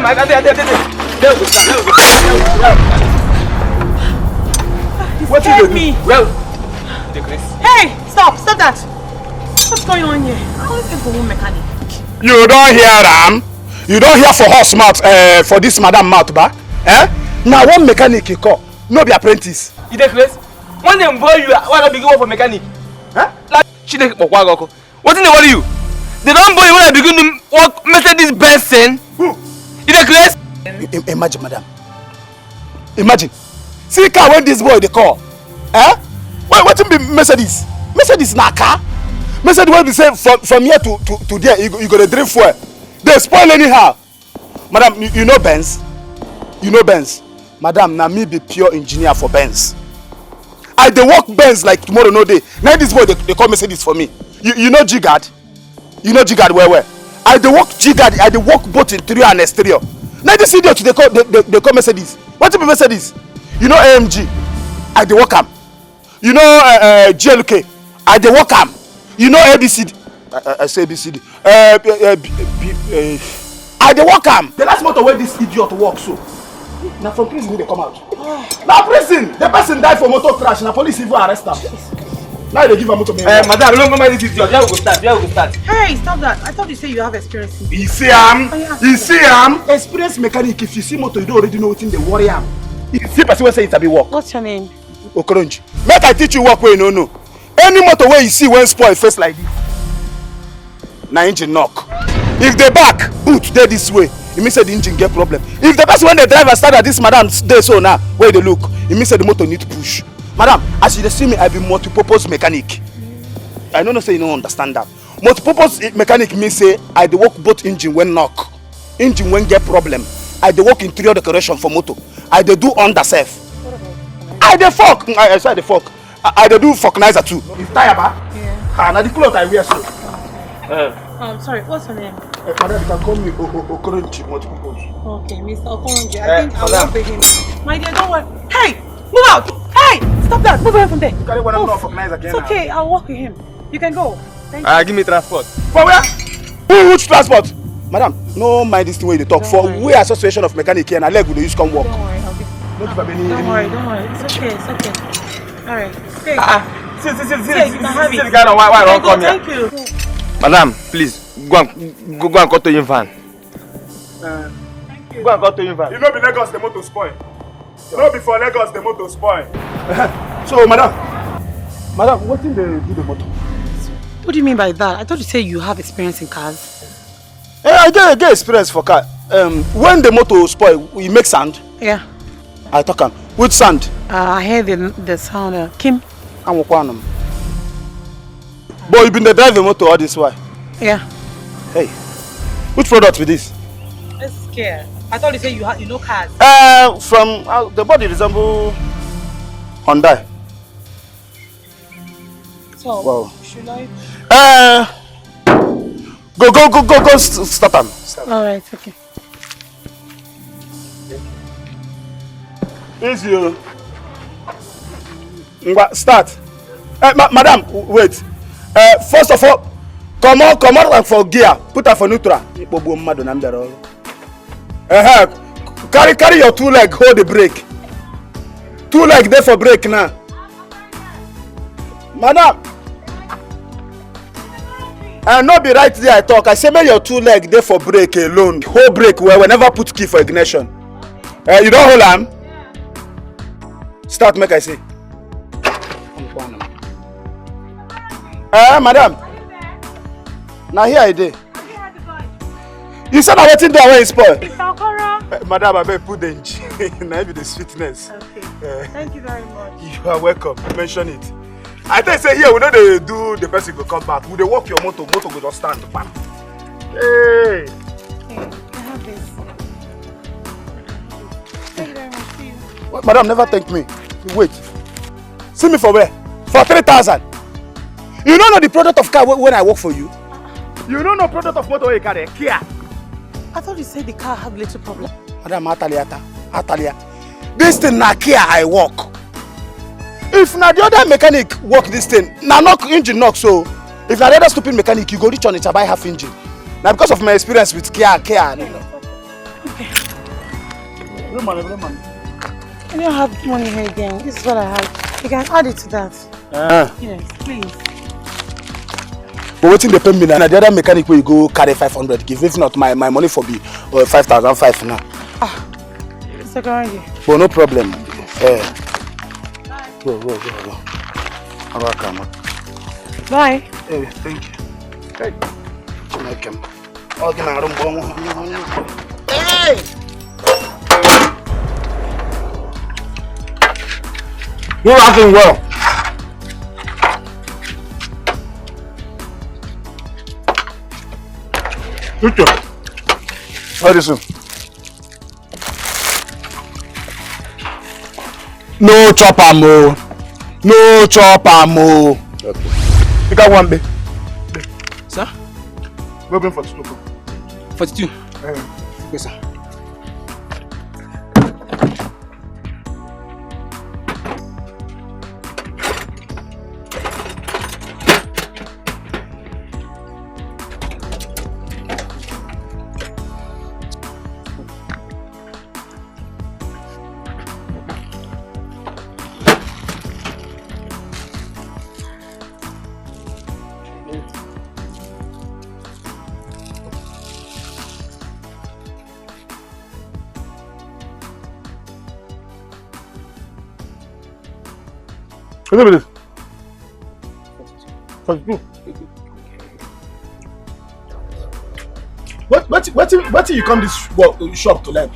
What did you do? Well, hey, stop that. What's going on here? I always get for one mechanic. You don't hear them? You don't hear for horse mouth, for this madam mouth, ba? Now one mechanic you call, no be apprentice. You take place? When them boy you why not be going for mechanic? Like she take what in the worry you? They don't boy when I begin to work Mercedes Benz. Who? You take place? Imagine, madam. Imagine. See car when this boy they call. What be Mercedes? Mercedes na car. Mercedes will be say from here to there you go to drift fuel. They spoil anyhow. Madam, you know Benz? You know Benz? Madam, na me be pure engineer for Benz. I dey work Benz like tomorrow no day. Now this boy they call Mercedes for me. You know G-Guard? You know G-Guard where? I dey work G-Guard, I dey work both interior and exterior. Now this idiot they call Mercedes. What be Mercedes? You know AMG? I dey work am. You know GLK? I dey work am. You know ABCD? I say ABCD. I dey work am. The last motor where this idiot work so. Now from prison they come out. Now prison, the person died for motor crash. Now police even arrest him. Now they give a motor. Madam, don't mind this idiot. Where we go start? Hey, stop that. I thought you said you have experience. You see experienced mechanic. If you see motor, you don't already know what's in the worry am. You see person will say it's a bit work. What's your name? Okoronji. Make I teach you work where you no. Any motor where you see when spoil face like this. Now engine knock. If the back boot there this way, it means that the engine get problem. If the person when the driver start at this madam day so now where they look, it means that the motor need to push. Madam, as you see me, I be multi-purpose mechanic. I don't know say you don't understand that. Multi-purpose mechanic means say I dey work both engine when knock, engine when get problem. I dey work interior decoration for motor. I dey do under self. I dey fork. I say the fork. I dey do forknizer too. It's tire ba? Yeah. Now the cloth I wear so. Sorry, what's your name? Madam, you can call me Okoronji multi-purpose. Okay, Mr. Okoronji. I think I'll work with him. My dear, don't worry. Hey, move out! Hey, stop that! Move away from there. You carry one of forknizer again. It's okay. I'll walk with him. You can go. Thank you. Give me transport. For where? Which transport? Madam, no mind this thing where you talk. For we association of mechanic here and I leg will use come work. Don't worry, Don't worry. It's okay. Alright. Stay. See the guy why I don't come here. Thank you. Madam, please go and cut to your van. Thank you. Go and cut to your van. You know be Lagos the motor spoil. You know before Lagos the motor spoil. So madam, what thing they do the motor? What do you mean by that? I thought you said you have experience in cars. I get experience for car. When the motor spoil, we make sand. Yeah. I talk am. Which sand? I hear the sound. Kim. I'm Okwanum. But you been the driver motor all this while? Yeah. Hey, which product with this? I'm scared. I thought you said you know cars. From the body resemble Hyundai. So, wow. Should I? Go, start them. Alright, okay. Easy. Start. Madam, wait. First of all, come on for gear. Put her for neutral. Carry your 2 leg, hold the brake. 2 leg there for brake now. Madam. Not be right there I talk. I say make your 2 leg there for brake alone. Hold brake well, whenever put key for ignition. You don't hold am? Start make I say. Madam. Now here I dey. You said I waiting there when it spoil. Madam, I better put the engine. Now be the sweetness. Okay. Thank you very much. You are welcome. Mention it. I tell you say here we know they do the person go come back. We they walk your motor go just stand. Bam. Hey. I have this. Thank you very much. See you. What, madam, never thank me. Wait. See me for where? For 3,000. You don't know the product of car when I work for you. You don't know product of motor you carry. Kia. I thought you said the car had little problem. Madam, Atalia. This thing na Kia I work. If na the other mechanic work this thing, na knock engine knock so. If na the other stupid mechanic, you go reach on it to buy half engine. Now because of my experience with Kia. Okay. Bring money. I don't have money here again. This is what I have. You can add it to that. Yes, please. But waiting the payment now. The other mechanic will go carry 500. Give if not my money for be 5,005 now. It's okay. But no problem. Go. Come on. Bye. Hey, thank you. Hey. Welcome. Hey! You're acting well. Good job. What is it? No chopper mo. Okay. You got one bit. Sir? Go bring 42. 42. Yes, sir. Look at this. 42. What you come this shop to learn?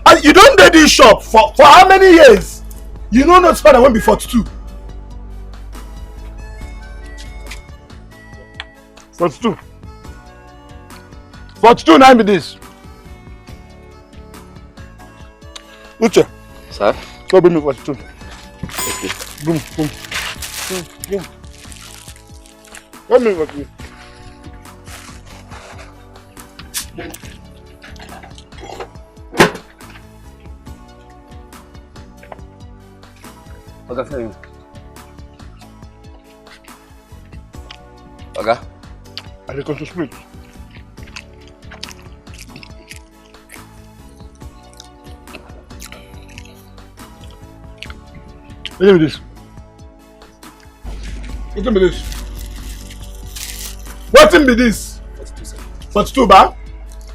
And you don't do this shop for how many years? You know not spend I won't be 42. 42. 42 now be this. Uche. Sir? Go bring me 42. Okay. Boom. Let me work you. What's that? Okay. Are they going to split? Look at this. Look at this. What in be this? 42 ba?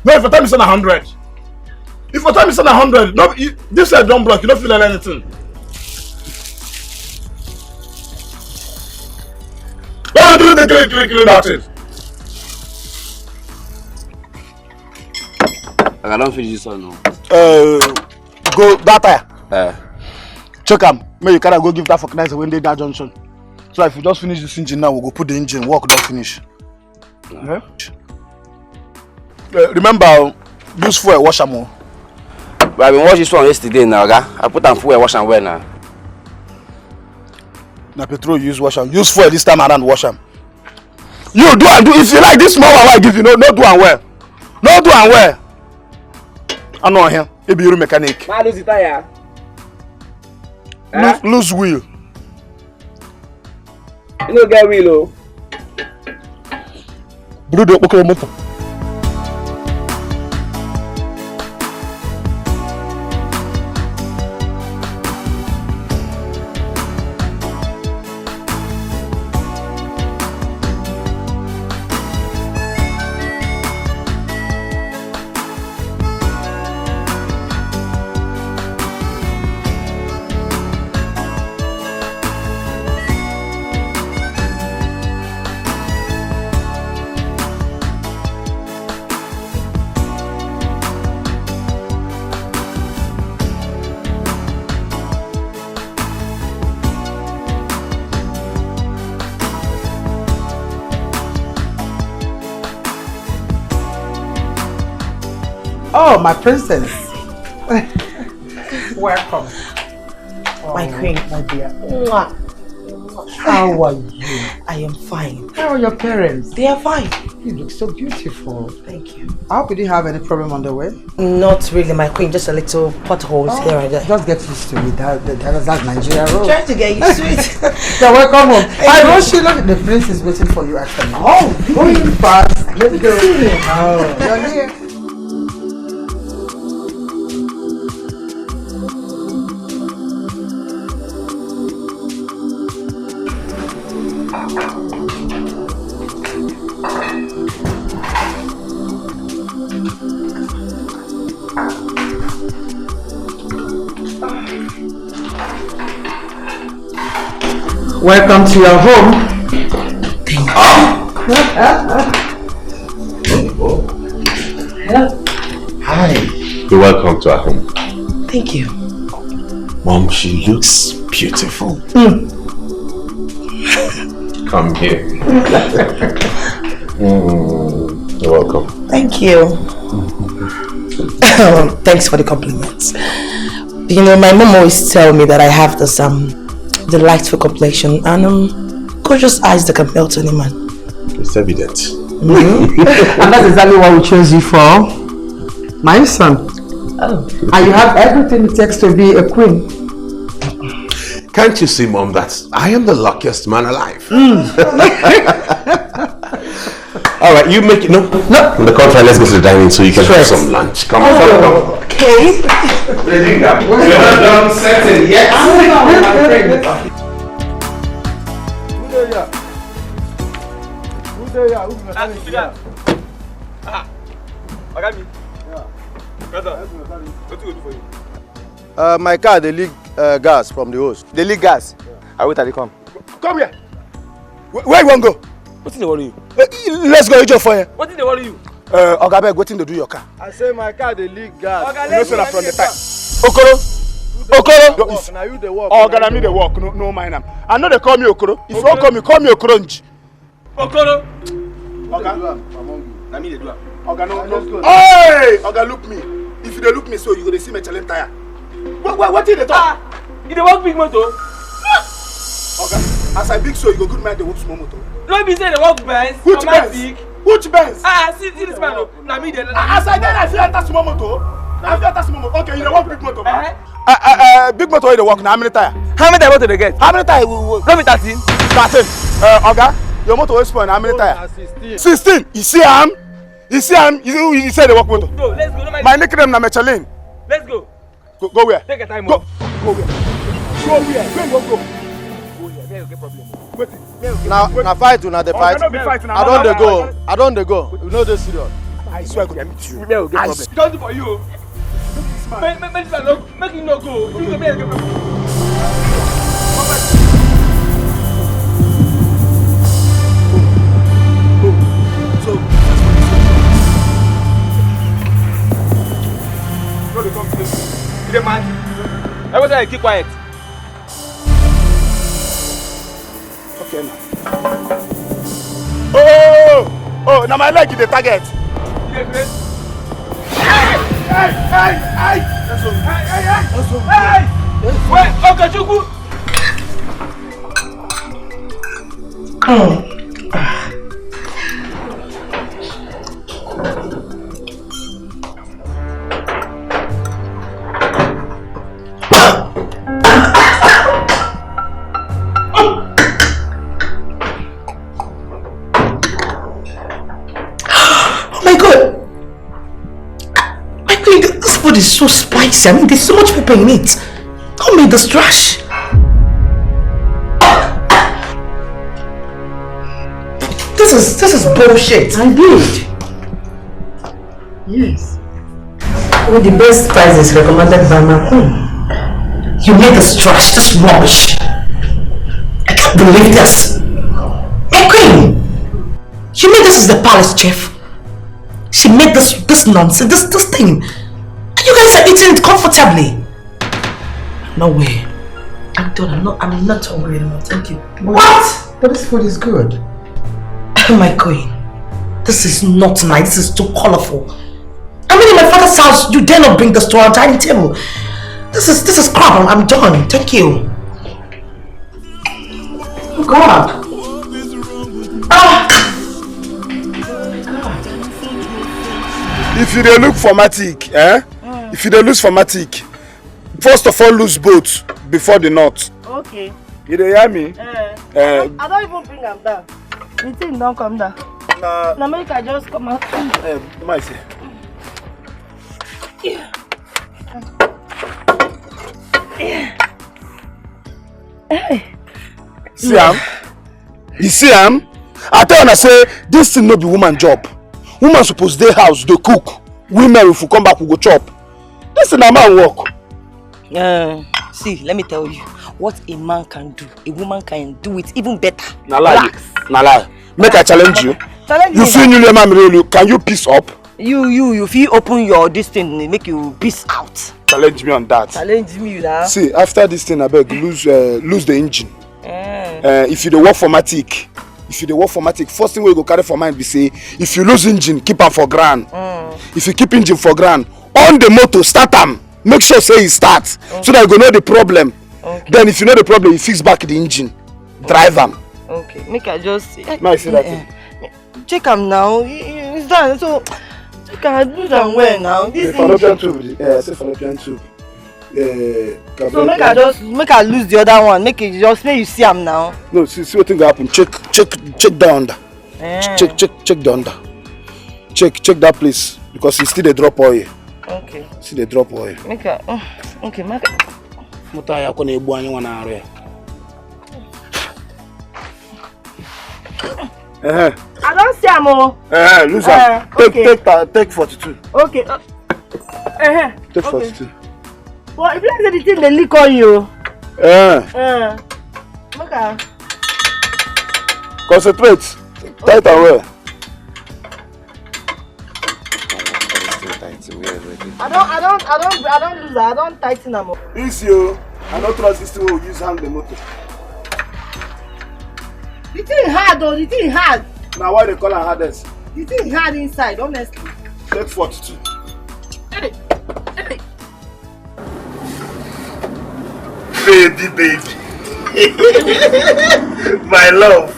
No, if your time is on 100. If your time is on 100, no, this side don't block, you don't feel anything. Don't do the clean that is. I don't finish this one now. Go that tire. Check am. May you can go give that for nice when they that junction. So if you just finish this engine now, we'll go put the engine, work don't finish. Yeah. Remember, use fuel, wash am. But I've been watching this one yesterday now, okay? I put on fuel, wash and wear now. Na petrol use wash am. Use fuel this time around wash am. You do and do. If you like this small one I give you, no do and wear. No do and wear. I know here. Maybe you're a mechanic. Ma lose the tire. Lose wheel. You no get wheel, oh. Blue the okay motor. Oh, my princess. Welcome. My queen. My dear. Mwah. How are you? I am fine. How are your parents? They are fine. You look so beautiful. Thank you. I hope you didn't have any problem on the way. Not really, my queen. Just a little potholes here and there. Just get used to it. That's Nigeria road. Trying to get used to it. So welcome home. I rush you. Look, the prince is waiting for you actually. Oh, going fast. Let's go. Oh, you're here. Welcome to your home. Thank you. Hi. You're welcome to our home. Thank you. Mom, she looks beautiful. Come here. You're welcome. Thank you. Thanks for the compliments. You know, my mom always tell me that I have this delightful complexion and gorgeous eyes that can melt any man. It's evident. And that's exactly what we chose you for. My son. Oh. And you have everything it takes to be a queen. Can't you see, Mom, that I am the luckiest man alive? All right, you make it. No. On the contrary, let's go to the dining so you can have some lunch. Come on. Okay. We're not done setting yet. My car, they leak gas from the hose. They leak gas. I wait till they come. Come here. Where you want to go? What's in the worry you? Let's go, Ijo, for you. What in the worry you? Ogabeg, waiting to do your car. I say my car, they leak gas. Okay, You know, so from the time. Okoro. Now you the work. Gonna me the walk, no mind am. I know they call me Okoro. If you don't call me Okoronji. Okoro. Oga. Na me dey do am. Oga, no. Hey! Oga, look me. If you don't look me so, you gonna see my challenge tire. What is the talk? You dey work big motor? Oga, as I big so, you go good man, they work small motor. No be say dey work Benz. Which Benz? Which Benz? See this man o. Na me dey. As I then I feel enter small motor. Okay, you dey work big motor. Big motor wey dey work na how many tire? How many tire motor dey get? How many tire? No be 13. 13. Oga, your motor wey spoil na how many tire? 16. You see am? You say dey work motor. Go, let's go. No My nickname na Michelin. Let's go. Go where? Take your time. Go where? Go where? Where you wan go? Go here. There you get problem. Now fight, now the fight. Be fighting. I don't dey go. You know this serious. I swear I go meet you. There you get problem. Don't do for you. Make you no go. You go get problem. So, no, they come to this. You dey mad? Everybody keep quiet. Okay now. Oh, now my leg is the target. You dey crazy? Hey! Hey! Wait, Okechukwu. Is so spicy. I mean, there's so much pepper in it. Who made this trash? This is bullshit. I did. Yes. With the best spices recommended by my queen. You made this trash, this rubbish. I can't believe this. My queen, you made this as the palace chef. She made this nonsense, this thing. You guys are eating it comfortably. No way. I'm done. I'm not hungry anymore. Thank you. What? But this food is good. My queen, this is not nice. This is too colorful. I mean, in my father's house, you dare not bring this to our dining table. This is crap. I'm done. Thank you. Oh God. If you dey look for matic, If you dey lose for matic, first of all lose both before the knot. Okay. You dey hear me? I don't even bring am down. The thing don't come down. Now make I just come out. My say. See am? You see am? I tell you say this thing no be woman job. Woman suppose dey house dey cook. Women if we come back we go chop. This is a man work. See, let me tell you. what a man can do, a woman can do it even better. Nala, make I challenge you. You feel newly man, can you peace up? You feel open your this thing, make you peace out. Challenge me on that. Challenge me now. See, after this thing, I beg lose the engine. If you work for Matic, first thing we go carry for mind be say, if you lose engine, keep am for ground. If you keep engine for ground, on the motor, start am. Make sure say it starts, so that you go know the problem. Then if you know the problem, you fix back the engine, drive am. Okay, make I just. Now you see that thing. Check am now. It's done. So check am, do them well now. This fallopian tube. Say fallopian tube. So make I lose the other one. Make you see am now. No, see what thing go happen. Check the under. Check the under. Check that place because it's still the drop oil. Okay. See the drop oil. Okay, make it. Motor ya kona ebu anyi wana area. I don't see am o. Lose am. Take 42. Okay. Take 42. But if you say the thing they leak on you. Okay. Concentrate. Tight and well. I don't lose that. I don't tighten them up. This you. I don't trust this thing will use hang the motor. The thing hard though. The thing hard. Now why they call it hardest? The thing hard inside, honestly. Take 42. Hey. Baby. My love.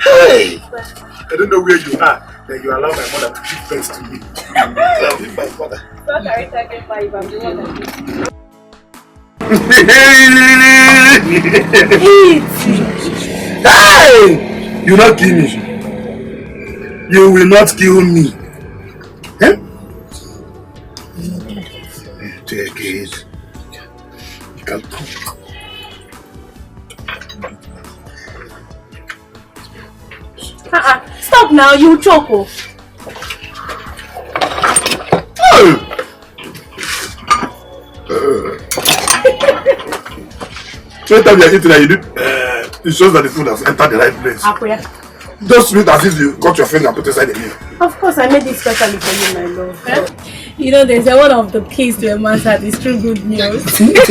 Hey. I don't know where you are. Then you allow my mother to give birth to me. I'll be my mother. So carry second five. I'm the one that Hey! You not kill me. You will not kill me. Take it. You can cook. Stop now, you choco. Anytime you are eating and you do, it shows that the food has entered the right place. Just sweet as if you cut your finger and put inside the meal. Of course, I made it specially for you, my love. You know, they say one of the keys to a man's heart is through good meals. You want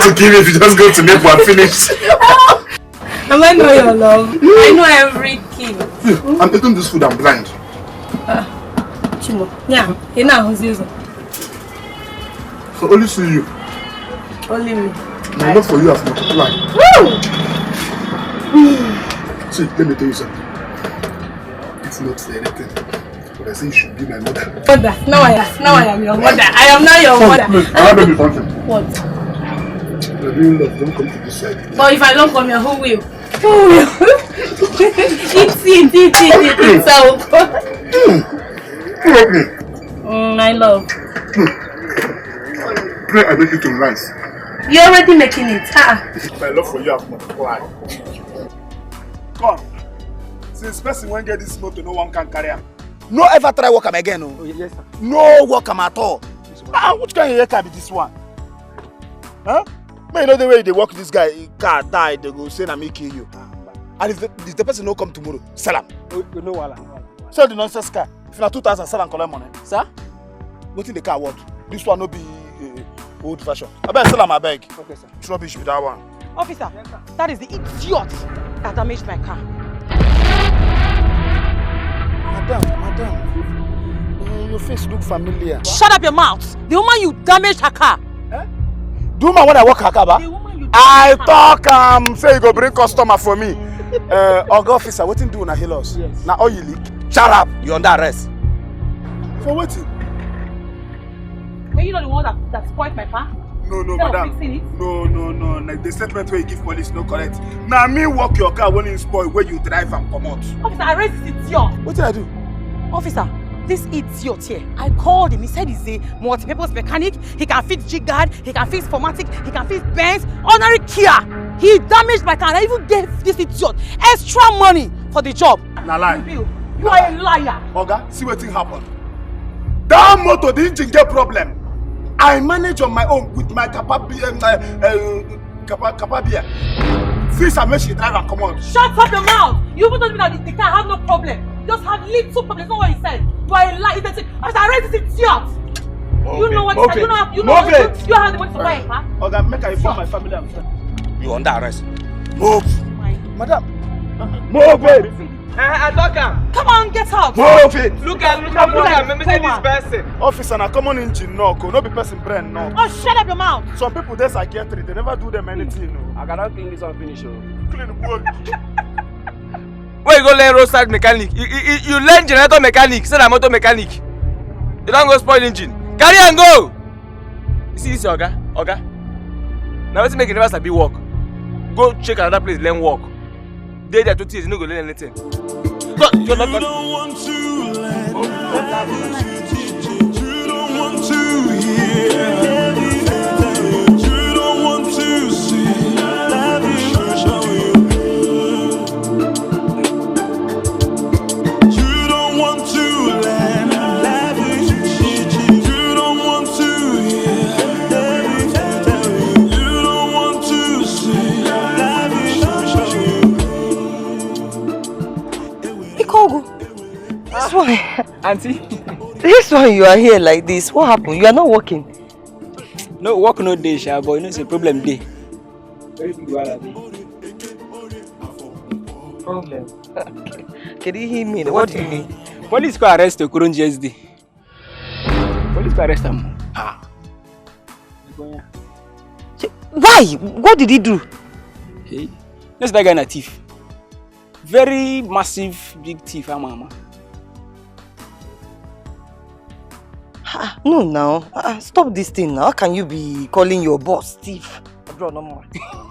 to give it, you just go to make one finish. I know your love. I know every key. I'm eating this food, I'm blind. Chimo. Yeah, you know who's using. So only see you. Only me. No, not for you as multiply. See, let me tell you something. It's not for anything. But I say you should be my mother. Mother. Now I am your mother. I am not your mother. I want to be something. What? The real love don't come to this side. But if I don't come here, who will? Who will? Eat so. My love. Pray I make it to rice. You're already making it. My love for you has multiplied. Come. Since person won't get this motor, no one can carry him. No ever try work him again. No. Yes, sir. No work him at all. Which kind of hair be this one? Huh? Man, you know the way they work this guy, car died, they go say na me kill you. And if the person no come tomorrow, sell him. You know what? Sell the nonsense car. If na 2,000, sell and collect money. Sir? What in the car what? This one no be old version. I beg sell him, I beg. Okay, sir. It's rubbish with that one. Officer, that is the idiot that damaged my car. Madam, your face look familiar. Shut up your mouth! The woman you damaged her car. The woman when I walk her car, ba? I talk say you go bring customer for me. Oga officer, what you do na hail us? Yes. Now all you leak. Shut up, you under arrest. For what? Were you not the one that spoiled my car? No, Instead of madam. fixing it? No. Like the statement where you give police no correct. Now me walk your car when you spoil where you drive and come out. Officer, arrest this idiot. What did I do? Officer, this idiot here, I called him. He said he's a multi-purpose mechanic. He can fix G-guard, he can fix Formatic, he can fix Benz, ordinary Kia. He damaged my car and I even gave this idiot extra money for the job. Na lie. You are a liar. Oga, see what thing happen. That motor, the engine get problem. I manage on my own with my capabia. Fix and make she drive and come on. Shut up your mouth! You even told me that the car has no problem. Just have little problem. That's not what you said. You are a lie. I shall arrest this idiot. You know what you said. You know you have the money to buy a car. Okay, make I inform my family and friends. You under arrest. Move. Madam. Move it. I talk him. Come on, get out. Move it. Look at Mercedes person. Officer, na common engine knock. No be person brain knock. Oh, shut up your mouth. Some people they psychiatry. They never do them anything. No. I cannot clean this one finish. Clean good. Where you go learn roadside mechanic? You learn generator mechanic, say na motor mechanic. You don't go spoil engine. Carry and go. You see this oga? Now let's make it never sabi work. Go check another place, learn work. They there 2 years, you no go learn anything. Go. You don't want to learn. You don't want to hear. You don't want to see. Love you, show you. You don't want to learn. Love you, you don't want to hear. You don't want to see. Love you, show you. Ikogu, this one. Auntie? This one you are here like this. What happened? You are not working. No, work no day, sha, but you know it's a problem day. Very big problem. Can you hear me? What do you mean? Police go arrest Okuron GSD. Police go arrest him. Why? What did he do? Hey, that's that guy na thief. Very massive, big thief, mama. No, now. Stop this thing now. How can you be calling your boss thief? Draw no more.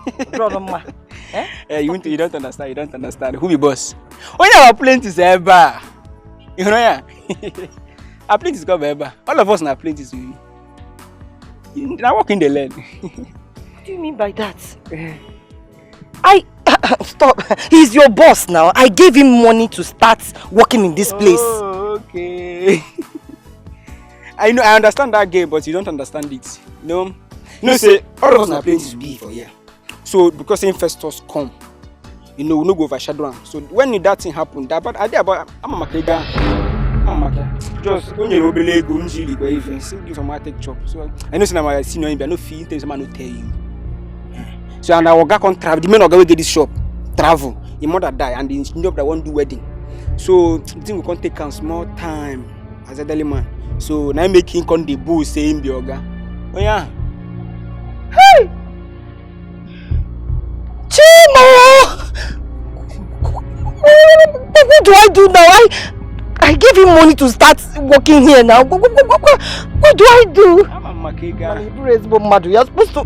You don't understand. You don't understand. Who be boss? When our plane is ever, you know yeah. Our plane is called ever. All of us na plane is we. Now work in the land. What do you mean by that? Stop. He's your boss now. I gave him money to start working in this place. Oh, okay. I know, I understand that game, but you don't understand it. No, say all of us na plane is be for here. So because investors come, we no go overshadow them. So when that thing happen, that but I did about I'm a makega. Just when you obey go nji go even say give some take chop. So I know say na my senior, I no feel things man no tell you. So and our guy can travel. The men oga wey get this shop travel. His mother die and the engineer that want do wedding. So the thing we can take a small time as a daily man. So now make him come the boo saying the oga. Oh yeah. Hey! Chimo! What do I do now? I gave him money to start working here now. What do I do? I'm a makega. You're supposed to.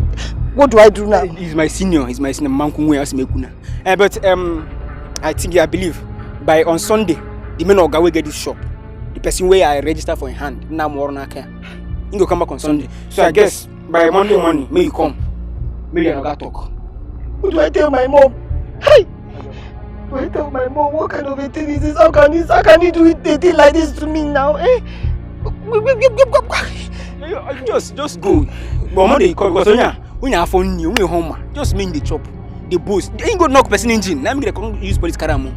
What do I do now? He's my senior. He's my senior. But I think I believe by on Sunday the men oga will get this shop. The person where I register for in hand now more na care. He go come back on Sunday. So I guess by Monday morning, may you come. Maybe I go talk. What do I tell my mom? Hey! Do I tell my mom what kind of a thing is this? How can he do a thing like this to me now? Eh? Just go. But Monday you call because when you have phone you home. Just make the chop. The boost. You ain't go knock person engine. Now me they come use police car mo.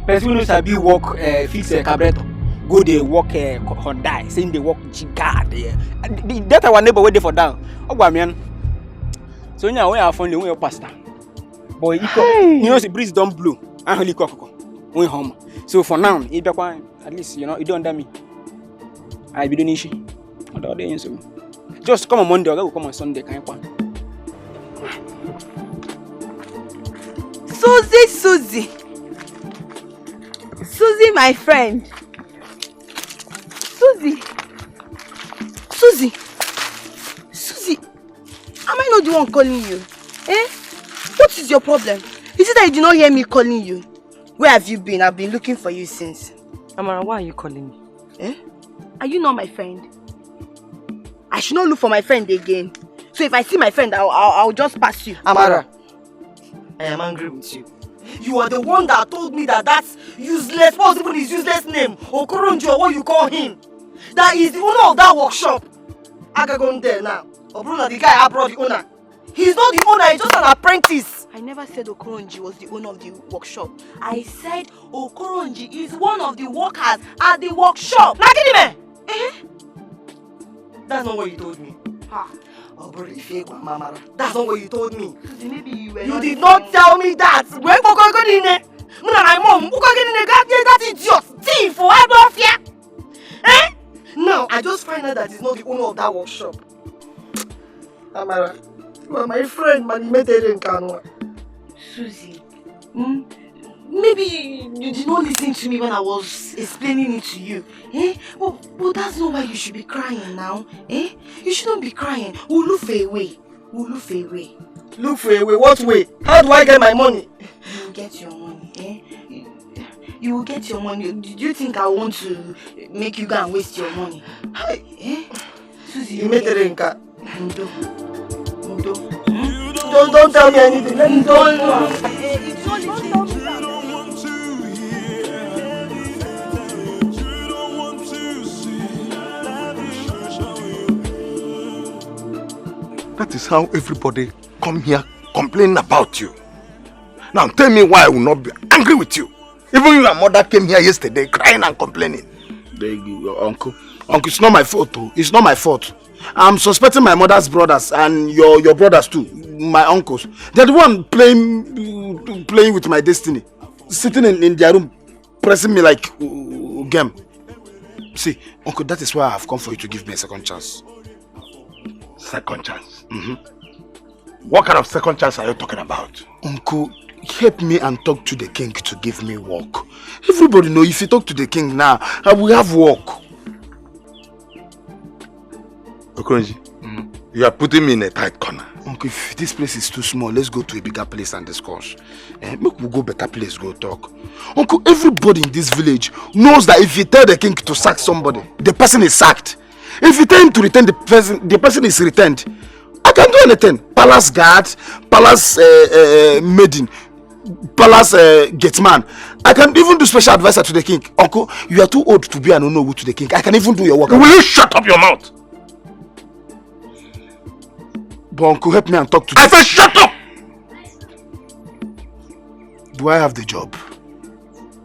Person who sabi work fix carburetor. Go they work Honda. Saying they work Jigard. That our neighbor wait there for down. Man. So when you have phone, you pastor. Boy, you know the breeze don't blow. I only go when home. So for now, it be at least you don't under me. I be doing issue. Just come on Monday, I will come on Sunday. Susie, my friend. Susie, am I not the one calling you? Eh? What is your problem? Is it that you did not hear me calling you? Where have you been? I've been looking for you since. Amara, why are you calling me? Eh? Are you not my friend? I should not look for my friend again. So if I see my friend, I'll just pass you. Amara, I am angry with you. You are the one that told me that that's useless, what's even his useless name? Okoronjo, what you call him? that is the owner of that workshop. I can go there now. Obruna, the guy abroad, the owner. He's not the owner, he's just an apprentice. I never said Okoronji was the owner of the workshop. I said Okoronji is one of the workers at the workshop. Nakidime! That's not what you told me. Oh, bro, that's not what you told me. Maybe you did not tell me that. When my mom, that idiot, thief, I don't fear. Now, I just find out that he's not the owner of that workshop. Amara, my friend, Susie, maybe you did not listen to me when I was explaining it to you. But that's not why you should be crying now. You shouldn't be crying. We'll look for a way. Look for a way? What way? How do I get my money? You will get your money. You will get your money. Do you think I want to make you go and waste your money? Susie, you made it. Don't tell me anything. Don't. That is how everybody come here complaining about you. Now tell me why I will not be angry with you. Even your mother came here yesterday crying and complaining. Uncle, it's not my fault too. It's not my fault. I'm suspecting my mother's brothers and your brothers too, my uncles. They're the one playing with my destiny. Sitting in their room, pressing me like game. See, Uncle, that is why I have come for you to give me a second chance. Second chance? What kind of second chance are you talking about? Uncle, help me and talk to the king to give me work. Everybody know if you talk to the king now, I will have work. Okoronji, you are putting me in a tight corner. Uncle, if this place is too small, let's go to a bigger place and discuss. Make we go better place, go talk. Uncle, everybody in this village knows that if you tell the king to sack somebody, the person is sacked. If you tell him to return the person is returned. I can do anything. Palace guard, palace maiden, palace gateman. I can even do special advisor to the king. Uncle, you are too old to be an Onowu to the king. I can even do your work. Will you shut up your mouth? But Uncle, help me and talk to I said shut up! Do I have the job?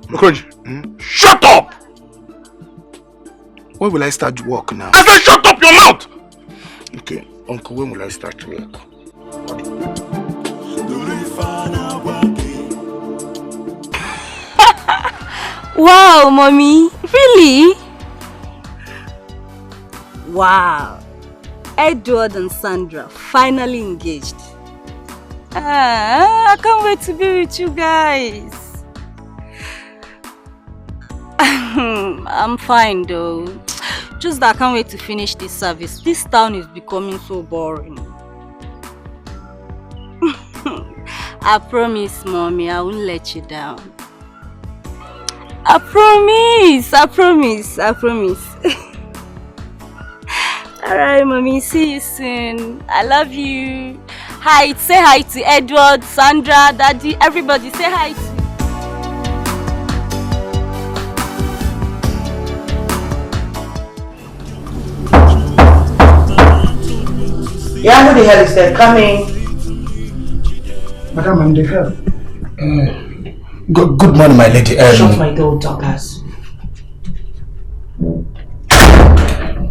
Okoronji, shut up! When will I start work now? I said shut up your mouth! Okay, Uncle, when will I start work? Wow, Mommy, really? Wow, Edward and Sandra finally engaged. I can't wait to be with you guys. I'm fine though. Just that I can't wait to finish this service. This town is becoming so boring. I promise, Mommy, I won't let you down. I promise. Alright, Mommy, see you soon. I love you. Hi, say hi to Edward, Sandra, Daddy, everybody, say hi to Yeah, who the hell is there? Coming. Madam, I'm the girl. Good morning, my lady. Shut my door, Douglas.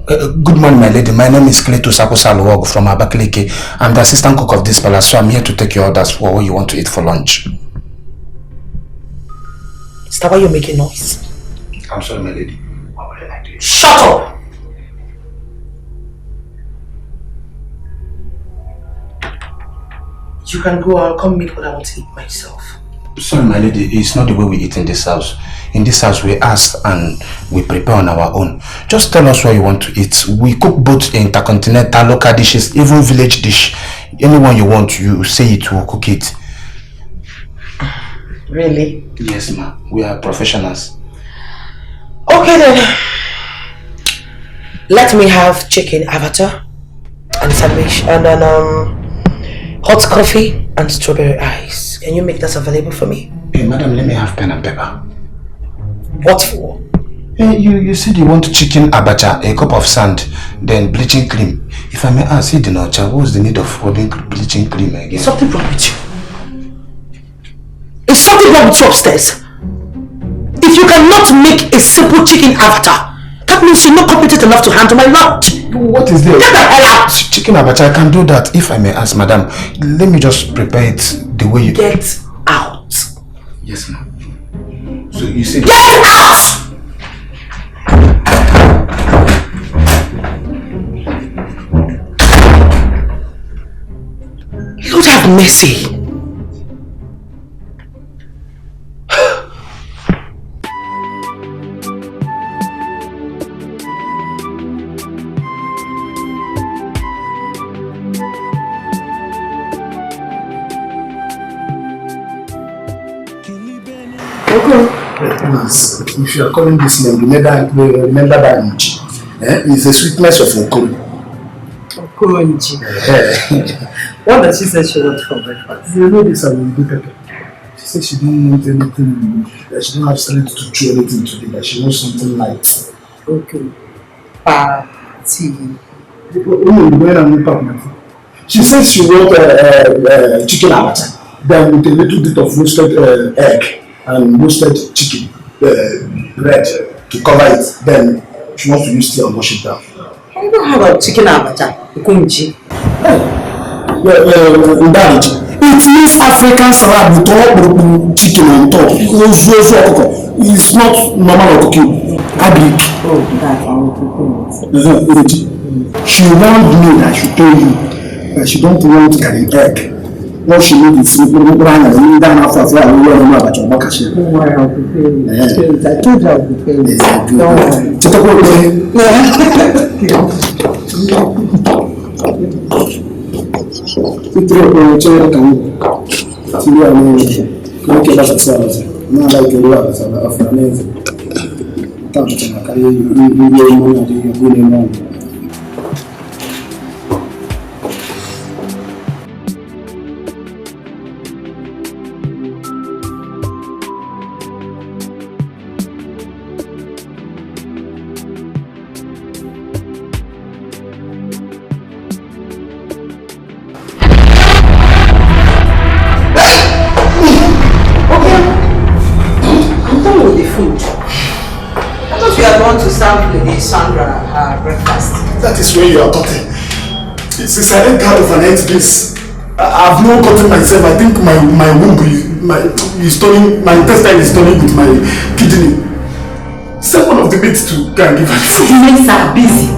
Good morning, my lady. My name is Cletus Akosalwog from Abakaliki. I'm the assistant cook of this palace, so I'm here to take your orders for what you want to eat for lunch. Is that why you're making noise? I'm sorry, my lady. Shut up! You can go, I'll come meet what I want to eat myself. Sorry, my lady, it's not the way we eat in this house. In this house, we ask and we prepare on our own. Just tell us what you want to eat. We cook both intercontinental, local dishes, even village dish. Anyone you want, you say it, we'll cook it. Really? Yes, ma'am. We are professionals. Okay then. Let me have chicken avatar and sandwich and then hot coffee and strawberry ice. Can you make that available for me? Hey, madam, let me have pen and paper. What for? You said you want chicken abacha, a cup of sand, then bleaching cream. If I may ask, what's the need of rubbing bleaching cream again? Something wrong with you. Is something wrong with you upstairs? If you cannot make a simple chicken avatar, that means you're not competent enough to handle my lunch. What is there? Get the hell out! Chicken abacha, I can do that. If I may ask, madam, let me just prepare it the way you... Get out! Yes, ma'am. So you say... Get out! Lord have mercy. If you are calling this name, remember that much. It's the sweetness of Okoro. Okoronji. What does she say she wants for breakfast? You know this, I will do pepper. She said she don't want anything, that she don't have strength to chew anything today, that she wants something light. Okay. She said she wants chicken abacha, then with a little bit of roasted egg and roasted chicken bread to cover it. Then she wants to use tea and wash it down. I don't have a chicken abacha. Okoronji. It means African salad with all chicken on top. It's not normal cooking. Oh, that I will prepare it. She warned me that I should tell you that she don't want an egg. What she needs is brown and down after that. We will know about your bakashi. Don't worry, I'll prepare it. I told you I'll prepare it. Sandra her breakfast. That is where you are talking. Since I didn't out of an egg this, I've not gotten myself. I think my womb is turning, my intestine is turning with my kidney. Send one of the mates to go and give her food. The mates are busy.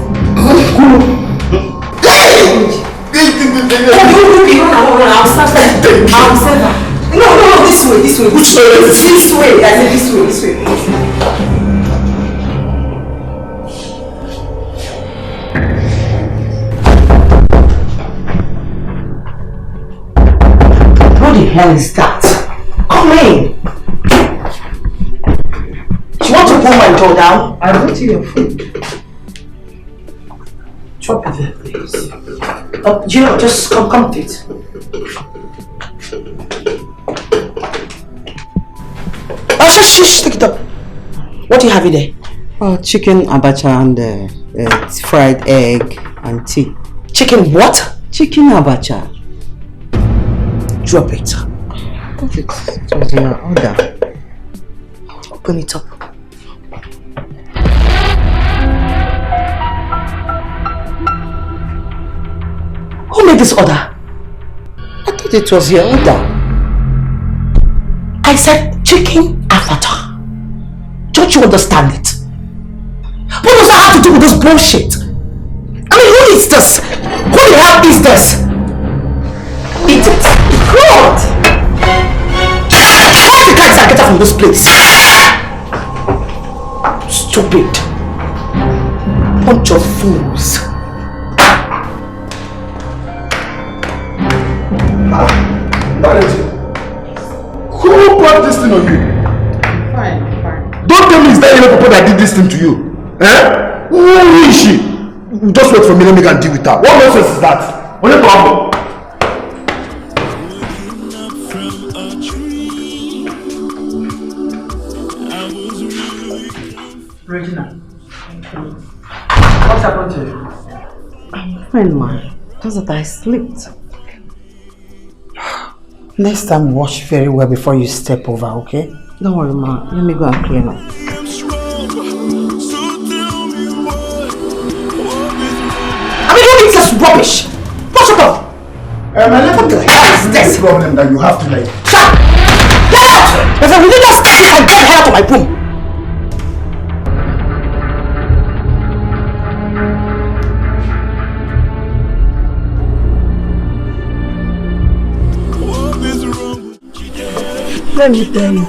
I'll send her. No, this way. Which way? This way. I said this way. What the hell is that? Come in. Do you want to pull my door down? I brought you your food. Drop it there, please. Just come to it. Oh, shush, take it up. What do you have in there? Oh, chicken abacha and fried egg and tea. Chicken what? Chicken abacha. Drop it. Put it. It was your order. Open it up. Who made this order? I thought it was your order. I said chicken avatar. Don't you understand it? What does that have to do with this bullshit? I mean, who is this? Who the hell is this? Eat it. God! All the guys are get out from this place. Stupid. Bunch of fools. Who brought this thing on you? Fine. Don't tell me it's that people that did this thing to you. Who is she? Just wait for me, let me go and deal with her. What nonsense is that? What are you talking about? Regina. What's happened to you? I'm fine, ma. Just that I slept. Next time, wash very well before you step over, okay? Don't worry, ma. Let me go and clean up. I mean, don't eat such rubbish! What's up? What the hell is this problem that you have to like? Shut up! Get out! If I really not stay here and get the hell out of my room! Let me tell you,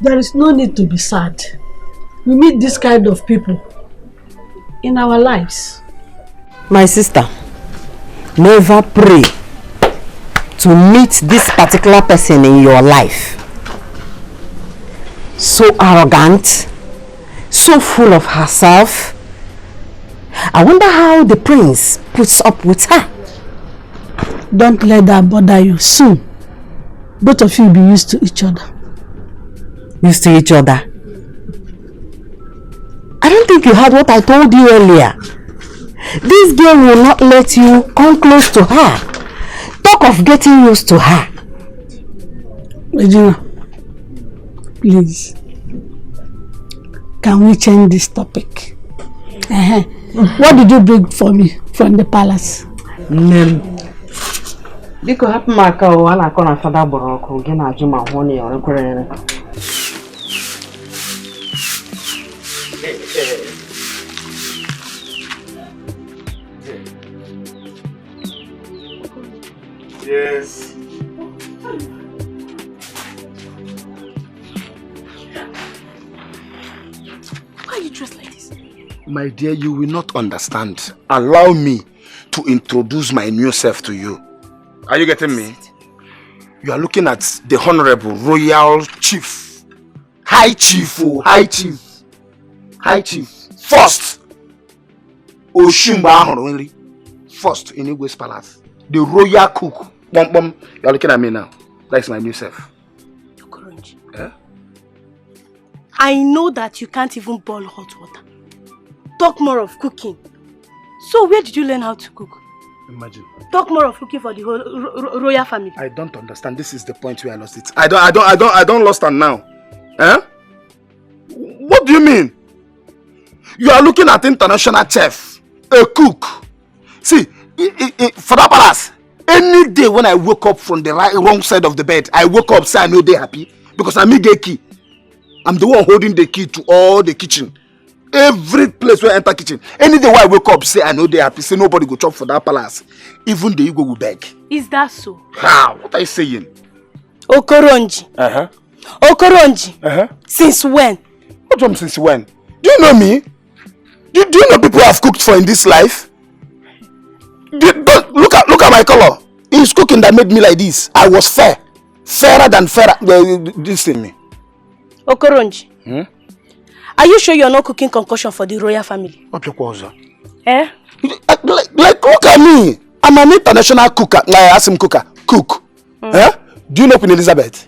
there is no need to be sad. We meet this kind of people in our lives. My sister, never pray to meet this particular person in your life. So arrogant, so full of herself. I wonder how the prince puts up with her. Don't let that bother you. Soon, both of you will be used to each other. Used to each other? I don't think you heard what I told you earlier. This girl will not let you come close to her. Talk of getting used to her. Regina, please. Can we change this topic? What did you bring for me from the palace? Biko hapụ maka o a na-akọ na fada gboro ọkụ gị na-ajụ ma hụ na ya ekwere. Yes. Why are you dressed like this? My dear, you will not understand. Allow me to introduce my new self to you. Are you getting me? You are looking at the Honorable Royal Chief. High Chief, oh, High Chief. High Chief. First. Oshimba only. First in Igwe's palace. The Royal Cook. Bum bum. You are looking at me now. That's my new self. Yeah? I know that you can't even boil hot water. Talk more of cooking. So where did you learn how to cook? Imagine. Talk more of cooking for the whole royal family. I don't understand. This is the point where I lost it. I don't lost it now. Eh? What do you mean? You are looking at international chef, a cook. See, for that palace, any day when I wake up from the wrong side of the bed, I wake up say I know they happy because I'm the key. I'm the one holding the key to all the kitchen. Every place where I enter kitchen. Any day when I wake up, say I know they happy, say nobody go chop for that palace. Even the Igbo will beg. Is that so? How? What are you saying? Okoronji. Okoronji. Since when? What do you mean since when? Do you know me? Do you know people I've cooked for in this life? Look at my color. It's cooking that made me like this. I was fair. Fairer than fairer. This thing me. Okoronji. Are you sure you're not cooking concoction for the royal family? What your cause? Eh? Like look at me. I'm an international cooker. I ask him cooker. Cook. Eh? Do you know Queen Elizabeth?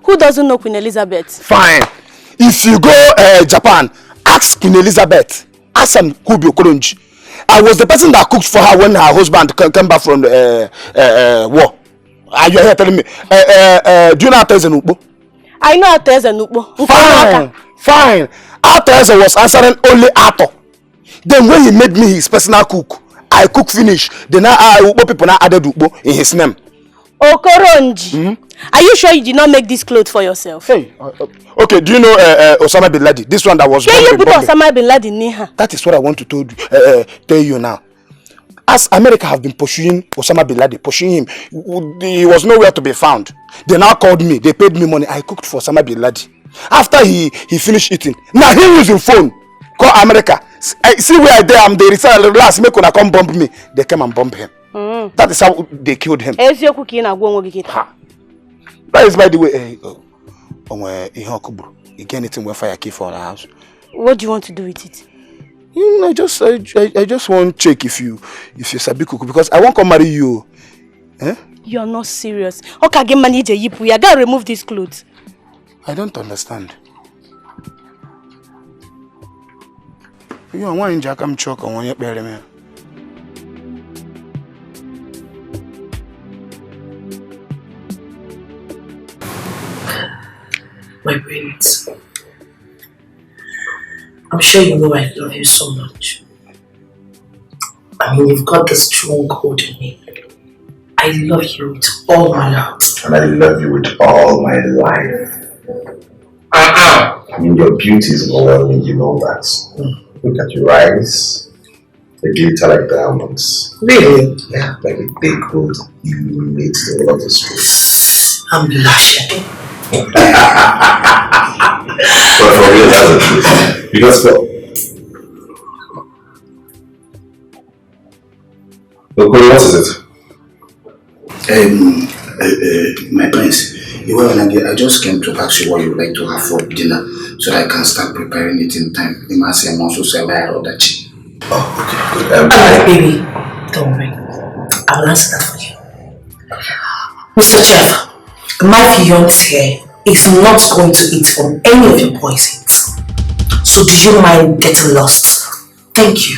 Who doesn't know Queen Elizabeth? Fine. If you go Japan, ask Queen Elizabeth. Ask them who be Okoronji. I was the person that cooked for her when her husband came back from the war. Are you here telling me? Do you know how to use an ukbo? I know how to use an ukbo. Fine. Arthur was answering only Arthur. Then when he made me his personal cook, I cook finish. Then Ukbo people now added Ukbo in his name. Okoronji. Are you sure you did not make this clothes for yourself? Hey. Okay, do you know Osama bin Laden? This one that was... Can you put Osama bin Laden near her? That is what I want to tell you now. As America have been pursuing Osama bin Laden, pursuing him, he was nowhere to be found. They now called me. They paid me money. I cooked for Osama bin Laden. After he finished eating, now he using phone. Call America. See where I am. They decided last make una come bomb me. They came and bombed him. That is how they killed him. That is by the way. You get anything with fire key for our house? What do you want to do with it? I just want to check if you sabi cook because I won't come marry you. Eh? You're not serious. Okay, get manage a yipu. You gotta remove these clothes. I don't understand. You want to come choke on your belly, man. My Queeneth, I'm sure you know I love you so much. I mean, you've got this strong hold in me. I love you with all my heart. And I love you with all my life. I mean, your beauty is overwhelming, you know that. Look at your eyes. They glitter like diamonds. Really? Yeah, like a big gold illuminate the whole of the street. I'm blushing. But for real, that's the truth. Because what is it? My prince, I just came to ask you what you would like to have for dinner so that I can start preparing it in time. You must say, I'm also saying, oh, okay, good. Alright, baby, don't worry. I will answer that for you. Mr. Chef, my fiancé is not going to eat from any of your poisons. So do you mind getting lost? Thank you.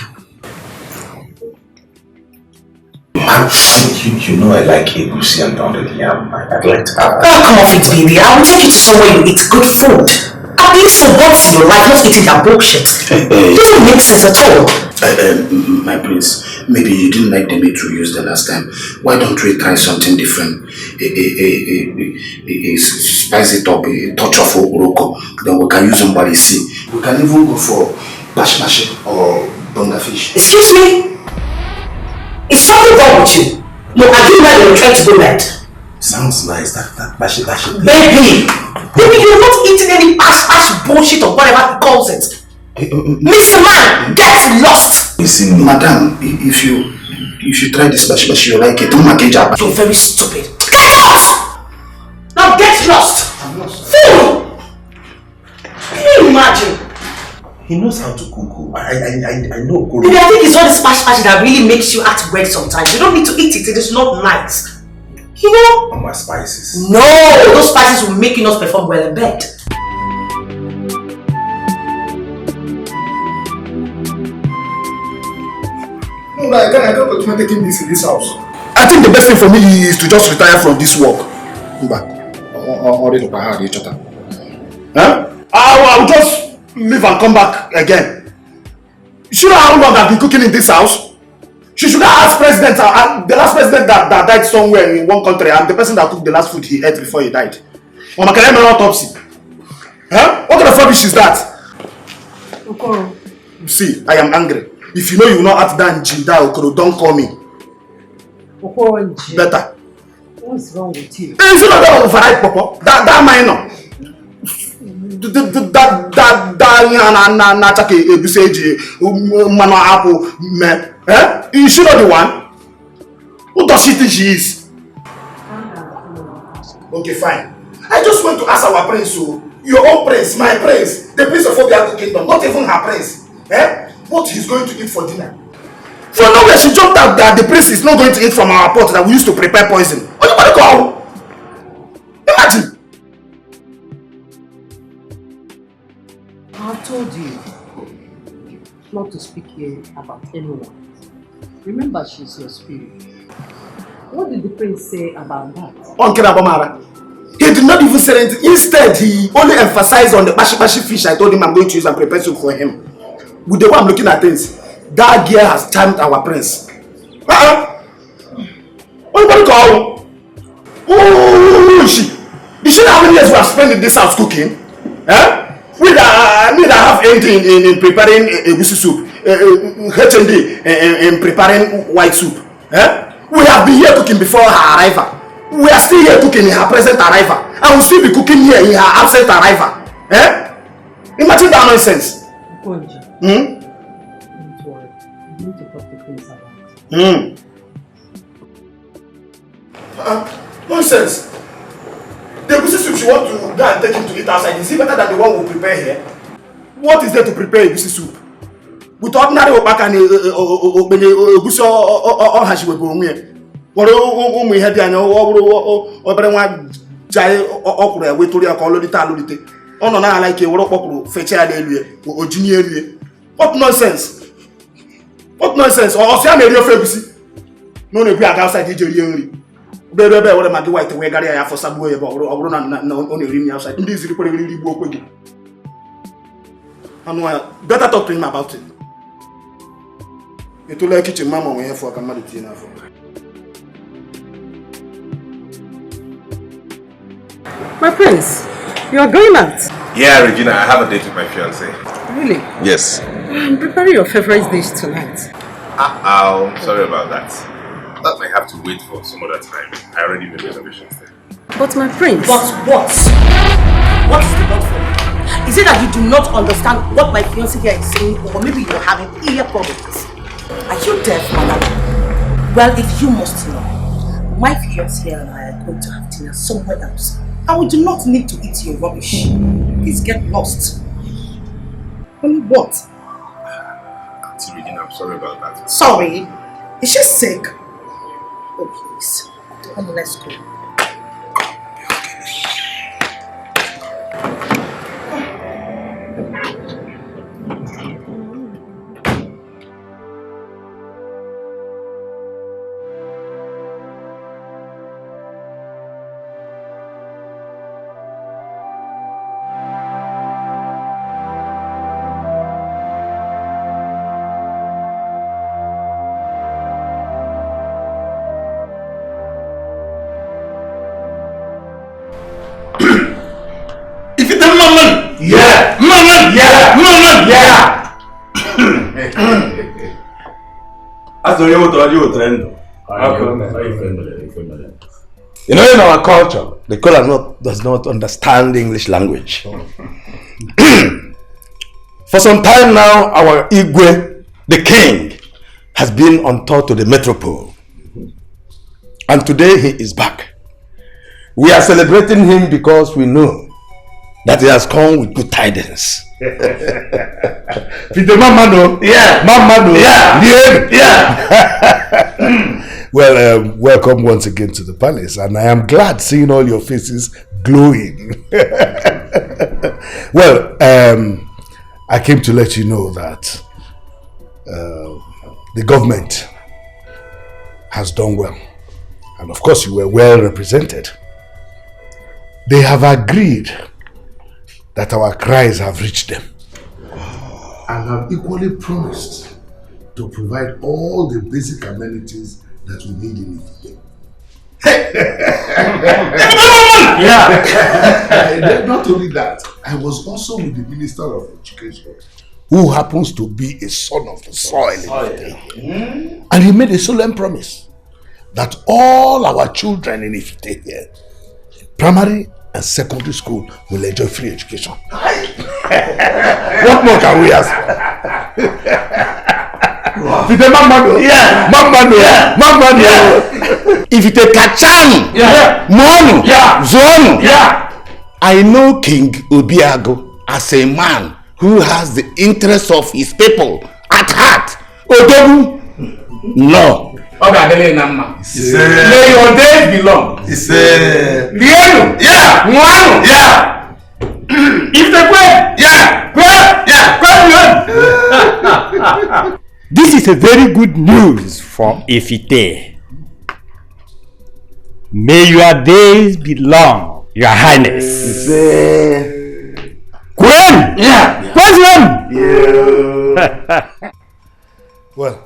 You know I like egusi and pounded yam. I'd like to have that. Oh, come off it, baby. I will take you to somewhere you eat good food. At least for once in your life, not eating that bullshit. It doesn't make sense at all. My prince, maybe you didn't like the meat we used the last time. Why don't we try something different? Spice it up, a touch of uroko. Then we can use somebody see. We can even go for bash or bonga fish. Excuse me? Is something wrong with you? No, are you mad or trying to go mad? Sounds nice, that bash. Baby, you're not eating any ash bullshit or whatever he calls it. Mr. Man, get lost! You see, madam, if you try this bash, you like it. Don't make it. You're very stupid. Get lost! Now get lost! I'm lost. Fool! Can you imagine? He knows how to cook. I know. Baby, I think it's all this bash that really makes you act weird sometimes. You don't need to eat it. It is not nice. You know? On my spices. No! Those spices will make you not perform well in bed. No, I can't continue taking this in this house. I think the best thing for me is to just retire from this work. Come back. I will just leave and come back again. You know how long I've been cooking in this house? She should have asked president, the last president that died somewhere in one country, and the person that cooked the last food he ate before he died. Mama, can I have an autopsy? Huh? What kind of rubbish is that? Okay. See, I am angry. If you know you will not act that Jinda Okoro, don't call me. Okay. Better. What's wrong with you? It's not that override, Papa. That minor. Is she not the one? Who does she think she is? Okay, fine. I just want to ask our prince, so your own prince, my prince, the prince of Obiago Kingdom, not even her prince, what he's going to eat for dinner. For nowhere she jumped out that the prince is not going to eat from our pot that we used to prepare poison. Anybody go? Imagine. I told you not to speak here about anyone. Remember, she's your spirit. What did the prince say about that? Uncle Abamara, he did not even say anything. Instead, he only emphasized on the bashi fish I told him I'm going to use and prepare soup for him. With the way I'm looking at things, that girl has charmed our prince. Anybody call? Who is she? Did she know how many years we have spent in this house cooking? We that have anything in preparing egusi soup, HND in preparing white soup. We have been here cooking before her arrival. We are still here cooking in her present arrival. And we'll still be cooking here in her absent arrival. Imagine that nonsense. Don't worry. You need to talk to Prince about it. Nonsense. The egusi soup she wants to go and take him to eat outside. Is it better than the one we prepare here? What is there to prepare egusi soup? With ordinary opaka and egusi or hashi we go here. What we had the jai okura we to call it. Oh no, I like a work okuru fetch a daily or junior. What nonsense? What nonsense? Or see, I'm a real famous. No, no, we are outside the jury. Baby, what am I doing to wear Garia for some way about only ring outside? This is really broke with you. And better talk to him about it. You to like kitchen mama when you for a commodity enough. My prince, you are going out? Yeah, Regina, I have a date with my fiancé. Really? Yes. I'm preparing your favorite dish tonight. Sorry about that. That might have to wait for some other time. I already made reservations there. But my prince... But what? What is the but for? Is it that you do not understand what my fiancé here is saying, or maybe you're having ear problems? Are you deaf, madam? Well, if you must know, my fiancé and I are going to have dinner somewhere else. And we do not need to eat your rubbish. Please get lost. Only what? Auntie Regina, I'm sorry about that. Sorry? Is she sick? Oh, please. Come on, let's go. Yeah! Mama! Yeah! Mama! Yeah! You know, in our culture, the Kola does not understand English language. For some time now, our Igwe, the king, has been on tour to the metropole. And today he is back. We are celebrating him because we know that he has come with good tidings. Peter Mamano. Yeah. Mamano. Yeah. Yeah. Well, welcome once again to the palace, and I am glad seeing all your faces glowing. Well, I came to let you know that the government has done well, and of course you were well represented. They have agreed that our cries have reached them, and have equally promised to provide all the basic amenities that we need in it. Yeah. Not only that, I was also with the Minister of Education, who happens to be a son of the soil. And he made a solemn promise that all our children in Ifite here, primary and secondary school, will enjoy free education. What more can we ask? If you take Kachani, Monu, Zonu, I know King Obiago as a man who has the interests of his people at heart. Odogu, no. May your days be long. Lienu, Mwanu, if the This is a very good news for Ifite. May your days be long, Your Highness. Queen! Well,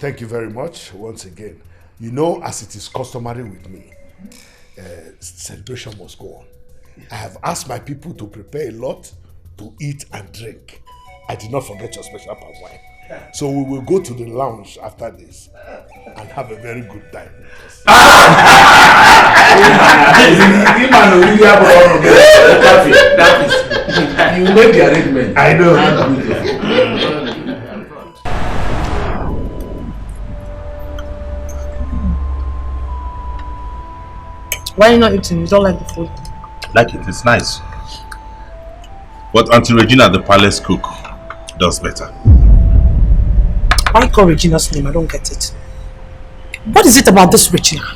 thank you very much once again. You know, as it is customary with me, celebration must go on. I have asked my people to prepare a lot to eat and drink. I did not forget your special palm wine. So we will go to the lounge after this and have a very good time. You made the arrangement. I know. Why are you not eating? You don't like the food? Like it, it's nice. But Auntie Regina, the palace cook, does better. Why call Regina's name? I don't get it. What is it about this Regina?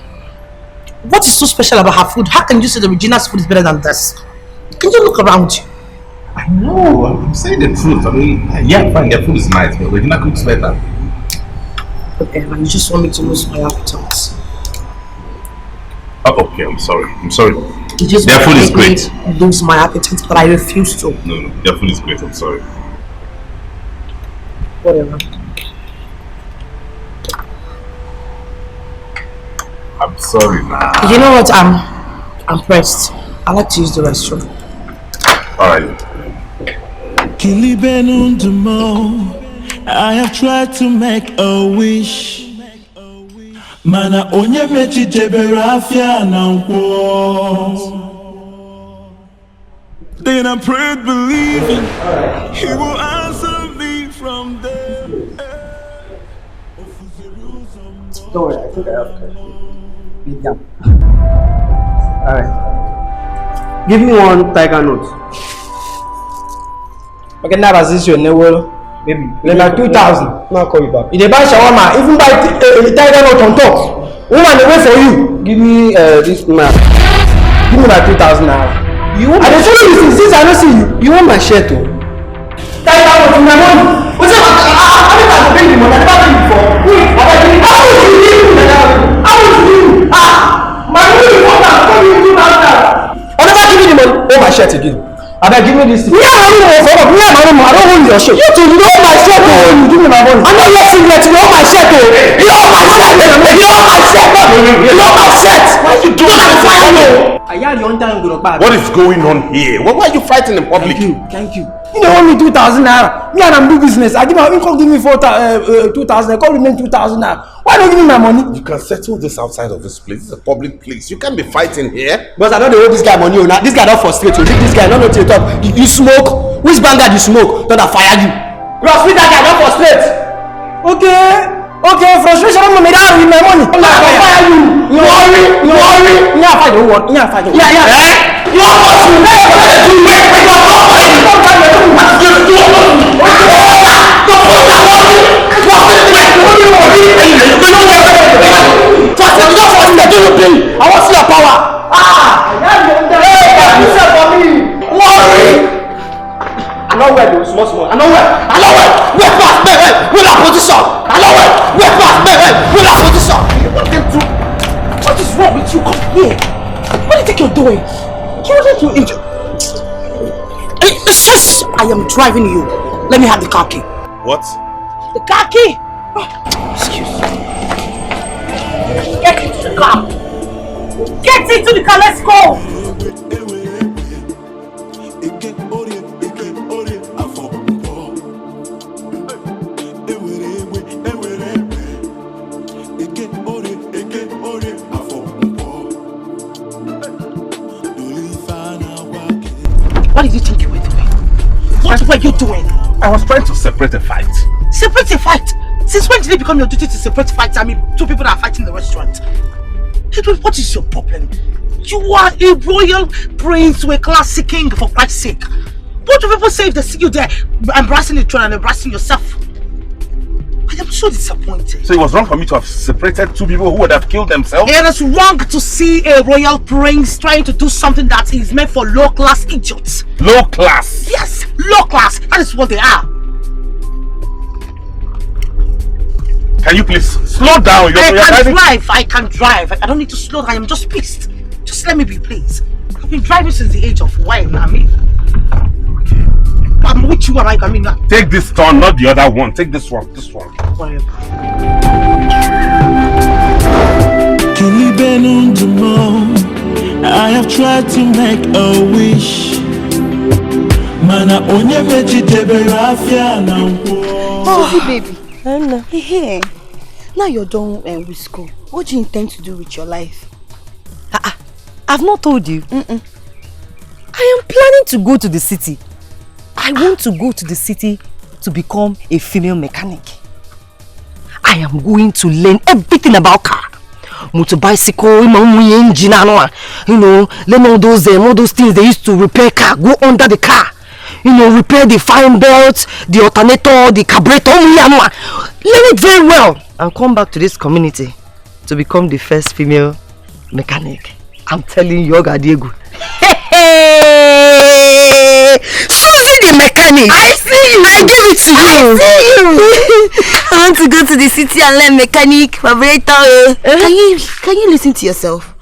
What is so special about her food? How can you say that Regina's food is better than this? Can you look around you? I know, I'm saying the truth. I mean, yeah, fine, your food is nice, but Regina cooks better. Okay, and you just want me to lose my appetite. Oh, okay, I'm sorry. You just their food is great. Lose my appetite, but I refuse to. No, their food is great, I'm sorry. Whatever. I'm sorry, man. You know what? I'm pressed. I like to use the restroom. Alright. I have tried to make a wish. Mana onye mechi jebere afia na nkwo. Then I prayed believing he will answer me from there. Don't worry, I think I have to. Alright. Give me one tiger note. Okay, now as this your neighbor, baby. Like 2,000. Now I'll call you back. If they buy shawarma, even buy tiger note on top. Woman, they wait for you. Give me this man. Give me like 2,000 now. You want? I don't show you since I don't see you. You want my shirt too? Tiger note in my money. What's up? I never paid the money. I never paid before. Wait, how would you do? How would you do? My money is what I'm calling you 2,000. I never give you the money. Oh, my shirt again. I beg, give me this thing. I don't hold your shirt. You too, you don't hold my shirt. You give me my money. I'm not your singlet, you hold my shirt. You hold my shirt. You hold my shirt. You hold my shirt. Why are you doing that? What is going on here? Why are you fighting in public? Thank you. You don't owe me 2,000 naira. Me and I'm do business. I give my income, give me 2,000. I call remain 2,000 naira. Why don't you give me my money? You can settle this outside of this place. This is a public place. You can't be fighting here. Because I don't owe this guy money. Now this guy don't frustrate you. This guy don't know till you talk. You smoke. Which banger you smoke? Don't I fire you? Because with that guy don't frustrate. Okay, frustration don't make that with my money. I'm not gonna fire you. You worry. You have fight. Don't worry. You have fight. Yeah. You have I want to see your power. Worry. I know where though, small. I know where. Where past me, with that position. I know where past me, with that position. What is wrong with you? Come here. What do you think you're doing? You want to injure? I am driving you. Let me have the car key. What? The car key? Oh, excuse me. Get into the car. Get into the car, let's go. What did you think you were doing? What were you doing? I was trying to separate a fight. Separate a fight? Since when did it become your duty to separate fights? I mean, two people that are fighting in the restaurant. Edward, what is your problem? You are a royal prince to a classic king, for Christ's sake. What do people say if they see you there embracing the throne and embracing yourself? I am so disappointed. So it was wrong for me to have separated two people who would have killed themselves? It is wrong to see a royal prince trying to do something that is meant for low-class idiots. Low class? Yes, low class. That is what they are. Can you please slow down? I can drive. I don't need to slow down. I am just pissed. Just let me be, please. I've been driving since the age of wine. I'm with you, right? Take this turn, not the other one. Take this one. Whatever. I have tried to make a wish. Mana onye mechi jebere afia na nkwo. Oh, baby. Hey. Now you're done with school. What do you intend to do with your life? I've not told you. I am planning to go to the city. I want to go to the city to become a female mechanic. I am going to learn everything about car. Motor bicycle, engine, learn all those things they used to repair car. Go under the car. Repair the fine belt, the alternator, the carburetor. Learn it very well and come back to this community to become the first female mechanic. I'm telling you, Diego. Hey! Susie! a mechanic. I see you. I give it to you. I see you. I want to go to the city and learn mechanic, vibrator. Can you listen to yourself?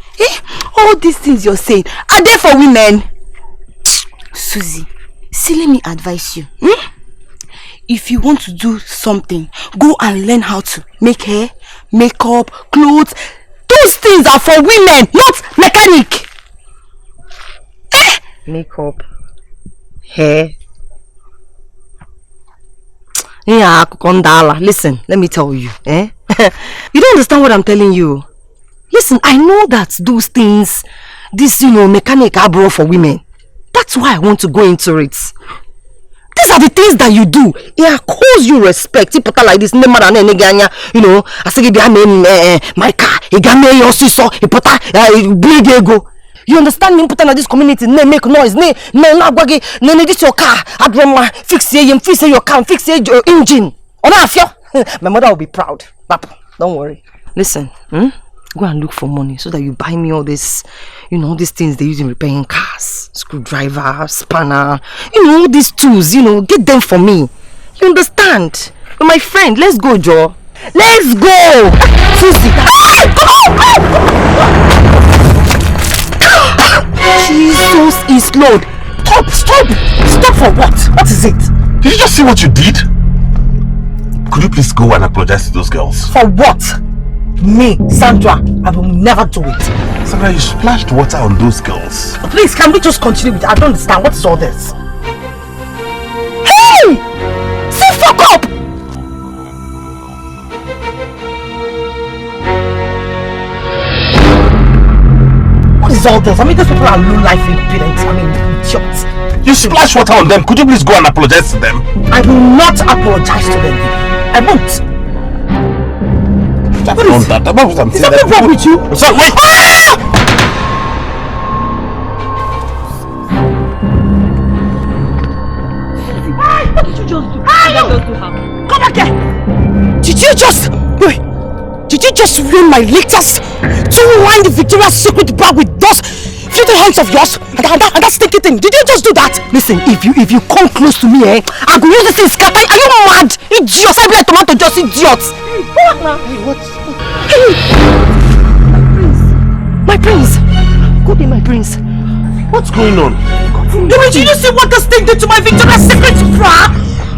All these things you're saying, are they for women? Susie, see, let me advise you. If you want to do something, go and learn how to make hair, makeup, clothes. Those things are for women, not mechanic. Makeup, hair. Yeah, Kondala. Listen, let me tell you. You don't understand what I'm telling you. Listen, I know that those things, this, mechanic are brought for women. That's why I want to go into it. These are the things that you do. Yeah, cause you respect. People like this, I say, my car, you understand me? Put on this community, make noise, this your car, fix your car, fix your engine. My mother will be proud. Papa, don't worry. Listen, go and look for money so that you buy me all this, these things they use in repairing cars, screwdriver, spanner, all these tools, get them for me. You understand? You're my friend, let's go, Joe. Let's go! Susie, Jesus is Lord. Stop for what? What is it? Did you just see what you did? Could you please go and apologize to those girls? For what? Me, Sandra, I will never do it. Sandra, you splashed water on those girls. Please, can we just continue with it? I don't understand. What is all this? Hey! Say fuck up! What is all this? I mean, these people are low-life impudent. Idiots. You splashed water on them. Could you please go and apologize to them? I will not apologize to them. I won't. What is that? What I'm saying? Is something wrong with you? Sorry, wait! What did you just do? Come back here! Did you just ruin my latest? Do you wind the Victoria's Secret bag with those filthy hands of yours? And that stinky thing? Did you just do that? Listen, if you come close to me, I go use this thing scatter. Are you mad? Idiots! I be like tomato just idiots! Hey, what? Hey! My prince! Good day, my prince. What's going on? Did you see what this thing did to my Victoria's Secret bra?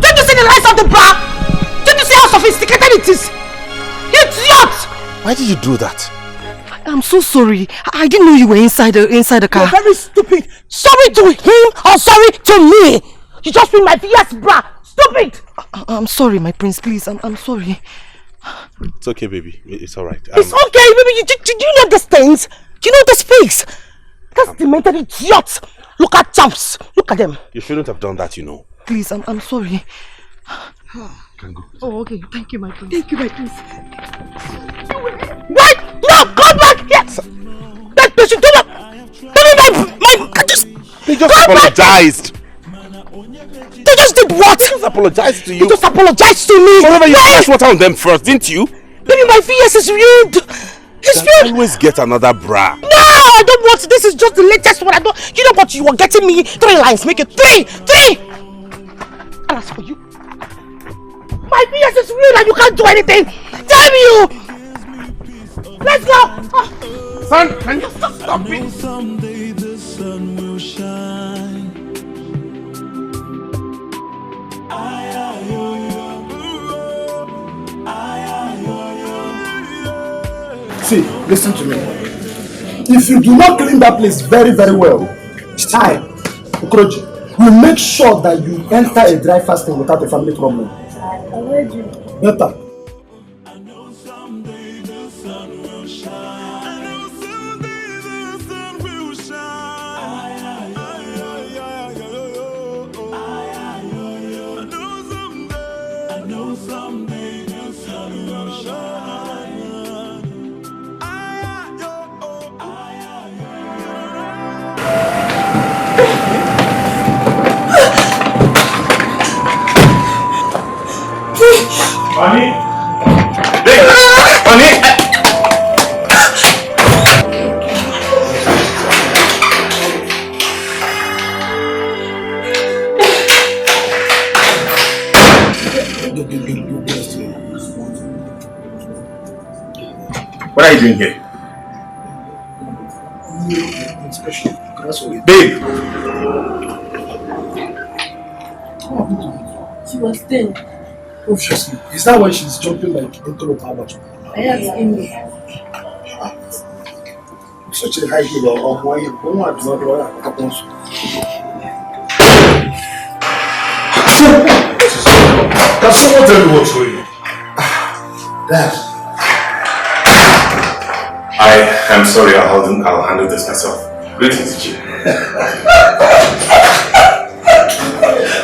Did you see the lights of the bra? Did you see how sophisticated it is? Idiot! Why did you do that? I'm so sorry. I didn't know you were inside the car. You're very stupid. Sorry to him or sorry to me? You just ruined my VS bra. Stupid! I'm sorry, my prince. Please, I'm sorry. It's okay, baby. It's alright. It's okay, baby. Do you know these things? Do you know these pigs? That's demented idiots. Look at champs. Look at them. You shouldn't have done that, Please, I'm sorry. Can go. Oh, okay. Thank you, my prince. Thank you, my prince. Wait! No! Come back! Yes! That person, do not! They just apologized. They just did what? They just apologized to you. They just apologized to me. However, you splashed water on them first, didn't you? Baby, my VS is ruined. It's ruined. Always get another bra. No, I don't want. This is just the latest one. I don't. You know what? You were getting me 3 lines. Make it 3. And as for you, my VS is ruined and you can't do anything. Damn you! Let's go. Son, can you stop me? Someday the sun will shine. See, listen to me. If you do not clean that place very, very well, I, Okoroji, will make sure that you enter a dry fasting without a family problem. I heard you. Better. Honey! Honey! What are you doing here? Babe! She was there. Obviously. Is that why she's jumping like into the power? I asked him. Such a high heel of why you want to happens. Can someone tell me what's going on? Dad. I am sorry, I'll handle this myself. Greetings, G.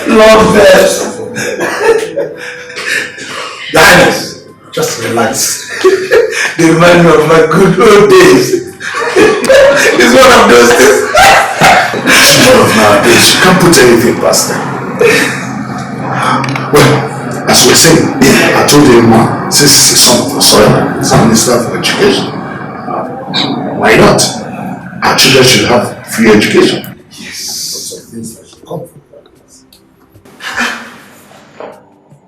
Love this. Guys, just relax. They remind me of my good old days. It's one of those days. She's one of nowadays. She can't put anything past them. Well, as we were saying, I told him, since he's the son of the soil, he's a minister for education. Why not? Our children should have free education. Yes. Lots of things that should come from that.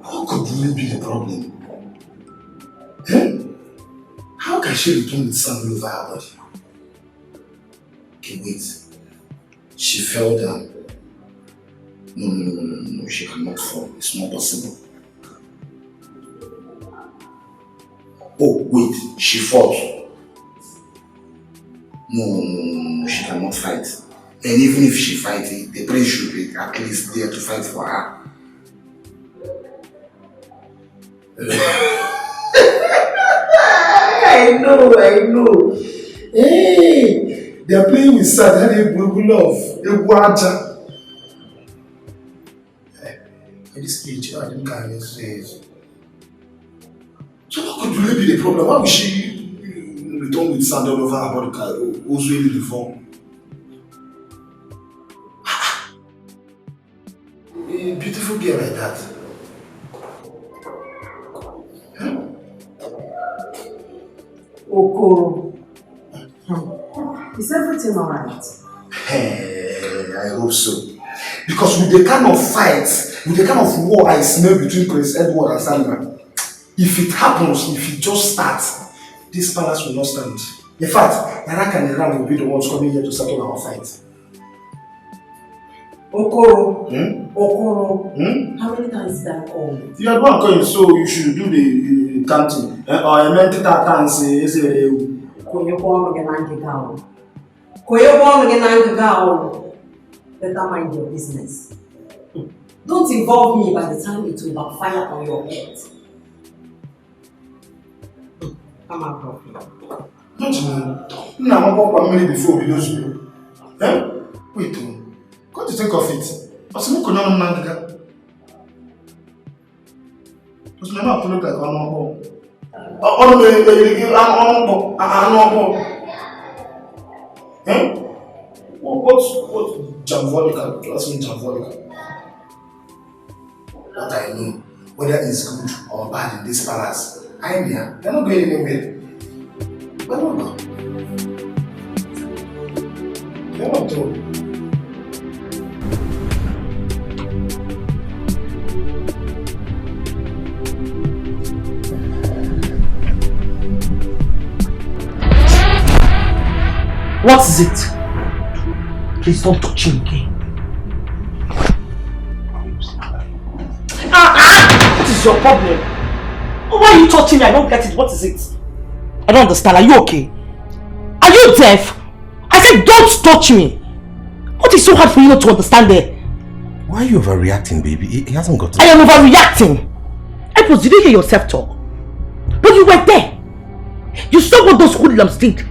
What could really be the problem? How can she return with sand over her body? Okay, wait. She fell down. No, she cannot fall. It's not possible. Oh, wait, she falls. No, she cannot fight. And even if she fights, the prince should be at least there to fight for her. I know. Hey, they are playing with sand. They love. They water. At this age, I didn't carry this age. So what could really be the problem? Why would she return with sand all over her body? Who's really the form? A beautiful girl like that. Okoro. Is everything alright? Hey, I hope so. Because with the kind of fight, with the kind of war I smell between Prince Edward and Salman, if it happens, if it just starts, this palace will not stand. In fact, Narak and Iran will be the ones coming here to settle our fight. Okoro. Okoro. How many times did I call you? You are one calling, so you should do the counting. Or I meant it at times. Better mind your business. Don't involve me by the time it will backfire on your head. Come on, bro. Not now, I'm going to before we lose you. Wait, come to think of it. What's the matter? What's the matter? Look like What's Jamvolica? What's in Jamvolica? What I know, whether it's good or bad in this palace, I'm here. They're not going anywhere. They're not going. They're not going. What is it? Please don't touch him again. What is your problem? Why are you touching me? I don't get it. What is it? I don't understand. Are you okay? Are you deaf? I said don't touch me. What is so hard for you not to understand there? Why are you overreacting, baby? He hasn't got to. I am overreacting. Edward, did you hear yourself talk? But you were there. You saw what those hoodlums did.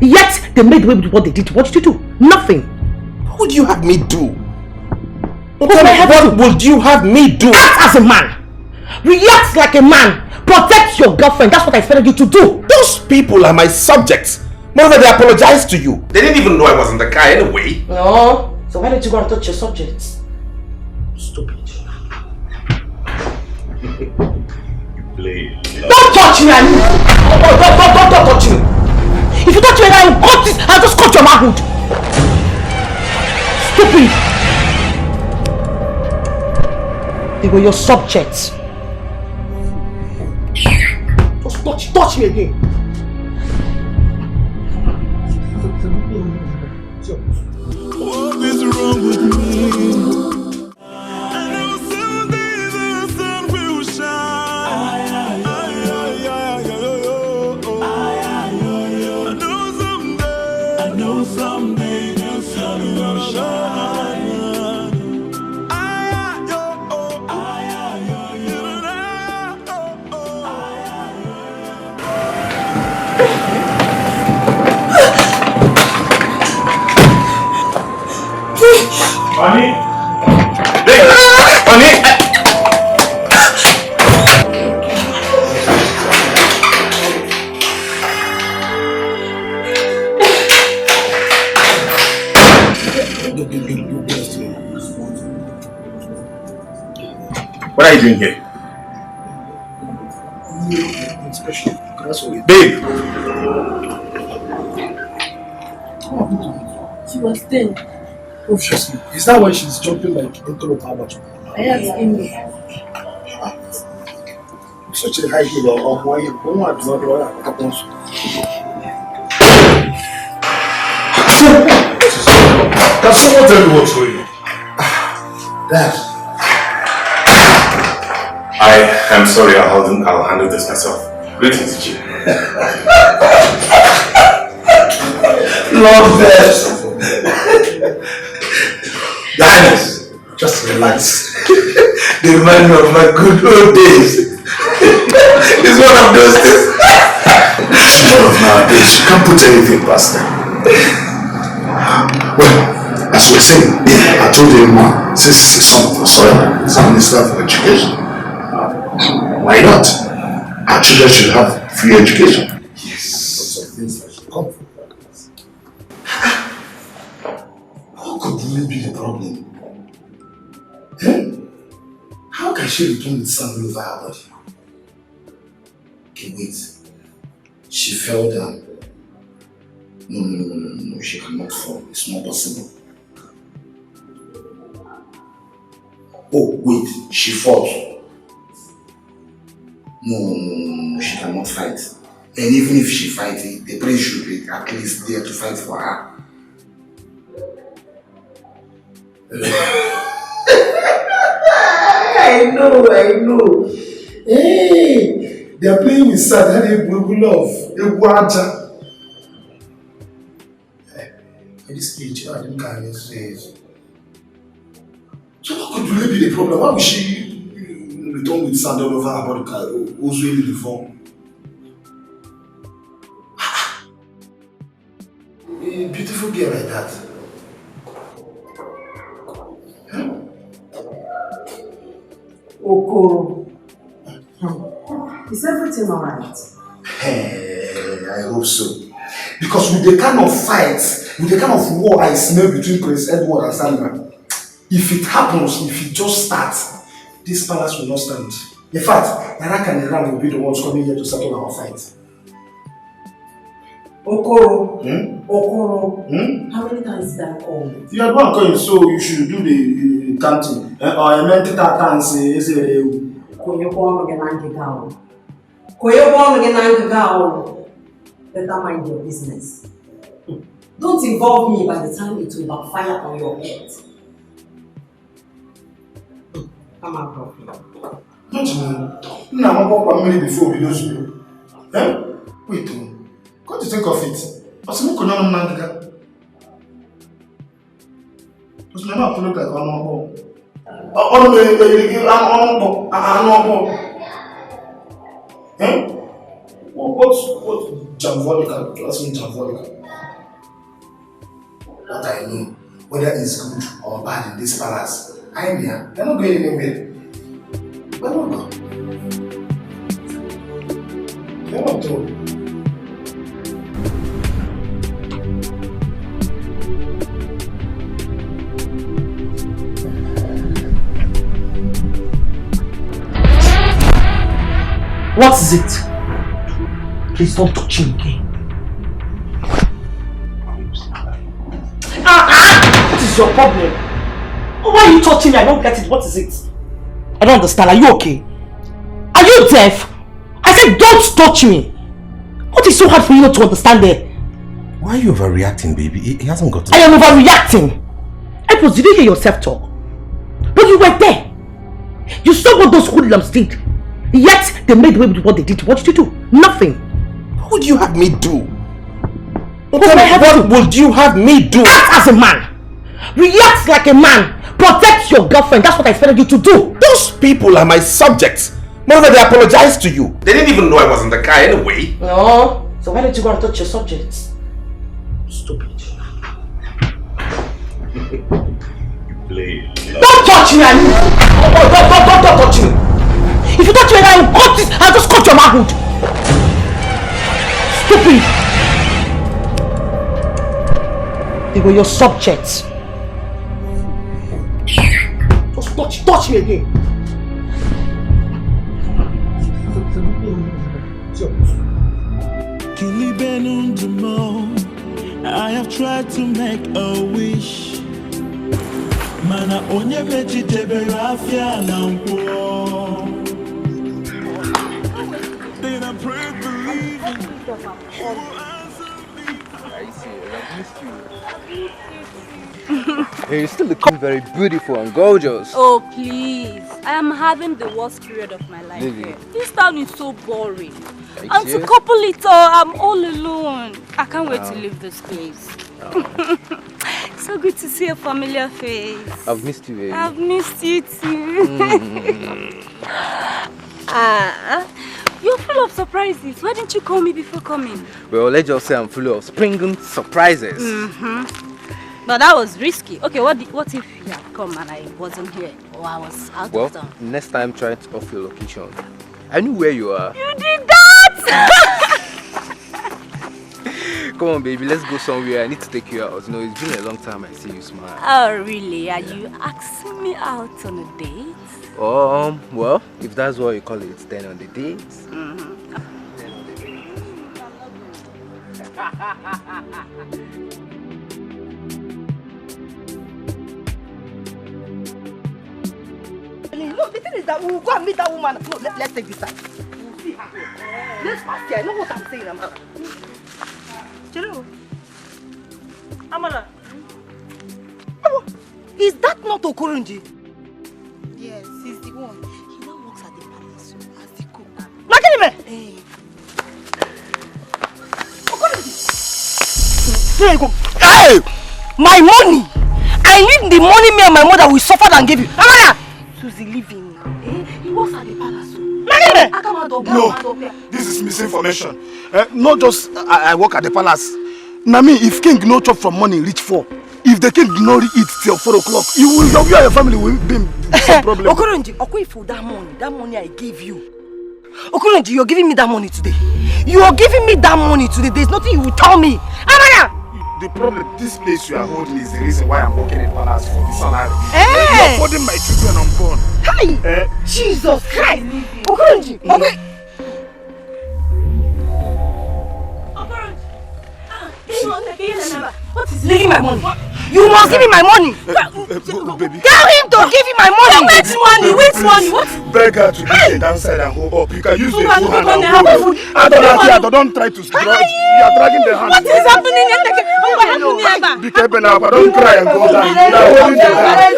Yet they made away with what they did. What did you do? Nothing. What would you have me do? What would you have me do? Act as a man. React like a man. Protect your girlfriend. That's what I expected you to do. Those people are my subjects. Moreover, they apologized to you. They didn't even know I was in the car anyway. No. So why did you go and touch your subjects? Stupid. Don't touch me! Don't touch me! If you touch me, I'll just cut your manhood. Stupid! They were your subjects. touch me again. What is wrong with me? Honey? Honey? What are you doing here? Babe! She was there. Obviously. Is that why she's jumping like into a power? I asking me. Such a high heel of why you don't want to happen. Can someone tell me what's going on? Dad. I am sorry, I'll handle this myself. Greetings, G. Love this. Guys, just relax. They remind me of my good old days. It's one of those days. She's one of nowadays. She can't put anything past them. Well, as we were saying, I told him, since he's a son of the soil, he's a minister for education. Why not? Our children should have free education. Yes. Lots of things that should come from that. How could really be the problem? How can she return with sand all over her body? Okay, wait. She fell down. No, she cannot fall. It's not possible. Oh, wait, she fought. No, she cannot fight. And even if she fights, the prince should be at least there to fight for her. I know. Hey, they are playing with sand. They love. They water. At this age, I didn't carry this age. So what could really be the problem? Why would she return with sand all over her body? Who's really the form? A beautiful girl like that. Okoro. Is everything alright? Hey, I hope so. Because with the kind of fight, with the kind of war I smell between Prince Edward and Salman, if it happens, if it just starts, this palace will not stand. In fact, Narak and Iran will be the ones coming here to settle our fight. Okoro. Okoro. How many times did I call you? You had one coin, so you should do the counting. Or I meant that and say, Better mind your business. Don't involve me by the time it will backfire on your head. Come on, bro. Don't you know? Now I'm about family before we lose you. Wait, come to think of it. What's the matter with Nanga? What's the matter with like What Jamvolica? What's in Jamvolica? What I know, whether it's good or bad in this palace, I'm here. They're not going anywhere. Where will go? They're not told. What is it? Please don't touch him again. What is your problem? Why are you touching me? I don't get it. What is it? I don't understand. Are you okay? Are you deaf? I said don't touch me! What is so hard for you not to understand there? Why are you overreacting, baby? He hasn't got to... I am overreacting! Epos, did you hear yourself talk? But you were there! You saw what those hoodlums did! Yet they made away with what they did. What did you do? Nothing! What would you have me do? What would you have me do? Act as a man! React like a man! Protect your girlfriend! That's what I expected you to do! Those people are my subjects! Moreover, they apologized to you. They didn't even know I was in the car anyway. No. So why did you go and touch your subjects? Stupid. Don't touch me! Don't touch me! If you touch me, I'll cut this! I'll just cut your manhood! Stupid! They were your subjects. Just touch me again. I have tried to make a wish. Mana onye mechi debere afia na nkwo. Then I pray believing you will answer me. I see, I've missed you. Hey, you're still looking very beautiful and gorgeous. Oh please, I am having the worst period of my life Really? here. This town is so boring. And to couple it all, I'm all alone. I can't wait to leave this place. So good to see a familiar face. I've missed you, baby. I've missed you too. You're full of surprises. Why didn't you call me before coming? Well, let's just say I'm full of springing surprises. But that was risky. Okay, what if you had come and I wasn't here? Or I was out of town? Next time try to off your location. I knew where you are. You did that! Come on, baby, let's go somewhere. I need to take you out. You know, it's been a long time I see you smile. Oh, really? Are you asking me out on a date? Well, if that's what you call it, then on the date. No, the thing is that we'll go and meet that woman. No, let's take this side. We'll see her. Let's pass here. I know what I'm saying, Amala. Chelo. Amala. Is that not Okurunji? Yes, he's the one. He now works at the palace as the cook. Makinime! Okurunji! Here you go. Hey! My money! I need the money me and my mother will suffer and give you. Amala! Susie living now. He works at the palace. No, this is misinformation. Not just I work at the palace. Nami, if king no chop from morning reach 4, if the king no eat till 4 o'clock, you and your family will be some problem. Okurunji, for that money I gave you. Okurunji, you're giving me that money today. You are giving me that money today. There's nothing you will tell me. Amaya! The problem, this place you are holding is the reason why I'm working in palace for the salary. Hey! You're holding my children unborn. Hi! Jesus Christ! Okurunji! What is leaving my money? You must give me my money! Baby. Tell him to give me my money! Which money? Which money? What? Beg her to get the downside and hold up. You can use the two hand and hold up. Don't try to struggle. You are dragging the hand. What is happening? Be careful now, but don't cry and go down. You are holding the hand.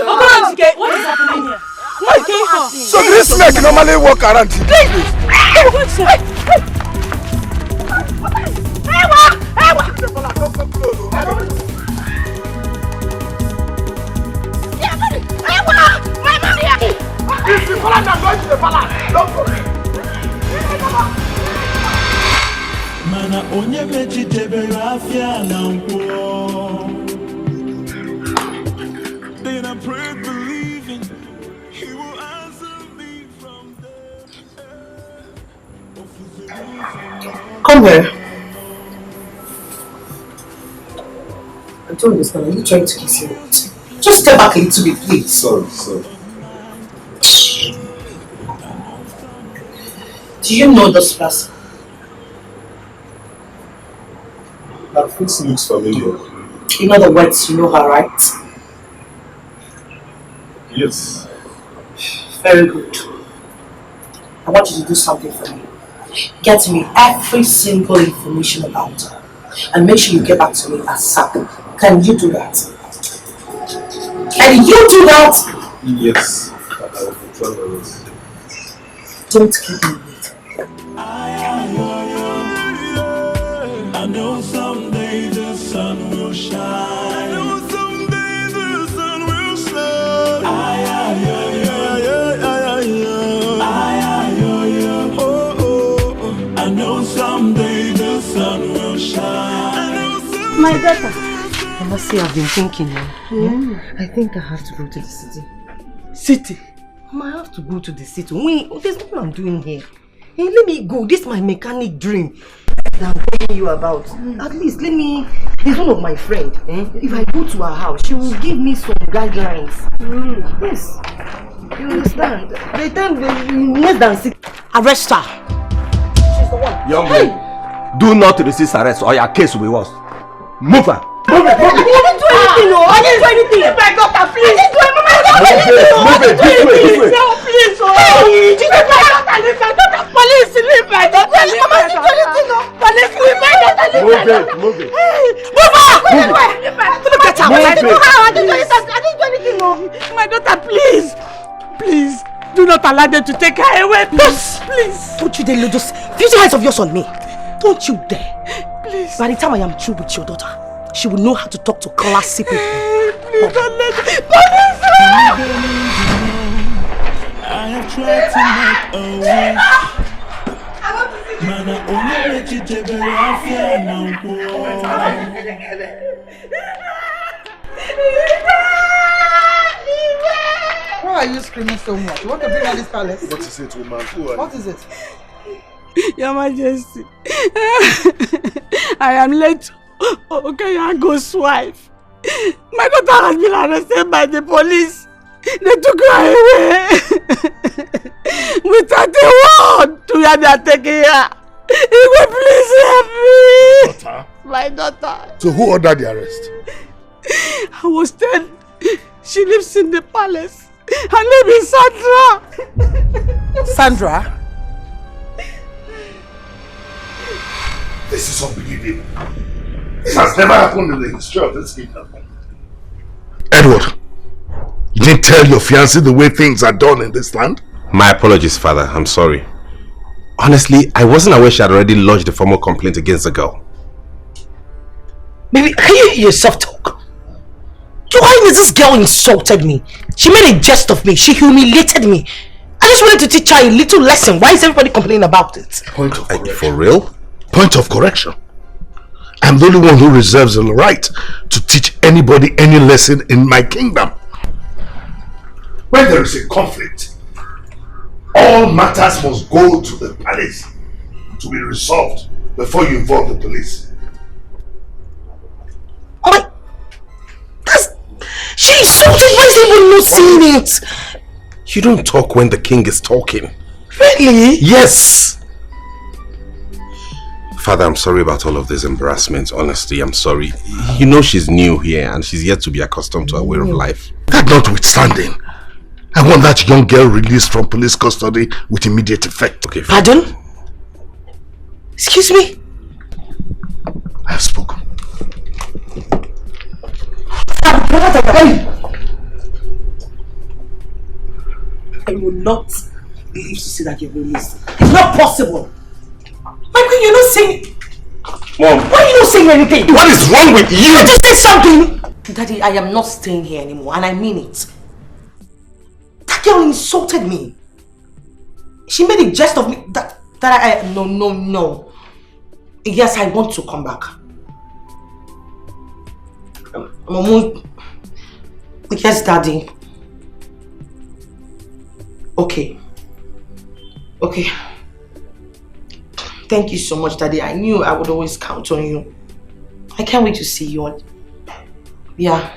What is happening here? What is going on? So this snake normally walk around here. If you follow them, go to the palace. Don't go. Mana onye mechi debere afia na nkwo. Then I pray believing he will answer me from there. Come here. I don't understand. Are you trying to kiss him? Just step back a little bit, please. Sorry. Do you know this person? That face looks familiar. In other words, you know her, right? Yes. Very good. I want you to do something for me. Get me every single information about her. And make sure you get back to me ASAP. Can you do that? Can you do that? Yes. Don't keep me waiting. I know someday the sun will shine. I know someday the sun will shine. I know someday the sun will shine. My daughter. Mama, see, I've been thinking now. I think I have to go to the city. City? Mama, I have to go to the city. Wait, there's nothing I'm doing here. Hey, let me go. This is my mechanic dream that I'm telling you about. At least let me. There's one of my friends. If I go to her house, she will give me some guidelines. Yes. You understand? By the time less than 6. Arrest her. She's the one. Young lady, do not resist arrest or your case will be worse. Move her. Move it. I didn't do anything. I didn't do anything. My daughter, please. I didn't do anything. Move it. This way. No, please. Hey, Jesus, my daughter, leave my daughter. Police, leave my daughter. Mama, I didn't do anything. Police, leave my daughter. Move it. Move her. Look at her. I didn't do anything. My daughter, please. Please. Do not allow them to take her away. Please. Don't you dare just use your eyes of yours on me. Don't you dare. Please. By the time I am through with your daughter, she will know how to talk to classy people. Please don't let me. I have tried to make a wish. Mana onye mechitebere afia na nkwo. Why are you screaming so much? You want to bring out this palace? What is it, woman? What is it? Your Majesty, I am late. Okay, Yango's wife. My daughter has been arrested by the police. They took her away without a word to where they are taking her. You will please help me. Daughter? My daughter. So who ordered the arrest? I was told she lives in the palace. Her name is Sandra. Sandra? This is unbelievable. This has never happened in the history of this kingdom. Edward, you didn't tell your fiancé the way things are done in this land? My apologies, Father. I'm sorry. Honestly, I wasn't aware she had already lodged a formal complaint against the girl. Baby, can you hear yourself talk? Why is this girl insulted me? She made a jest of me. She humiliated me. I just wanted to teach her a little lesson. Why is everybody complaining about it? Point of correction. For real? Point of correction. I'm the only one who reserves the right to teach anybody any lesson in my kingdom. When there is a conflict, all matters must go to the palace to be resolved before you involve the police. She insulted. Why is everyone not seeing it? You don't talk when the king is talking. Really? Yes! Father, I'm sorry about all of this embarrassment. Honestly, I'm sorry. You know she's new here and she's yet to be accustomed to her way of life. That notwithstanding, I want that young girl released from police custody with immediate effect. Okay. Pardon? Excuse me? I have spoken. I will not believe to see that you're released. It's not possible. Michael, you're not saying... Mom. Why are you not saying anything? What is wrong with you? I just said something. Daddy, I am not staying here anymore and I mean it. That girl insulted me. She made a jest of me No. Yes, I want to come back. Mom, yes, Daddy. Okay. Thank you so much, Daddy. I knew I would always count on you. I can't wait to see you. Yeah.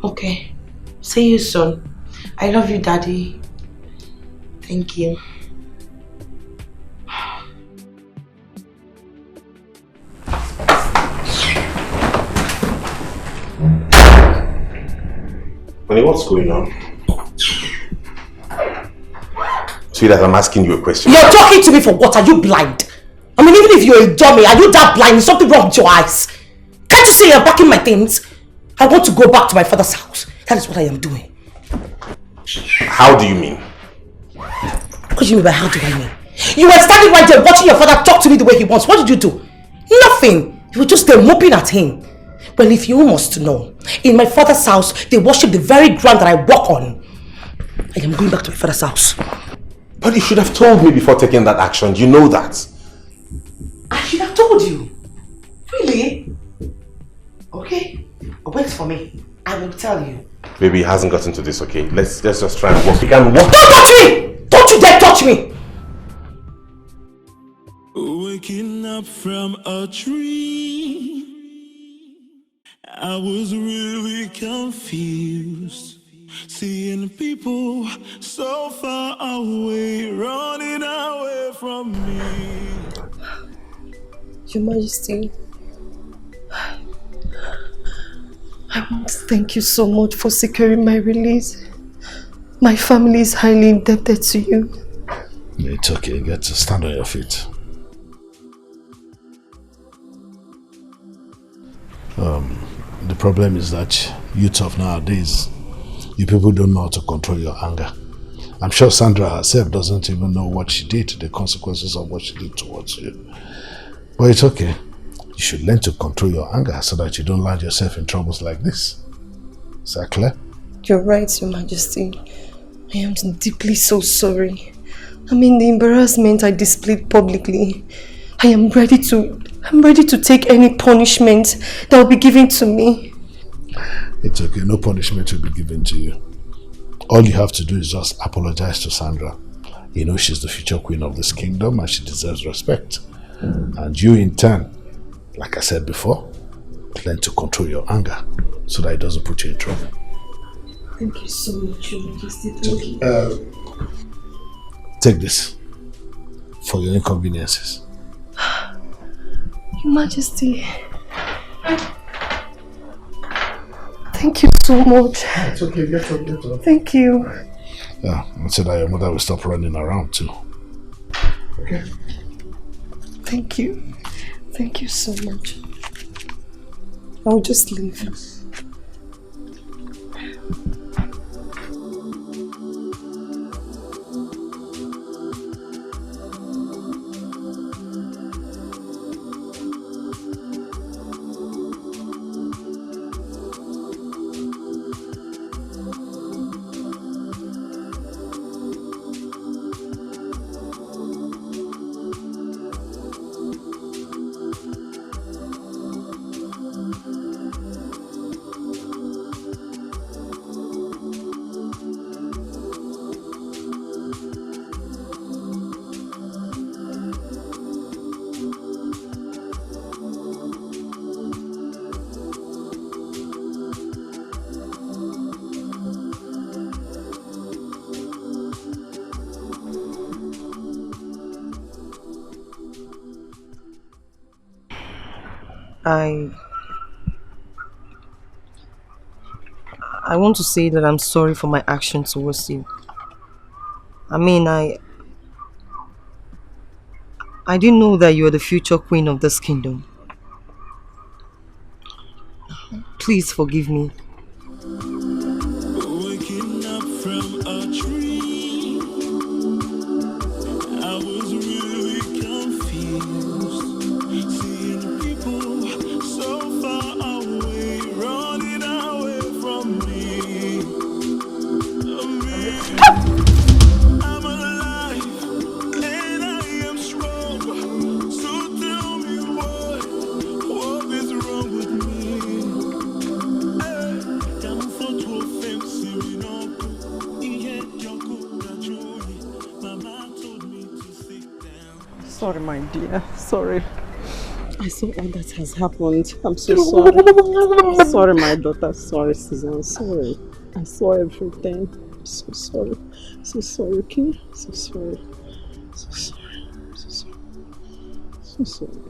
Okay. See you soon. I love you, Daddy. Thank you. Honey, what's going on? Sweetheart, I'm asking you a question. You're talking to me for what? Are you blind? I mean, even if you're a dummy, are you that blind? Is something wrong with your eyes? Can't you see you're packing my things? I want to go back to my father's house. That is what I am doing. How do you mean? What do you mean by how do I mean? You were standing right there watching your father talk to me the way he wants. What did you do? Nothing. You were just there moping at him. Well, if you must know, in my father's house, they worship the very ground that I walk on. I am going back to my father's house. But you should have told me before taking that action. You know that. I should have told you. Really? Okay. Wait for me. I will tell you. Baby, it hasn't gotten to this, okay? Let's just try and walk. We can walk. Don't touch me! Don't you dare touch me! Waking up from a dream, I was really confused. Seeing people so far away, running away from me. Your Majesty, I want to thank you so much for securing my release. My family is highly indebted to you. It's okay, get to stand on your feet. The problem is that youth of nowadays, you people don't know how to control your anger. I'm sure Sandra herself doesn't even know what she did, the consequences of what she did towards you. But it's okay. You should learn to control your anger so that you don't land yourself in troubles like this. Is that clear? You're right, Your Majesty. I am deeply so sorry. I mean, the embarrassment I displayed publicly. I'm ready to take any punishment that will be given to me. It's okay, no punishment will be given to you. All you have to do is just apologize to Sandra. You know she's the future queen of this kingdom and she deserves respect. And you in turn, like I said before, learn to control your anger so that it doesn't put you in trouble. Thank you so much, Your Majesty. Thank you. Take this for your inconveniences. Your Majesty, thank you so much. It's okay, get up. Thank you. Yeah, so that your mother will stop running around too. Okay. Thank you. Thank you so much. I'll just leave. I want to say that I'm sorry for my action towards you. I mean, I didn't know that you are the future queen of this kingdom. Please forgive me. Waking up from a dream, I was really confused. Seeing people so far away, running away from me. I'm alive and I am strong. So tell me what is wrong with me? Sorry, my dear. Sorry. I saw all that has happened. I'm so sorry. Sorry, my daughter. Sorry, Susan. Sorry. I saw everything. I'm so sorry. So sorry, okay? So sorry. So sorry. So sorry. So sorry.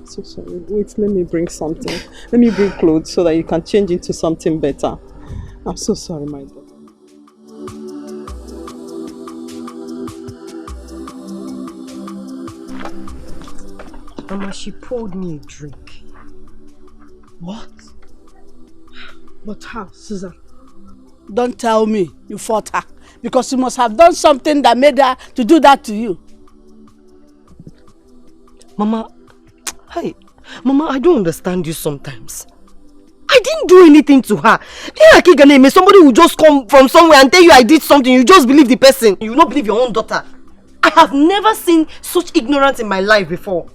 So sorry. Wait, let me bring something. Let me bring clothes so that you can change into something better. I'm so sorry, my daughter. Mama, she poured me a drink. What? But how, Susan? Don't tell me you fought her. Because you must have done something that made her to do that to you. Mama, hey, Mama, I don't understand you sometimes. I didn't do anything to her. Somebody will just come from somewhere and tell you I did something. You just believe the person. You don't believe your own daughter. I have never seen such ignorance in my life before.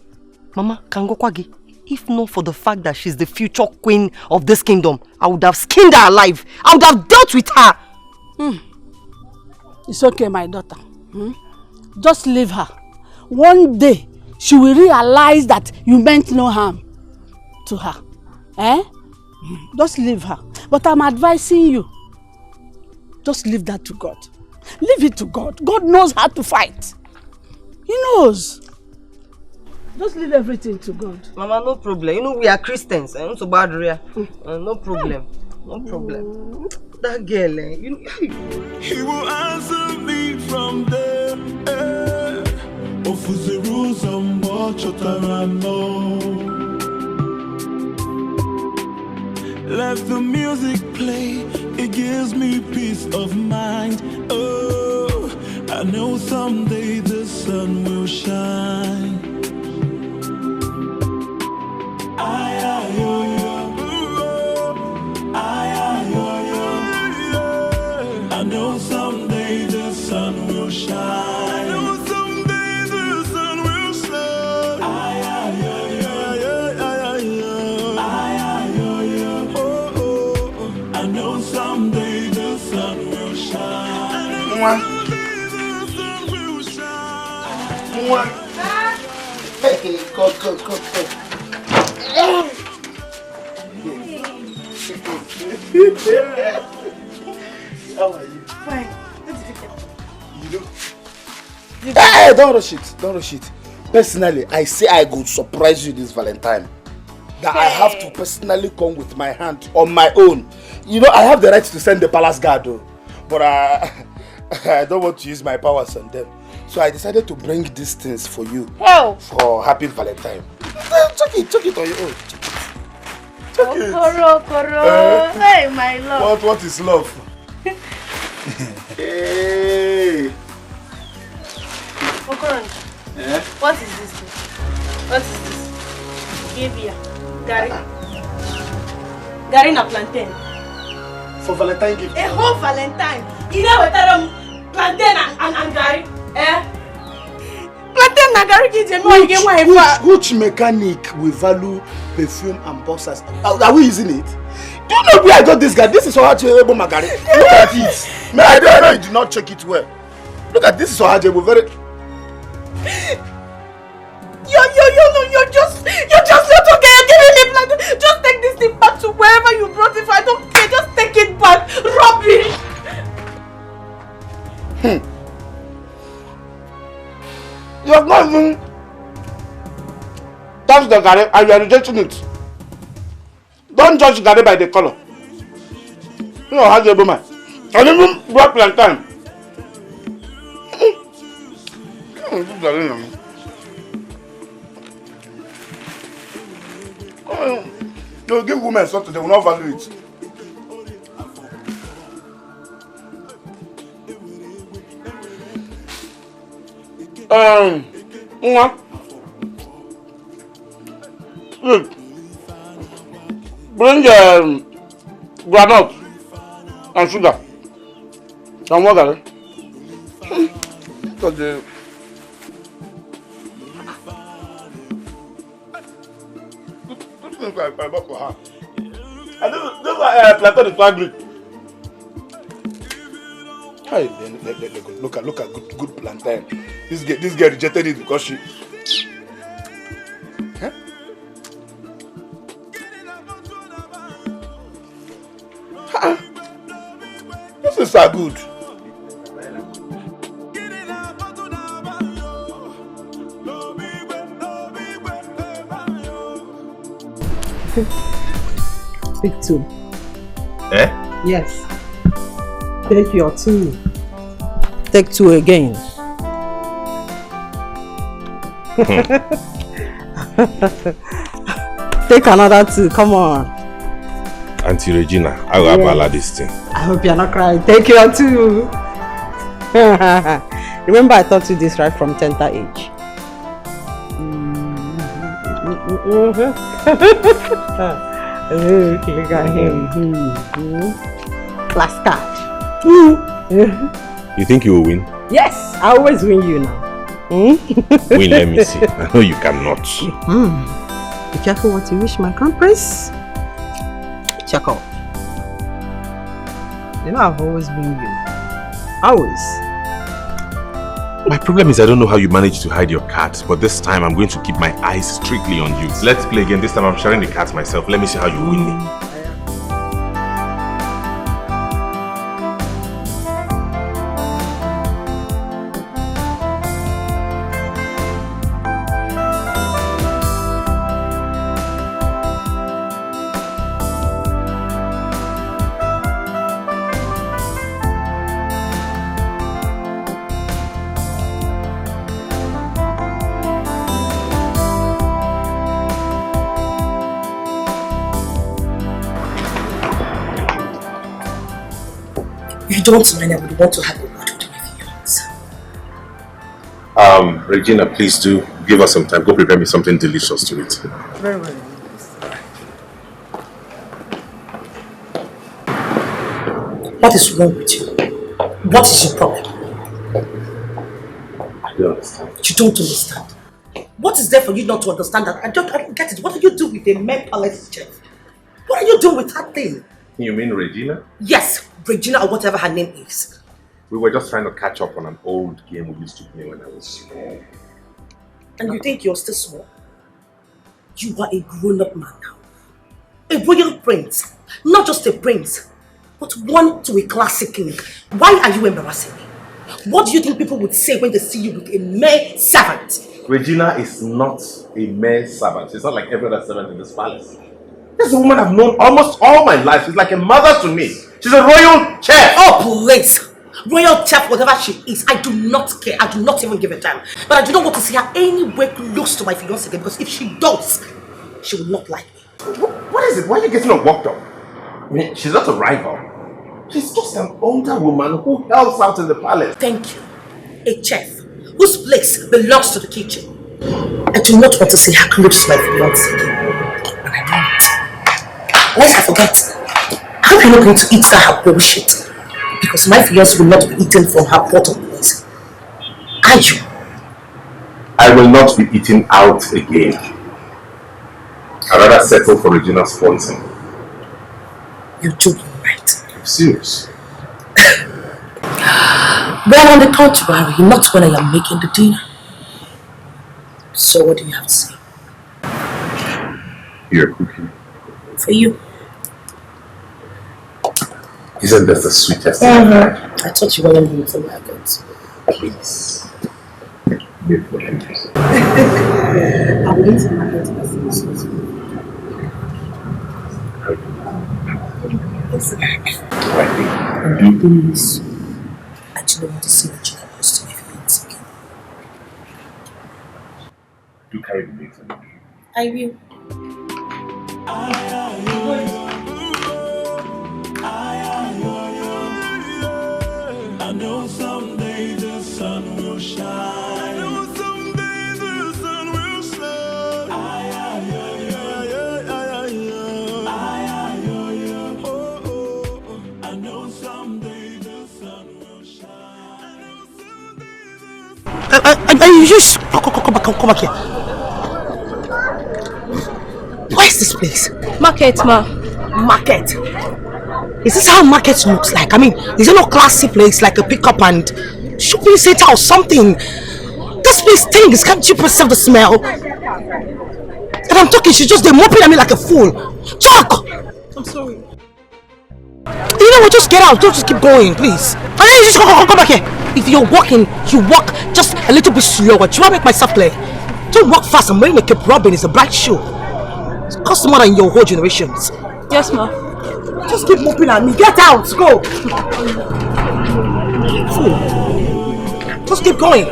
Mama, Kangokwagi, if not for the fact that she's the future queen of this kingdom, I would have skinned her alive. I would have dealt with her. It's okay, my daughter. Just leave her. One day, she will realize that you meant no harm to her. Just leave her. But I'm advising you. Just leave that to God. Leave it to God. God knows how to fight. He knows. Just leave everything to God. Mama, no problem. You know we are Christians. So bad, no problem. No problem. That girl, He will answer me from there. Ofuze rules and let the music play, it gives me peace of mind. Oh, I know someday the sun will shine. I know someday the sun will shine. I know someday the sun will shine. I know someday the sun will shine. Hey, go. How are you? Fine. Hey, don't rush it. Personally, I say I go surprise you this Valentine. That I have to personally come with my hand on my own. You know, I have the right to send the palace guard though. But I don't want to use my powers on them. So I decided to bring these things for you. Hell. For happy Valentine. Check it on your own. Check it. Koro. Hey, my love. What is love? Hey. Okoron. What is this? What is this? Give here. Gari na plantain. For Valentine gift. A whole Valentine. You know what plantain and gari. Plantain and gari kids which mechanic will value perfume and boxers? Are we using it? Do you know where I got this guy? This is Ohajebu Magari. Look at it. Man, I know you did not check it well. Look at this is Ohajebu. Very. You're just not okay. You're giving me plantain. Just take this thing back to wherever you brought it from. I don't care. Just take it back. Rubbish. You have not even touched the garden and you are rejecting it. Don't judge garden by the color. You know how you do man. And even black plantain. You give women something, they will not value it. Look, bring granite and sugar. Some water. Because the I bought for her. And this plantain is quite good. Hey, look at good plantain. This girl rejected it because she. Huh? This is so good. Take two. Yes. Take your two. Take two again. Take another two, come on. Auntie Regina, I will abala this thing. I hope you're not crying. Take your two. Remember I taught you this right from tender age. Look at him. Last card. You think you will win? Yes, I always win you now. Win, let me see. I know you cannot. Be careful what you wish, my crown prince. Check out. You know I've always been you. Always. My problem is I don't know how you manage to hide your cards, but this time I'm going to keep my eyes strictly on you. Let's play again. This time I'm sharing the cards myself. Let me see how you win me. Don't mind, I would want to have a word with you. Regina, please do give us some time. Go prepare me something delicious to eat. Very well. What is wrong with you? What is your problem? I don't understand. You don't understand. What is there for you not to understand that? I don't get it. What do you do with a mere palace chef? What are you doing with that thing? You mean Regina? Yes, Regina or whatever her name is. We were just trying to catch up on an old game we used to play when I was small. And you think you're still small? You are a grown-up man now. A royal prince. Not just a prince, but one to a classic king. Why are you embarrassing me? What do you think people would say when they see you with a mere servant? Regina is not a mere servant. She's not like every other servant in this palace. This is a woman I've known almost all my life. She's like a mother to me. She's a royal chef. Oh, please. Royal chef, whatever she is, I do not care. I do not even give a damn. But I do not want to see her anywhere close to my fiancé again, because if she does, she will not like me. What is it? Why are you getting all worked up? I mean, she's not a rival. She's just an older woman who helps out in the palace. Thank you. A chef whose place belongs to the kitchen. I do not want to see her close to my fiancé again. And I won't. Lest I forget, I hope you're not going to eat that bullshit. Because my fiancé will not be eaten from her pot of place. Are you? I will not be eaten out again. I'd rather settle for Regina's poison. You're joking, right? I'm serious. Well, on the contrary, not when I am making the dinner. So what do you have to say? You're cooking. For you. Isn't that the sweetest thing? I thought you were learning to like it. Please. Wait for you. I'm going to market and the thing is, I do not want to see Regina close to my fiancé again. Do carry the meat. I will. I know someday the sun will shine. I know someday the sun will shine. I know someday the sun will shine. You just come back here. Where is this place? Market, ma. Market. Is this how market looks like? I mean, is it not classy place like a pickup and shopping center or something? This place stinks. Can't you perceive the smell? And I'm talking, she's just there moping at me like a fool. Chuck! I'm sorry. You know what? Just get out. Don't just keep going, please. And then you just come back here. If you're walking, you walk just a little bit slower. Do you want to make myself clear? Don't walk fast. I'm wearing a cape. Robin is a bright shoe. It costs more than your whole generations. Yes, ma. Just keep moping at me. Get out. Go. Just keep going.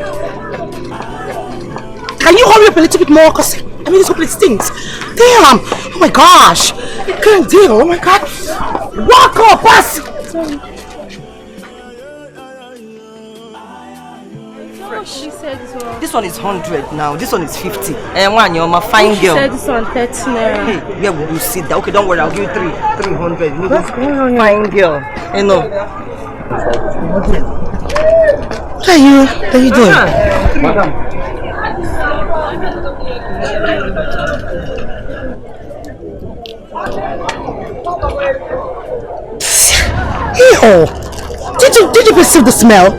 Can you hurry up a little bit more? Because I mean, this whole place stinks. Damn! Oh my gosh! I can't deal. Oh my god! Walk up, pass! She said so. This one is 100 now. This one is 50. And one, you're my fine girl. She said this one 30 naira. Hey, where will you sit there? Okay, don't worry. I'll give you 300. You know, fine girl. You know. What are you doing? Madam. Ew! Did you perceive the smell?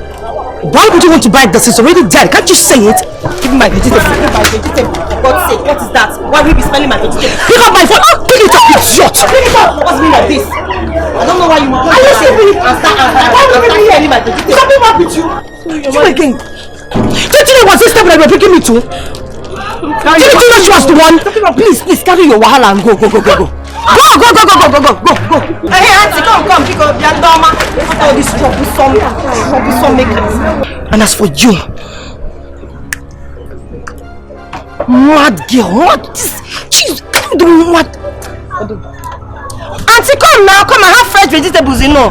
Why would you want to buy this? It's already dead. Can't you say it? Give me my vegetable. For God's sake, what is that? Why will you be smelling my vegetable? Pick up my phone! Oh, pick it up, you idiot! Pick it up! What's the meaning of this? I don't know why you want to smelling my vegetable. Something wrong with you? You again. Don't you know what's this step that you're bringing me to? Didn't you know she was the one? Please, carry your wahala and go. Go. Hey, auntie, come, pick up your doma. Look at all these troublesome makers. And as for you, mad girl, what? She's doing what? Auntie, come now, come and have fresh vegetables, you know.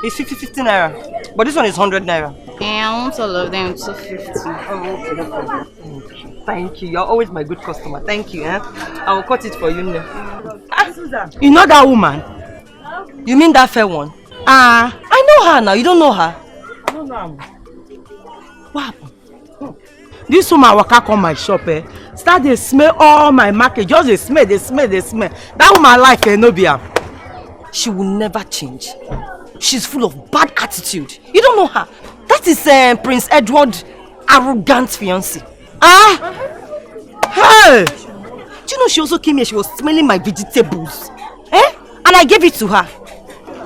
It's 50 naira, but this one is 100 naira. Yeah, I want all of them 250. Oh, okay. Thank you. You're always my good customer. Thank you. I will cut it for you now. You know that woman? You mean that fair one? I know her now. You don't know her? I don't know her. What happened? This woman waka come my shop, start to smell all my market. Just they smell. That woman like Nobia. She will never change. She's full of bad attitude. You don't know her. That is Prince Edward's arrogant fiancé. Hey! Do you know she also came here? She was smelling my vegetables. And I gave it to her.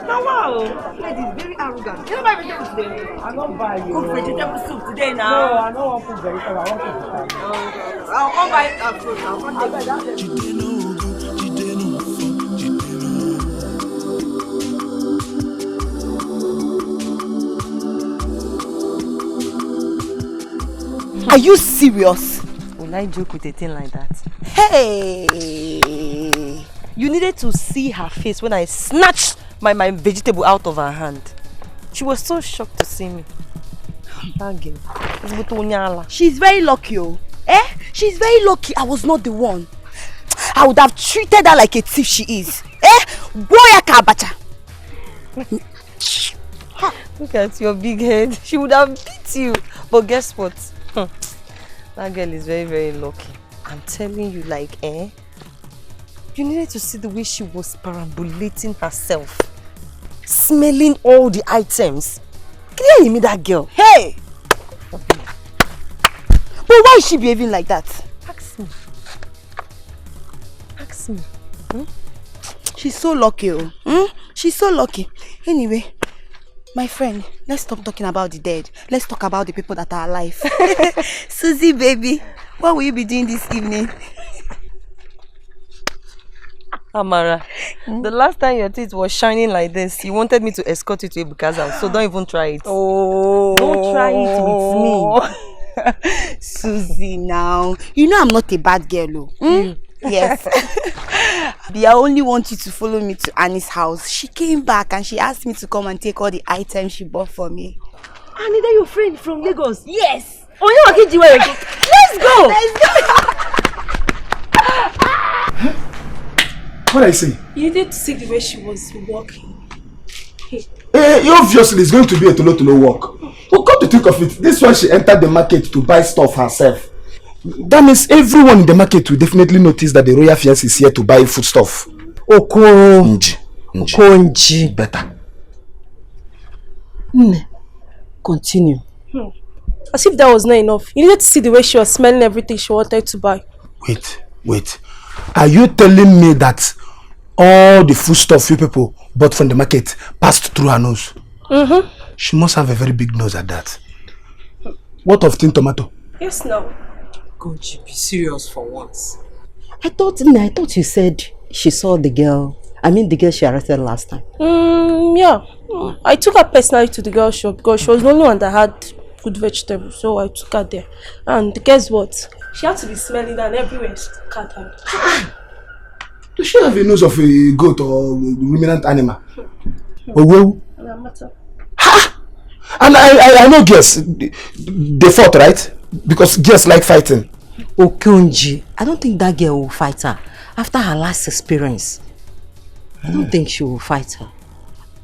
Now, wow. Lady is very arrogant. You don't buy vegetables today? I don't buy you. Cook vegetable soup today now. No, I don't want cook vegetable. I want to cook. I'll come buy fruit. I'll come buy that. Are you serious? Will I joke with a thing like that? Hey! You needed to see her face when I snatched my vegetable out of her hand. She was so shocked to see me. That girl. She's very lucky, oh. She's very lucky I was not the one. I would have treated her like a thief she is. Boyaka abacha. Look at your big head. She would have beat you. But guess what? That girl is very, very lucky. I'm telling you, you needed to see the way she was perambulating herself. Smelling all the items. Can you hear me, that girl? Hey! But why is she behaving like that? Ask me. She's so lucky, oh. She's so lucky. Anyway, my friend, let's stop talking about the dead. Let's talk about the people that are alive. Susie, baby, what will you be doing this evening? Amara, the last time your teeth was shining like this, you wanted me to escort you to Ebuka's house, so don't even try it. Oh, don't try it with me. Susie, now, you know I'm not a bad girl, oh. Yes. I only want you to follow me to Annie's house. She came back and she asked me to come and take all the items she bought for me. Annie, that your friend from Lagos? Yes. Oh, you are kidding. Let's go. What I say? You did see the way she was walking. Obviously it's going to be a tolo walk. We've got to to think of it, this one she entered the market to buy stuff herself. That means everyone in the market will definitely notice that the royal fiancé is here to buy food stuff. Nji. Better. Continue. As if that was not enough. You needed to see the way she was smelling everything she wanted to buy. Wait. Are you telling me that all the food stuff you people bought from the market passed through her nose? She must have a very big nose at that. What of tin tomato? Yes, no. God, you be serious for once. I thought you said she saw the girl. I mean the girl she arrested last time. Yeah. I took her personally to the girl shop because she was the only one that had good vegetables. So I took her there. And guess what? She had to be smelling that everywhere she cat hand. Does she have a nose of a goat or ruminant animal? Oh, well. And I know girls, they fought, right? Because girls like fighting. Okonji, I don't think that girl will fight her. After her last experience, I don't think she will fight her.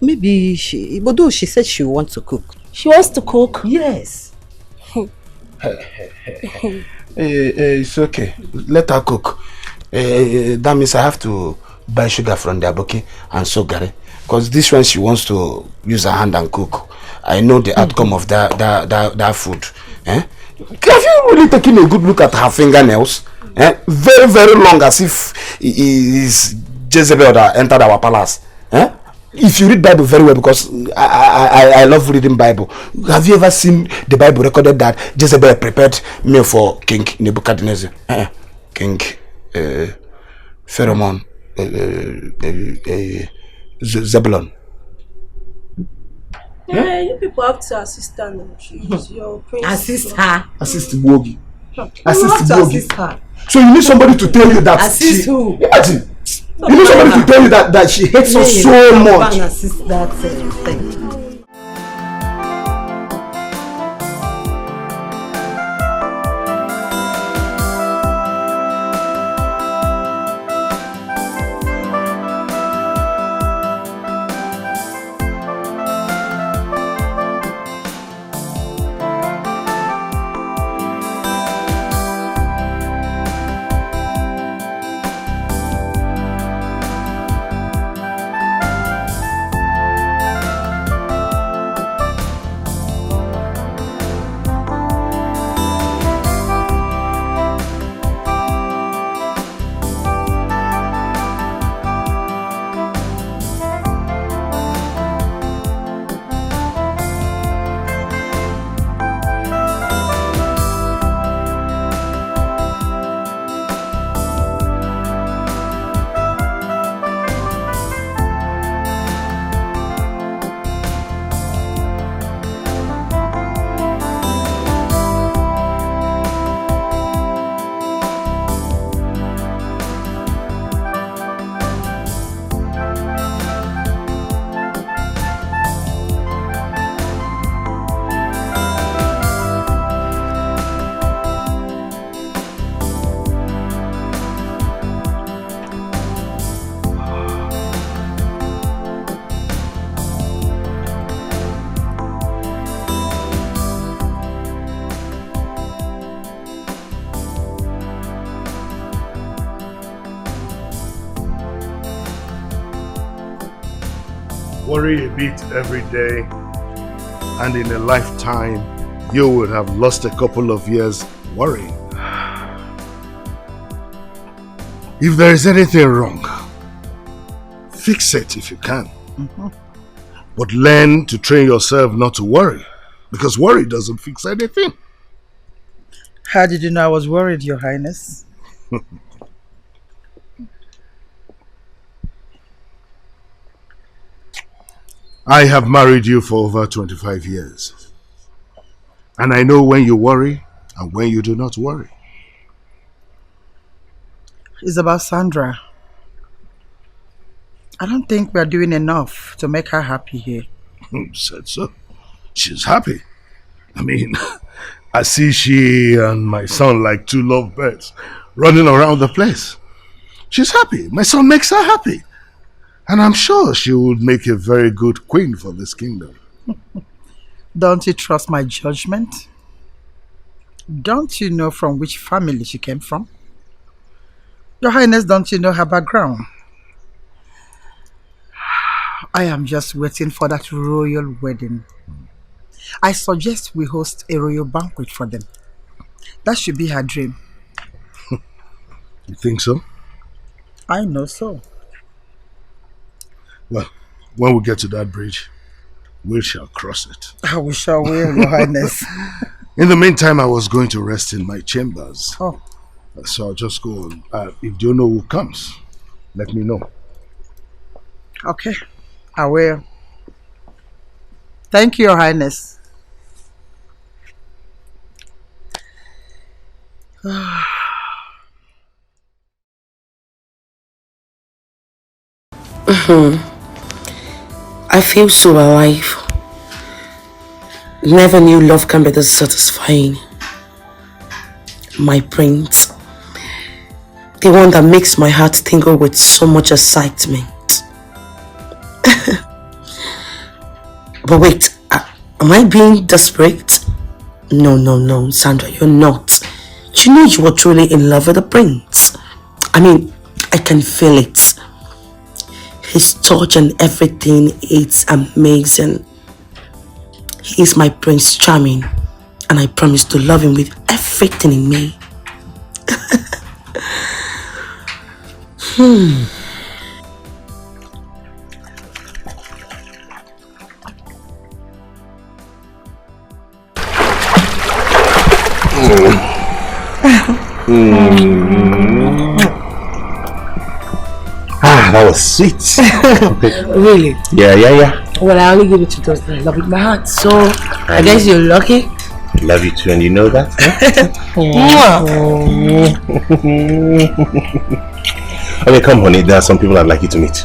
Maybe but though she said she wants to cook. She wants to cook? Yes. It's okay. Let her cook. That means I have to buy sugar from the aboki and soak garri. Because this one she wants to use her hand and cook. I know the outcome of that food. Have you really taken a good look at her fingernails? Very, very long, as if it is Jezebel that entered our palace. If you read Bible very well, because I love reading Bible. Have you ever seen the Bible recorded that Jezebel prepared meal for King Nebuchadnezzar? King Pheromone Zebulon. Yeah, you people have to assist her now. She's your princess. Assist her? Assist Bogi. Assist her. So you need somebody to tell you that assist who? Imagine. You need somebody to tell you that she hates us so much. Assist that thing. Worry a bit every day, and in a lifetime you would have lost a couple of years worrying. If there is anything wrong, fix it if you can. But learn to train yourself not to worry, because worry doesn't fix anything. How did you know I was worried, Your Highness? I have married you for over 25 years. And I know when you worry and when you do not worry. It's about Sandra. I don't think we're doing enough to make her happy here. Who said so? She's happy. I mean, I see she and my son like two lovebirds running around the place. She's happy. My son makes her happy. And I'm sure she would make a very good queen for this kingdom. Don't you trust my judgment? Don't you know from which family she came from? Your Highness, don't you know her background? I am just waiting for that royal wedding. I suggest we host a royal banquet for them. That should be her dream. You think so? I know so. Well, when we get to that bridge, we shall cross it. We shall will, Your Highness. In the meantime, I was going to rest in my chambers. Oh. So I'll just go on. If you know who comes, let me know. Okay, I will. Thank you, Your Highness. I feel so alive. Never knew love can be this satisfying. My prince. The one that makes my heart tingle with so much excitement. But wait, am I being desperate? No, Sandra, you're not. You know you are truly in love with the prince. I mean, I can feel it. His touch and everything, it's amazing. He is my Prince Charming, and I promise to love him with everything in me. That was sweet. Really? Yeah. Well, I only give it to those that I love with my heart, so I guess you're lucky. Love you too, and you know that? Okay, come honey, there are some people I'd like you to meet.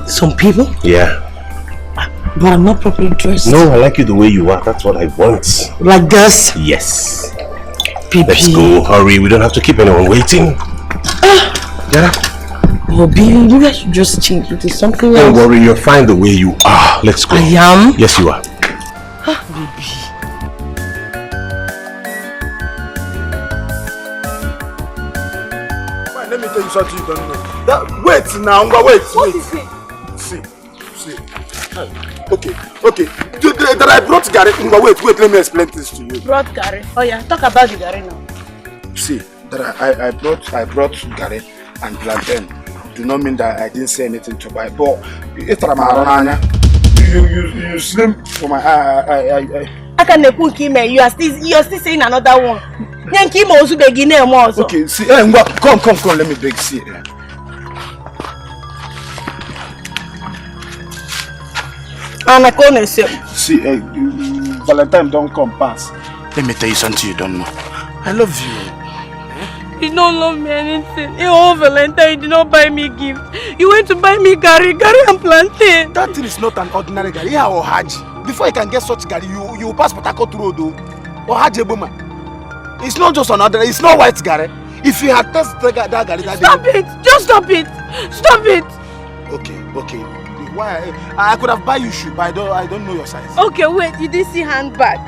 Some people? Yeah. But I'm not properly dressed. No, I like you the way you are. That's what I want. Like this? Yes. PP. Let's go, hurry. We don't have to keep anyone waiting. Yeah. Oh, baby, maybe I should just change into something else. Don't worry, you're fine the way you are. Let's go. I am? Yes, you are. Baby. Let me tell you something you don't know. Wait now, wait. What is it? See. Okay. That I brought Gary. Wait, let me explain this to you. Brought Gary. Oh yeah, talk about the Gary now. See, that I brought Gary and plantain. Do not mean that I didn't say anything to buy. But you slim for my I can you are still saying another one. Okay, see, come, let me beg. See, see, Valentine don't come pass. Let me tell you something you don't know. I love you. You don't love me anything. Oh, Valentine, you did not buy me gift. You went to buy me Gary and plantain. That thing is not an ordinary Gary. Yeah, or Haji. Before you can get such Gary, you pass Port Harcourt Road or Haji Buma. It's not just another. It's not white Gary. If you had tested that Gary, stop it! Just stop it! Stop it! Okay. Why? I could have buy you shoe, but I don't know your size. Okay, wait. You didn't see handbag.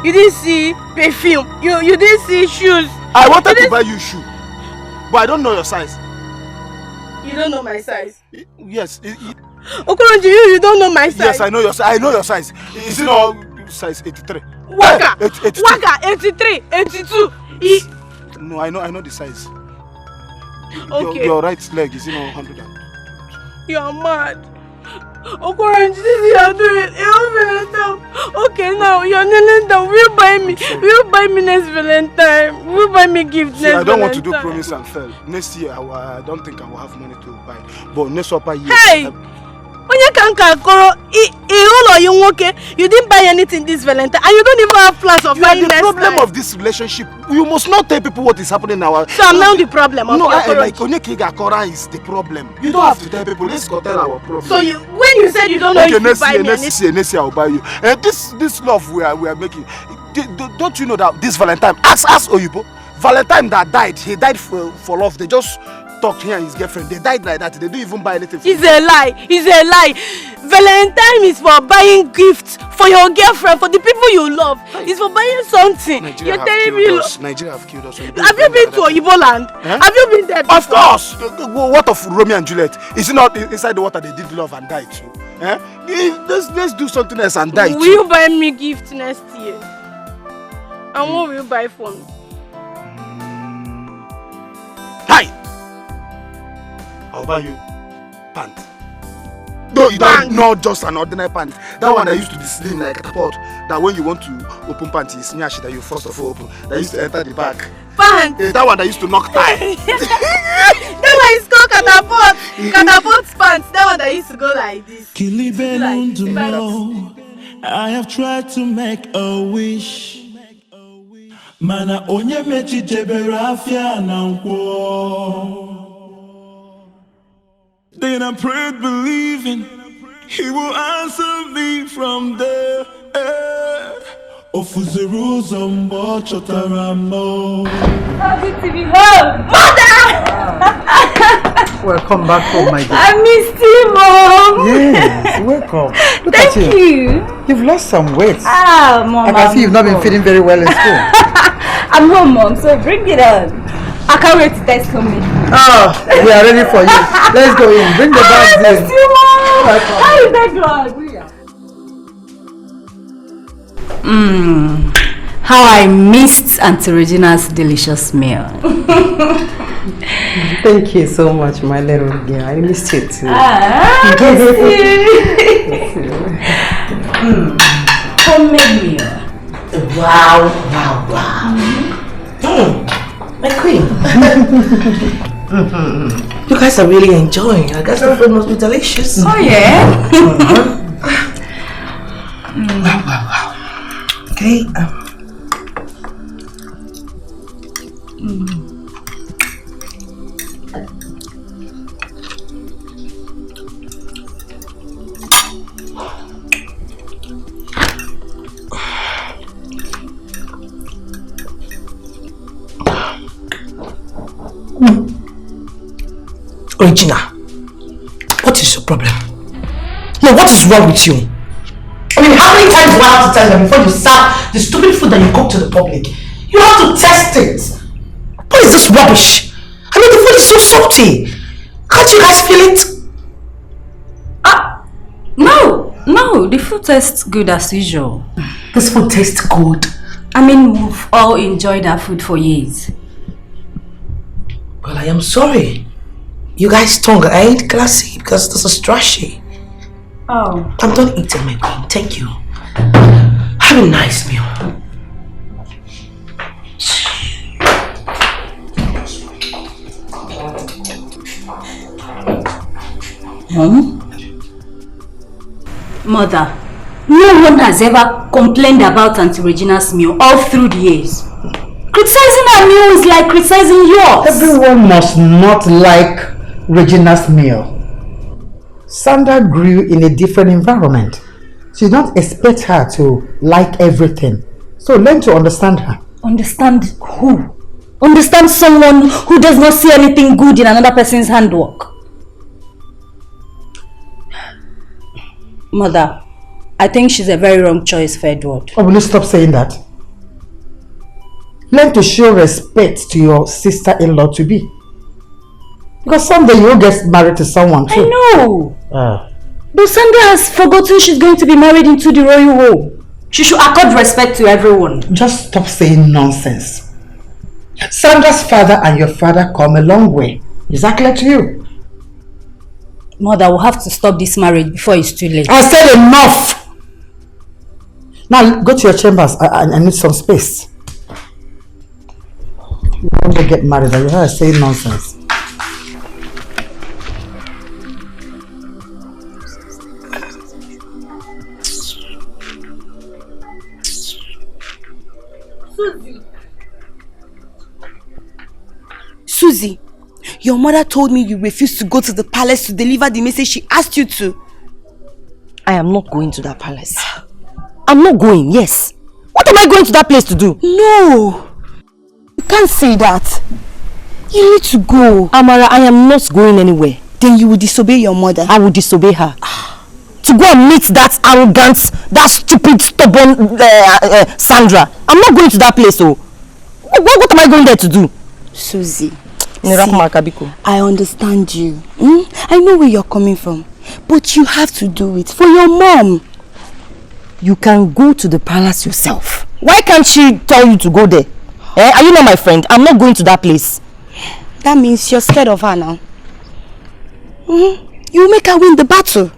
You didn't see perfume. You didn't see shoes. I wanted to buy you shoe, but I don't know your size. You don't know my size? Yes. Okoronji, you don't know my size? Yes, I know your size. I know your size. Is it not size 83? Waka! 83, 82. No, I know the size. Okay. Your right leg is 100. You are mad. Okoronji, this is you are doing. Okay, now you are kneeling down. Will buy me next Valentine. Will buy me gift next Valentine. I don't want to do promise and fail. Next year, I don't think I will have money to buy. But next upper year. Hey! You didn't buy anything this Valentine, and you don't even have plans of buying next time. The problem of this relationship, you must not tell people what is happening now. So I'm now the problem. No, like Onyeka Kora is the problem. You don't have to tell people. Let's go tell our problem. So when you said you don't know if you buy me anything, next year I'll buy you. And this love we are making, don't you know that this Valentine? Ask Oyibo. Valentine that died, he died for love. They just talked here and his girlfriend, they died like that. They don't even buy anything for It's a lie. It's a lie. Valentine is for buying gifts for your girlfriend, for the people you love. It's for buying something. Nigeria You're telling me. Nigeria have killed us. Have you been to Igbo land? Huh? Have you been there before? Of course. What of Romeo and Juliet? Is it not inside the water they did love and died too? Eh? Let's do something else and die too. Will you buy me gift next year? And what will you buy for me? Hi! I'll buy you pants. No, not just an ordinary pant. That one that used to be slim like a pot. That when you want to open pants, it's smash that you first of all open. That used to enter the back. Pants? That one that used to knock tie. That one is called catapult. Catapult pants. That one that used to go like this. I have tried to make a wish. Mana onye mechi jebere afia na nkwo. Then I prayed believing he will answer me from there. Ofuzuru zombo chotaramo. Happy to be home. Mother! Welcome back home, my dear. I missed you, Mom. Yes, welcome. Look Thank at you. You've lost some weight. Ah, Mom. I can see you've not been feeling very well in school. I'm home, Mom, so bring it on. I can't wait to test for me. Oh, we are ready for you. Let's go in. Bring the bags in. I missed you, Mom. How is that going? How I missed Auntie Regina's delicious meal. Thank you so much, my little girl. I missed you too. Homemade meal. Wow. My queen. You guys are really enjoying. I guess the food must be delicious. Oh yeah. Wow. Okay. Regina, what is your problem? No, what is wrong with you? I mean, how many times do I have to tell you before you serve the stupid food that you cook to the public? You have to test it. What is this rubbish? I mean, the food is so salty. Can't you guys feel it? No, the food tastes good as usual. This food tastes good. I mean, we've all enjoyed our food for years. Well, I am sorry. You guys' tongue ain't classy because this is trashy. Oh. I'm done eating, my queen. Thank you. Have a nice meal. Mother, no one has ever complained about Auntie Regina's meal all through the years. Criticizing her meal is like criticizing yours. Everyone must not like Regina's meal. Sandra grew in a different environment. So you don't expect her to like everything. So learn to understand her. Understand who? Understand someone who does not see anything good in another person's handwork. Mother, I think she's a very wrong choice for Edward. Oh, will you stop saying that? Learn to show respect to your sister-in-law to be. Because someday you'll get married to someone too. I know. But Sandra has forgotten she's going to be married into the royal home. She should accord respect to everyone. Just stop saying nonsense. Sandra's father and your father come a long way. Exactly to you. Mother, we'll have to stop this marriage before it's too late. I said enough! Now go to your chambers. I need some space. You want to get married and you are saying nonsense. Susie, your mother told me you refused to go to the palace to deliver the message she asked you to. I am not going to that palace. I'm not going, yes. What am I going to that place to do? No, you can't say that. You need to go. Amara, I am not going anywhere. Then you will disobey your mother. I will disobey her. To go and meet that arrogant, that stupid, stubborn Sandra. I'm not going to that place. So, what am I going there to do? Susie, see, I understand you. I know where you're coming from. But you have to do it for your mom. You can go to the palace yourself. Why can't she tell you to go there? Are you not my friend? I'm not going to that place. That means you're scared of her now. You make her win the battle.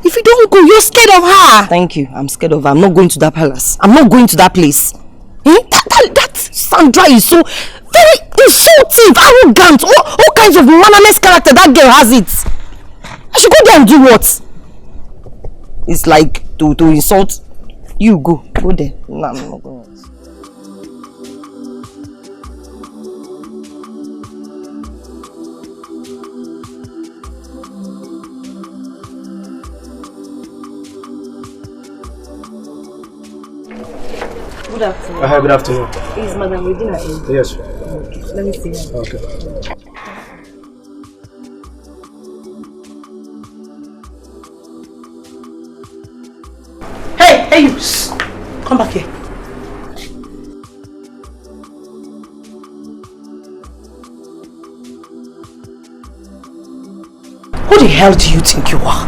If you don't go, you're scared of her. Thank you. I'm scared of her. I'm not going to that palace. I'm not going to that place. That Sandra is so very insultive, arrogant, all kinds of mannerless character. That girl has it. I should go there and do what? It's like to insult. You go there. No, I'm not going. Good afternoon. Hi, good afternoon. Is Madam Regina in? Yes. Let me see. Okay. Hey, you! Come back here. Who the hell do you think you are?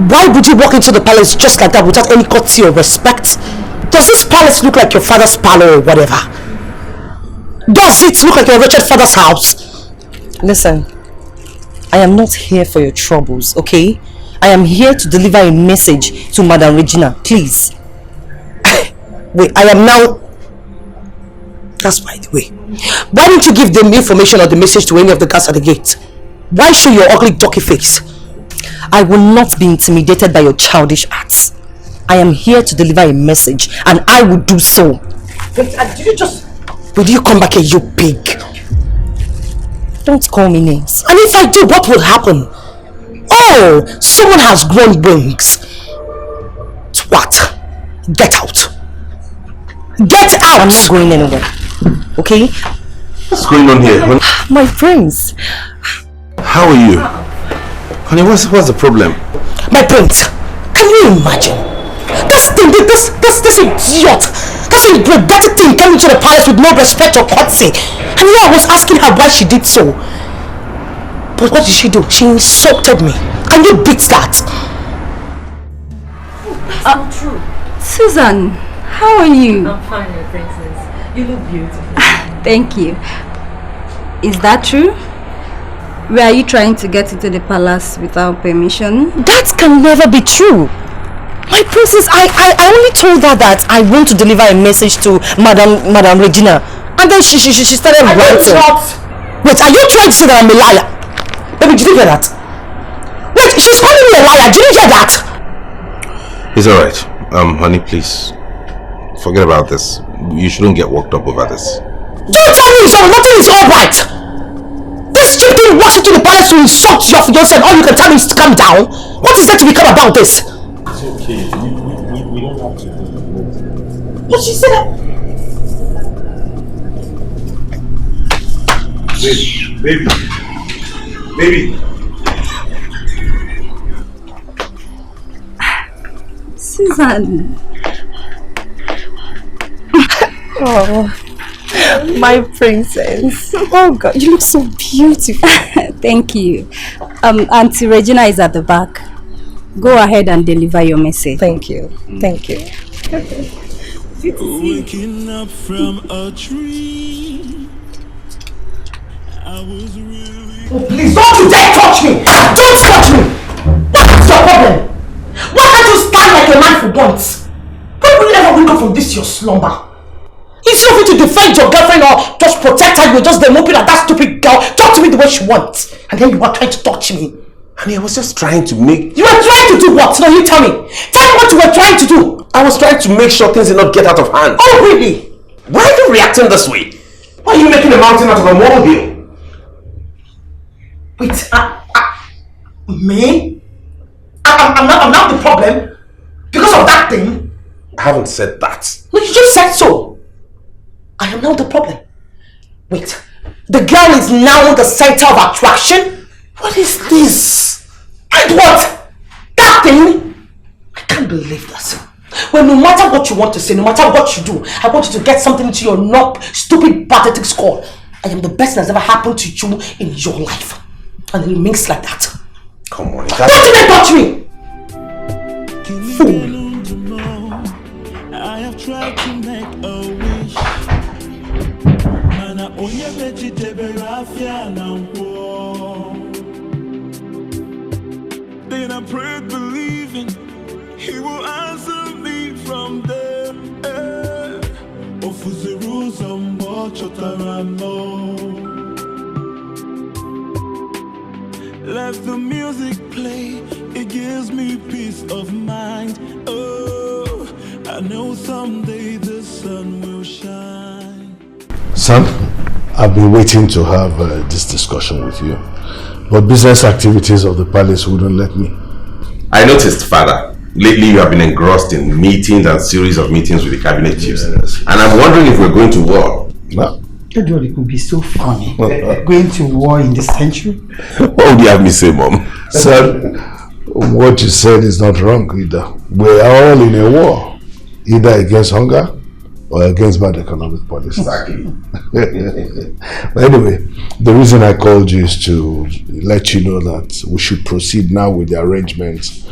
Why would you walk into the palace just like that without any courtesy or respect? Does this palace look like your father's parlor or whatever? Does it look like your wretched father's house? Listen, I am not here for your troubles, okay? I am here to deliver a message to Madam Regina, please. Wait, I am now... That's by the way. Why didn't you give them information or the message to any of the guards at the gate? Why show your ugly ducky face? I will not be intimidated by your childish acts. I am here to deliver a message, and I will do so. Wait, did you just... Will you come back here, you pig? Don't call me names. And if I do, what will happen? Oh, someone has grown wings. What? Get out. Get out! I'm not going anywhere. Okay? What's going on here? My friends. How are you? Honey, what's the problem? My prince, can you imagine? This idiot, this robotic thing came into the palace with no respect or courtesy. And here I was asking her why she did so. But what did she do? She insulted me. Can you beat that? True. Susan, how are you? I'm fine, my princess. You look beautiful. Thank you. Is that true? Were you trying to get into the palace without permission? That can never be true. My princess, I only told her that I want to deliver a message to Madam Regina. And then she started writing. Wait, are you trying to say that I'm a liar? Baby, did you hear that? Wait, she's calling me a liar. Did you hear that? It's alright. Honey, please. Forget about this. You shouldn't get worked up over this. Don't tell me it's alright. Nothing is alright. This stupid walks into the palace to insult your fiancé and all you can tell me is to calm down. What is there to become about this? It's okay. We don't have to. But she said that. Baby. Susan. Oh, my princess. Oh God, you look so beautiful. Thank you. Auntie Regina is at the back. Go ahead and deliver your message. Thank you. Thank you. Waking up from a tree. I was really... Oh, please don't you dare touch me! Don't touch me! What is your problem? Why can't you stand like a man for once? When will you ever wake up from this your slumber? Instead of you to defend your girlfriend or just protect her, you're just there moping at that stupid girl. Talk to me the way she wants. And then you are trying to touch me. Honey, I was just trying to make... You were trying to do what? No, you tell me. Tell me what you were trying to do. I was trying to make sure things did not get out of hand. Oh, really? Why are you reacting this way? Why are you making a mountain out of a molehill? Wait, me? I'm not the problem? Because of that thing? I haven't said that. No, you just said so. I am not the problem. Wait, The girl is now the center of attraction? What is this? And what? That thing? I can't believe this. Well, no matter what you want to say, no matter what you do, I want you to get something into your stupid, pathetic skull. I am the best that has ever happened to you in your life. And it remains like that. Come on. Don't even touch me! Fool. I have tried to make a wish. Mana onye vegetable rafia na wo. Then I prayed believing he will answer me from there. Ofuziru zambo chotarano. Let the music play, it gives me peace of mind. Oh, I know someday the sun will shine. Son, I've been waiting to have this discussion with you, but business activities of the palace wouldn't let me. I noticed, Father, lately you have been engrossed in meetings and series of meetings with the cabinet chiefs. Yes. And I'm wondering if we're going to war. No. Edward, it could be so funny. Going to war in this century? What would you have me say, Mom? Son, what you said is not wrong either. We're all in a war, either against hunger or against bad economic policy. Exactly. But anyway, the reason I called you is to let you know that we should proceed now with the arrangements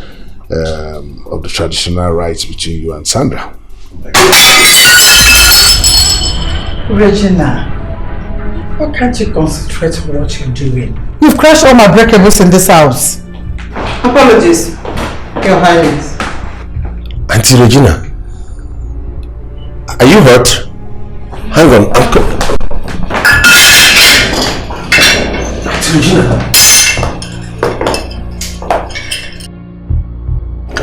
of the traditional rites between you and Sandra. Regina, why can't you concentrate on what you're doing? You've crashed all my breakables in this house. Apologies, Your Highness. Auntie Regina, are you hurt? Hang on, I'm Auntie Regina,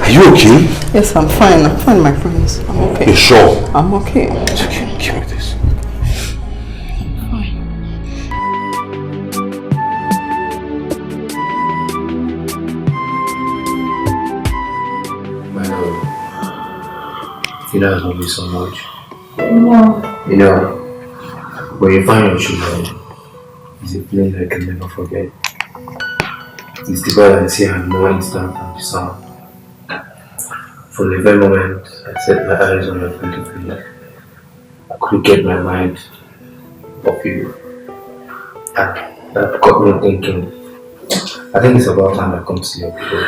are you okay? Yes, I'm fine. I'm fine, my friends. I'm okay. You sure? I'm okay. It's okay. Give me this. You know I love you so much. No. You know, when you find your children, it's a feeling that I can never forget. It's the God I see and more instant than the sound. From the very moment I set my eyes on your beautiful face, I couldn't get my mind off you. And that got me thinking, I think it's about time I come to your people.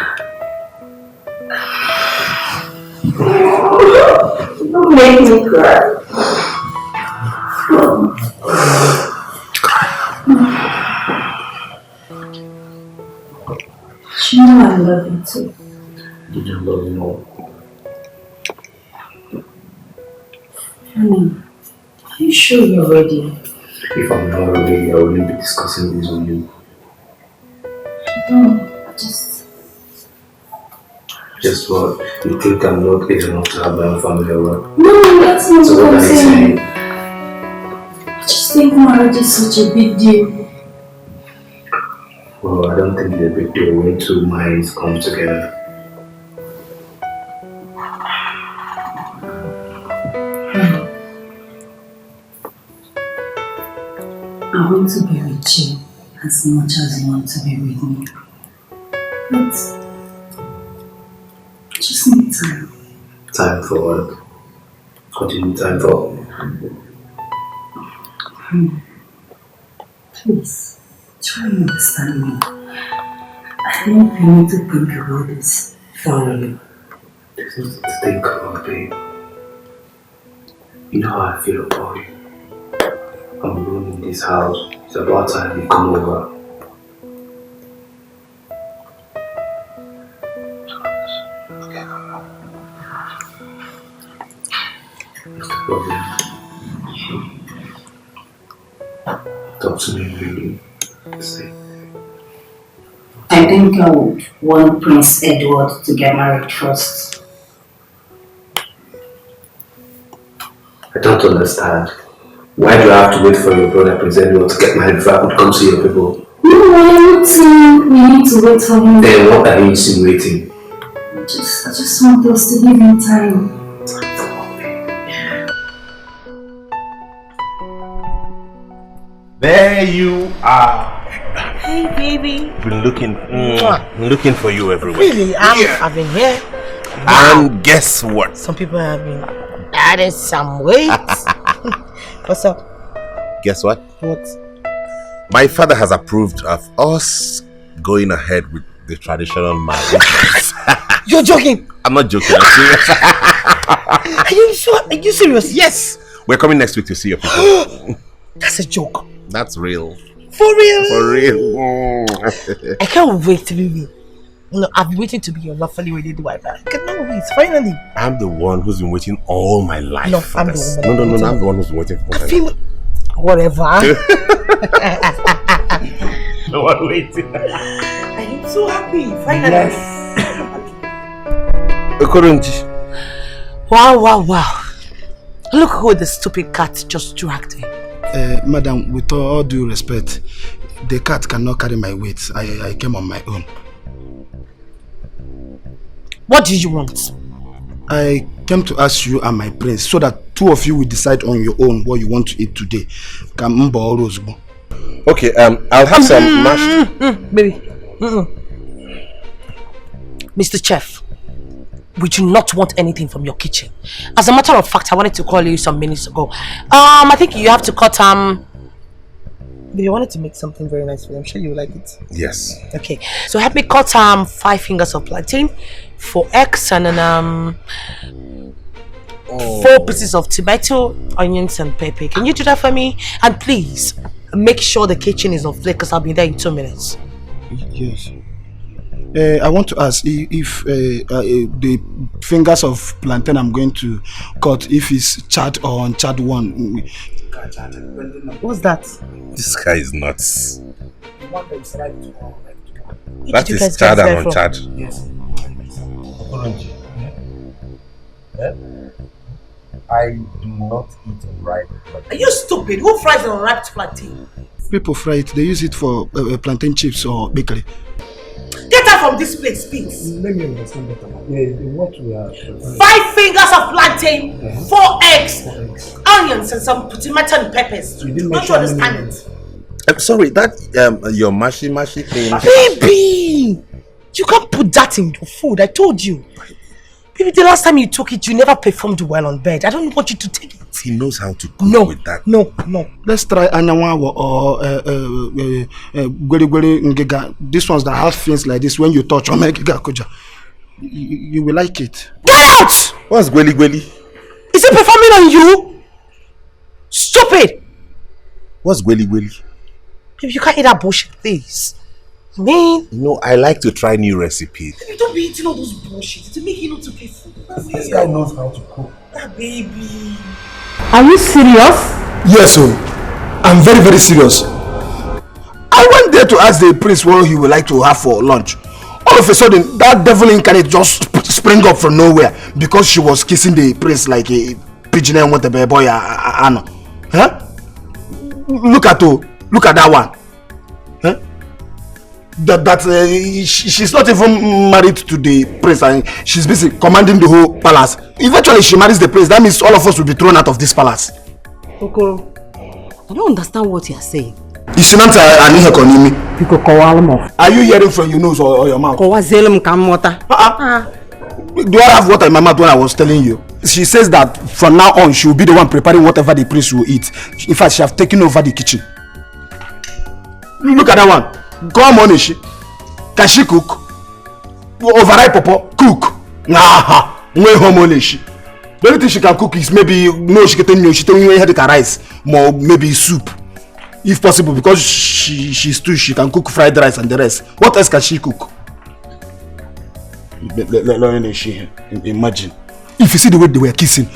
Don't make me cry. You know I love you too. You don't love me more. Honey, are you sure you're ready? If I'm not ready, I wouldn't be discussing this with you. No, Just what? You think I'm not age enough to have my own family or what? No, that's not So what I'm saying. saying. I just think marriage is such a big deal. Well, I don't think it's a big deal when two minds come together. I want to be with you as much as you want to be with me. But just need time. Time for what? What do you need time for? Please, try and understand me. I think we need to think about this thoroughly. There's nothing to think about, babe. You know how I feel about you. I'm alone in this house. It's about time you come over. What's the problem? Talk to me really. Say. I think I would want Prince Edward to get married first. I don't understand. Why do I have to wait for your brother Prince Edward to get married before I could come see your people? No, I'm not saying we need to wait for him. Then what are you insinuating? I just want us to give him time. There you are. Hey, baby. Been looking for you everywhere. Really? I've been here. And guess what? Some people have been adding some weight. What's up? Guess what? What? My father has approved of us going ahead with the traditional marriage. You're joking? I'm not joking. I'm serious. Are you sure? Are you serious? Yes. We're coming next week to see your people. That's a joke. That's real. For real? For real. I can't wait to be with. No, I've been waiting to be your lawfully wedded wife. I cannot wait. Finally. I'm the one who's been waiting all my life. No, for I'm this. the woman. No, I'm the one who's been waiting for my life. Whatever. No one waiting. I am so happy. Finally. Yes. Okoronji. Wow. Look who the stupid cat just dragged in. Madam, with all due respect, the cat cannot carry my weight. I came on my own. What do you want? I came to ask you and my prince so that two of you will decide on your own what you want to eat today. Okay, I'll have some mashed. Baby. Mr. Chef, we do not want anything from your kitchen. As a matter of fact, I wanted to call you some minutes ago. I think you have to cut you wanted to make something very nice for you. I'm sure you will like it. Yes. Okay. So help me cut 5 fingers of plantain, 4 eggs, and then 4 pieces of tomato, onions, and pepper. Can you do that for me? And please make sure the kitchen is on flake because I'll be there in 2 minutes. Yes. I want to ask if the fingers of plantain I'm going to cut, if it's charred or uncharred one. What's that? This guy is nuts. Where That did you is guys charred get and that from? uncharred. Yes. I do not eat ripe. Are you stupid? Who fries an unripe plantain? People fry it. They use it for plantain chips or bakery. Get out from this place, please. Let me understand better. What we are 5 fingers of plantain, 4 eggs, onions, and some tomato and peppers. Don't you understand it? I'm sorry, that your mashy thing. Baby! You can't put that in your food, I told you. Baby, the last time you took it, you never performed well on bed. I don't want you to take it. He knows how to cook with that. No. Let's try anyanwa or gweri ngega. This ones that have things like this. When you touch, you will like it. Get out! What's gweli? Is it performing on you? Stupid! What's gweli? Baby, you can't eat that bullshit, please. Man. No, I like to try new recipes. You don't be eating all those bullshit. It's making you not to pay food. This guy knows how to cook. Baby. Are you serious? Yes, sir. I'm very, very serious. I went there to ask the prince what he would like to have for lunch. All of a sudden, that devil incarnate just sprang up from nowhere because she was kissing the prince like a pigeon and whatever boy. Huh? Look at that one. Huh? She's not even married to the prince and she's busy commanding the whole palace. Eventually she marries the prince. That means all of us will be thrown out of this palace. Okoro, I don't understand what you are saying. Are you hearing from your nose or your mouth? Do I have water in my mouth when I was telling you? She says that from now on she will be the one preparing whatever the prince will eat. In fact, she have taken over the kitchen. Look at that one. Come on, Ishi. Can she cook? Overripe popo, cook. Nah, no home Ishi. The only thing she can cook is maybe she can rice, more maybe soup, if possible, because she's too. She can cook fried rice and the rest. What else can she cook? Imagine if you see the way they were kissing.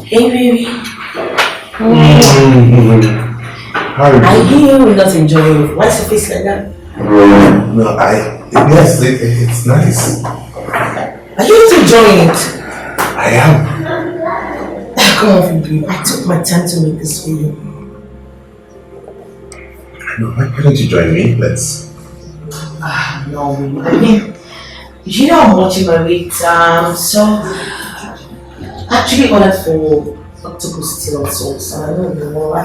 Hey, baby. How are you? I hear you're not enjoying it. Why's your face like that? No, yes, it's nice. Are you not enjoying it? I am. Come on, baby. I took my time to make this for you. No, why don't you join me? Let's. No, I mean, you know I'm watching my weight, so actually ordered for octopus still and sauce, and I don't even know why.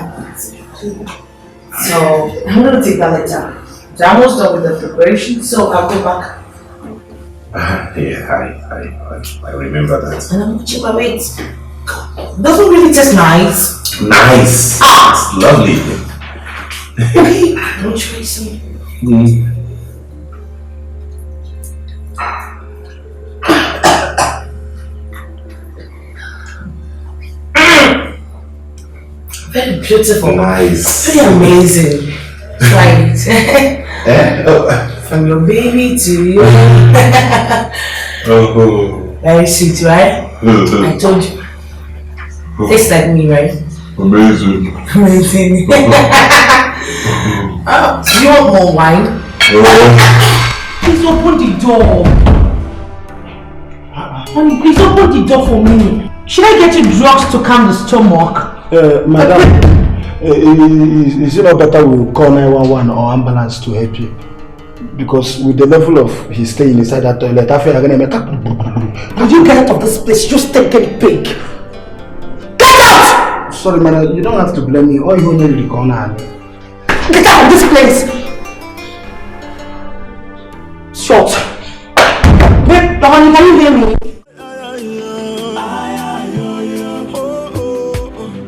So I'm gonna take that later. I'm almost done with the preparation, so I'll go back. Yeah, I remember that. And I'm watching my weight. Doesn't really taste nice. Nice. It's lovely. Okay, don't try some. Very beautiful. Nice. Pretty amazing. Try it. Oh. From your baby to you. Oh. Very sweet, right? I told you. Tastes like me, right? Amazing. Amazing. Do you want more wine? Please open the door. Honey, please open the door for me. Should I get you drugs to calm the stomach? Madam, is it not better we call 911 or ambulance to help you? Because with the level of his staying inside that toilet, I feel I'm gonna make up. Would you get out of this place? You stinking pig! Get out! Sorry, madam, you don't have to blame me. All you need to call now. Get out of this place! Shut! Wait, darling, can you hear me?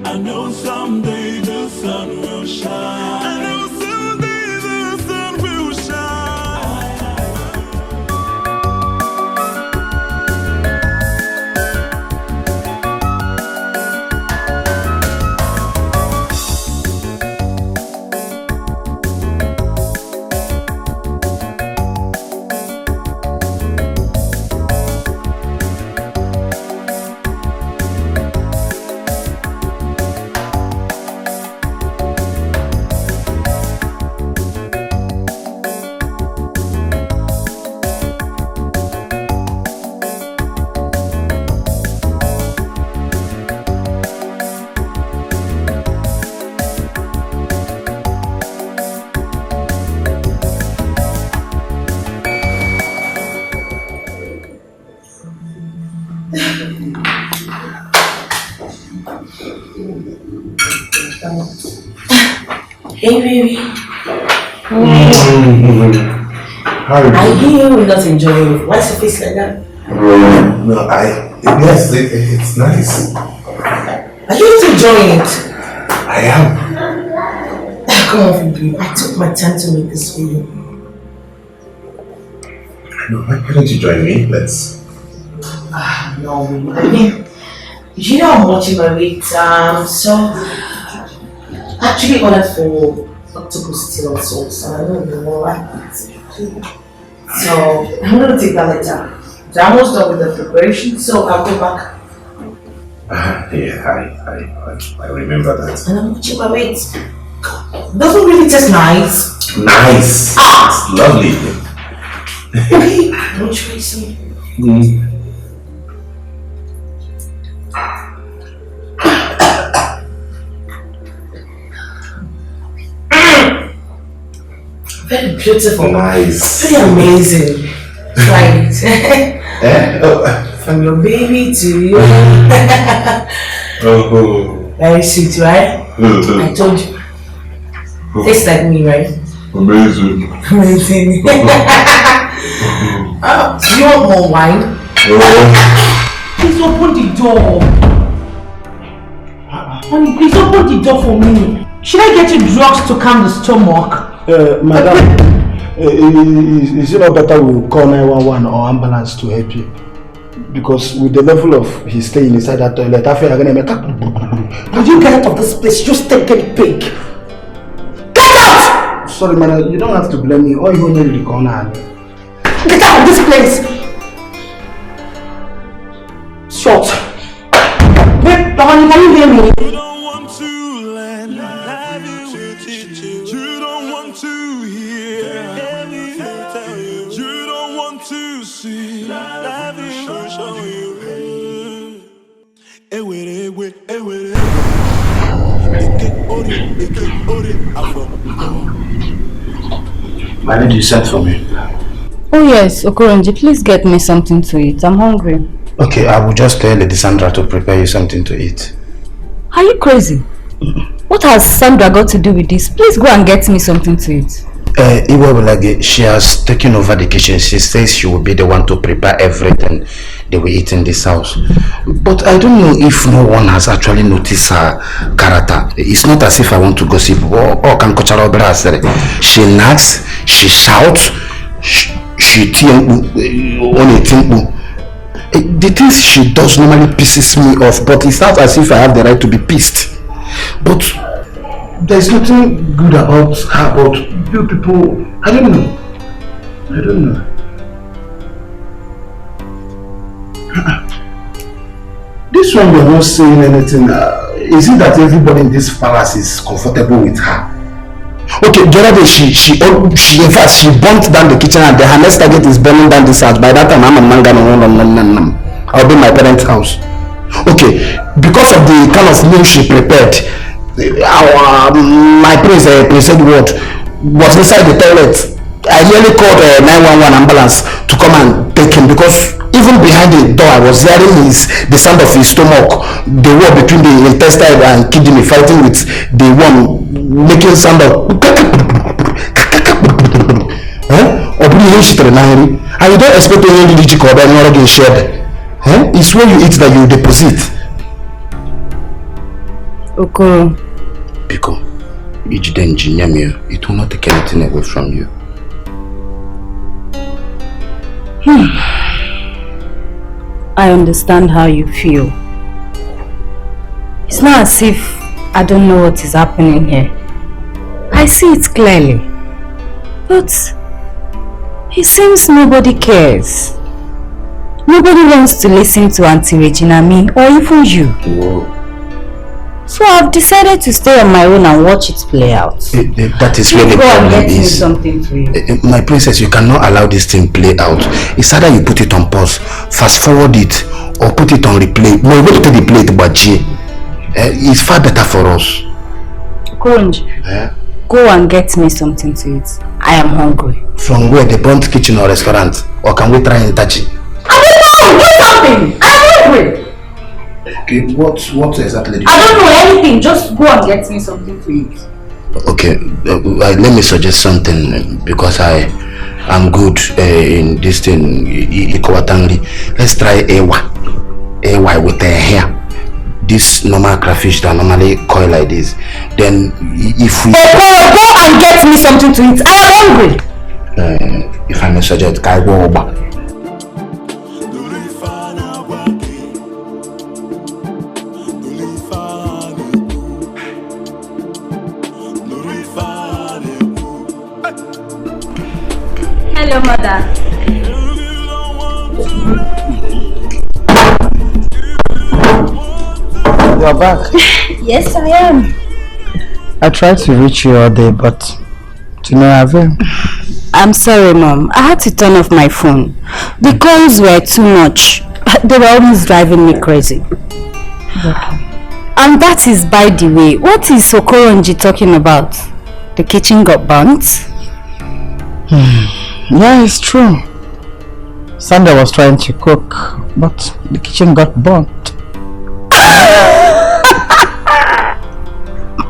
I know someday the sun will shine. I know someday the sun will Hey, baby. How are you? I hear you're not enjoying it. Why's your face like that? No, yes, it's nice. Are you not enjoying it? I am. Come on, baby. I took my time to make this for you. No, why don't you join me? Let's. No, I mean, you know I'm watching my weight, so actually ordered for octopus still and sauce, and I don't even know why. So I'm gonna take that later. I'm almost done with the preparation, so I'll go back. Yeah, I remember that. And I'm watching my weight. Doesn't really taste nice. Nice. It's lovely. Okay, don't try some. Very beautiful. Nice. Pretty amazing. Try it. Oh. From your baby to you. Oh. Very sweet, right? I told you. Tastes like me, right? Amazing. Amazing. Do you want more wine? Please open the door. Honey, please open the door for me. Should I get you drugs to calm the stomach? Madam, is it not better we call 911 or ambulance to help you? Because with the level of his staying inside that toilet, I feel I'm gonna make up. Would you get out of this place? You stinking pig! Get out! Sorry, madam, you don't have to blame me. All you need to call now. Get out of this place! Shut! Wait, darling, can Can you hear me? You don't want to learn. You don't want to hear. You don't want to see. Life will show you. Why did you send for me? Oh yes, Okoronji, please get me something to eat. I'm hungry. Okay, I will just tell Lady Sandra to prepare you something to eat. Are you crazy? What has Sandra got to do with this? Please go and get me something to eat. She has taken over the kitchen. She says she will be the one to prepare everything they will eat in this house. But I don't know if no one has actually noticed her character. It's not as if I want to gossip. She nags, she shouts, she the things she does normally pisses me off, but it's not as if I have the right to be pissed. But there's nothing good about her, but you people, I don't know. This one, you're not saying anything. Is it that everybody in this palace is comfortable with her? Okay, the other day she in fact she burnt down the kitchen, and her next target is burning down this house. By that time I'm a manga. I'll be in my parents' house. Okay, because of the kind of meal she prepared, my preset word was inside the toilet. I nearly called 911 ambulance to come and take him, because even behind the door I was hearing the sound of his stomach, the war between the intestine and kidney fighting with the one making sound of and you don't expect any religion or any shared. It's when you eat that you deposit. Okoro. Biko, it will not take anything away from you. I understand how you feel. It's not as if I don't know what is happening here. I see it clearly. But it seems nobody cares. Nobody wants to listen to Auntie Regina, me, or even you. Whoa. So I've decided to stay on my own and watch it play out. That is where the problem is. Something to you. My princess, you cannot allow this thing play out. It's either you put it on pause, fast forward it, or put it on replay. No, you go to take the plate, but it's far better for us. Go and get me something to eat. I am hungry. From where? The burnt kitchen or restaurant? Or can we try and touch it? I don't know! Do something! I'm hungry! Okay, what exactly? I don't know anything. Just go and get me something to eat. Okay, let me suggest something, because I am good in this thing. Let's try AY with the hair. This normal crayfish that normally coil like this. Then if we go and get me something to eat. I am hungry. If I may suggest, I go back. Hello, mother. You're back. Yes, I am. I tried to reach you all day, but to no avail. I'm sorry, Mom. I had to turn off my phone. The calls were too much. They were almost driving me crazy. Okay. And that is, by the way, what is Okoronji talking about? The kitchen got burnt? Yeah, it's true. Sandra was trying to cook, but the kitchen got burnt.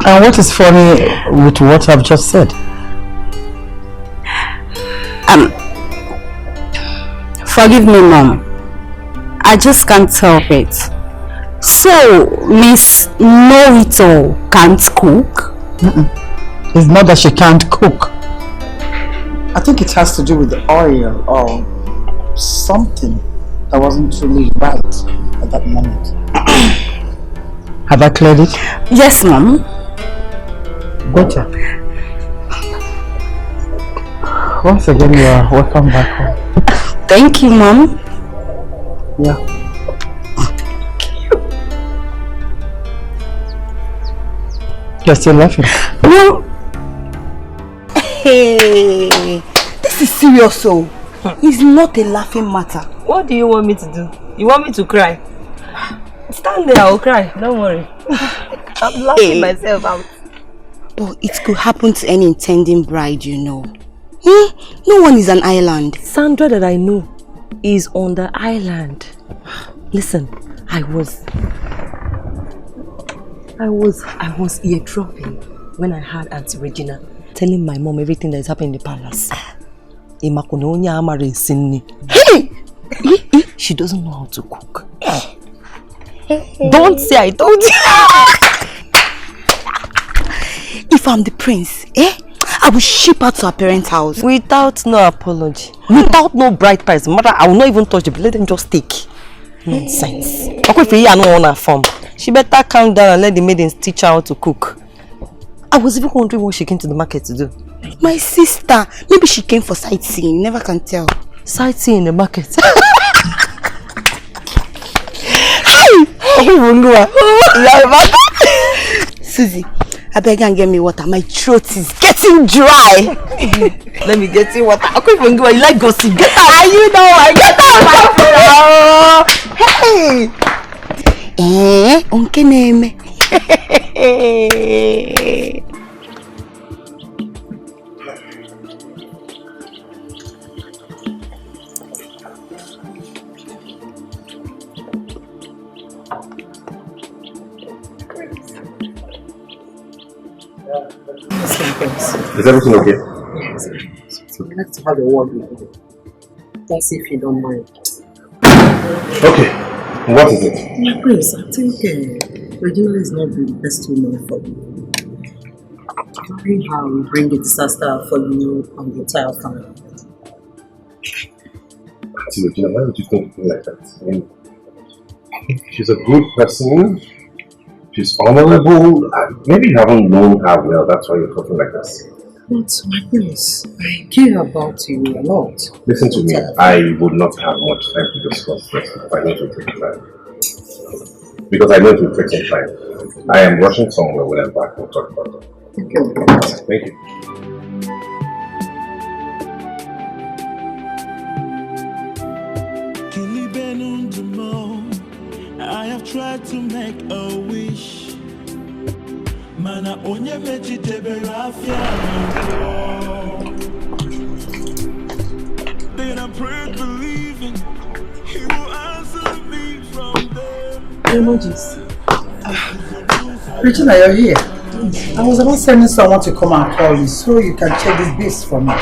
And what is funny with what I've just said? Forgive me, Mom. I just can't help it. So, Miss Know-it-all can't cook? It's not that she can't cook. I think it has to do with the oil or something that wasn't really right at that moment. Have I cleared it? Yes, Mom. Better. Once again, you are welcome back home. Thank you, Mom. Yeah. You're still laughing. Well, hey, this is serious, so it's not a laughing matter. What do you want me to do? You want me to cry? Stand there, I'll cry. Don't worry. I'm laughing myself out. But it could happen to any intending bride, you know. No one is an island. Sandra that I know is on the island. Listen, I was eardropping when I heard Auntie Regina telling my mom everything that is happening in the palace. Hey! She doesn't know how to cook. Don't say I told you. If I'm the prince, I will ship her to her parents' house. Without no apology. Without no bride price. Mother, I will not even touch the bill. Let them just take. Nonsense. She better calm down and let the maidens teach her how to cook. I was even wondering what she came to the market to do. My sister. Maybe she came for sightseeing. Never can tell. Sightseeing in the market. Susie, I beg and get me water. My throat is getting dry. Let me get you water. You like gossip. Get out. You know I get out, my friend. Hey. Unke name. Is everything okay? Yes. So I'd like to have a word with you. That's if you don't mind. Okay. What is it? My prince, I think Regina is not the best woman for you. Marrying her will bring a disaster for you and the entire family. Regina, why would you think like that? I mean, she's a good person. She's honorable. Maybe you haven't known her well, that's why you're talking like this. But my prince, I care about you a lot. Listen to me, I would not have much time to discuss this if I need to take time. Because I know it will take some time. I am rushing somewhere when I'm back, we'll talk about it. Okay. Thank you. I have tried to make a wish. Mana onye vegetable rafia. Then I pray believing he will answer me from there. Emojis. Regina, you're here. I was about sending someone to come and call you so you can check this beast for me.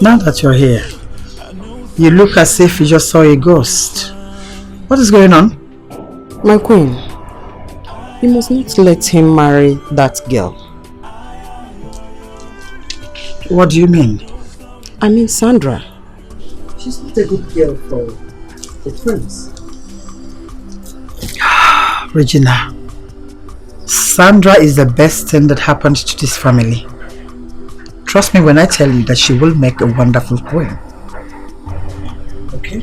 Now that you're here, you look as if you just saw a ghost. What is going on? My queen, you must not let him marry that girl. What do you mean? I mean Sandra. She's not a good girl for the prince. Regina, Sandra is the best thing that happened to this family. Trust me when I tell you that she will make a wonderful queen. Okay?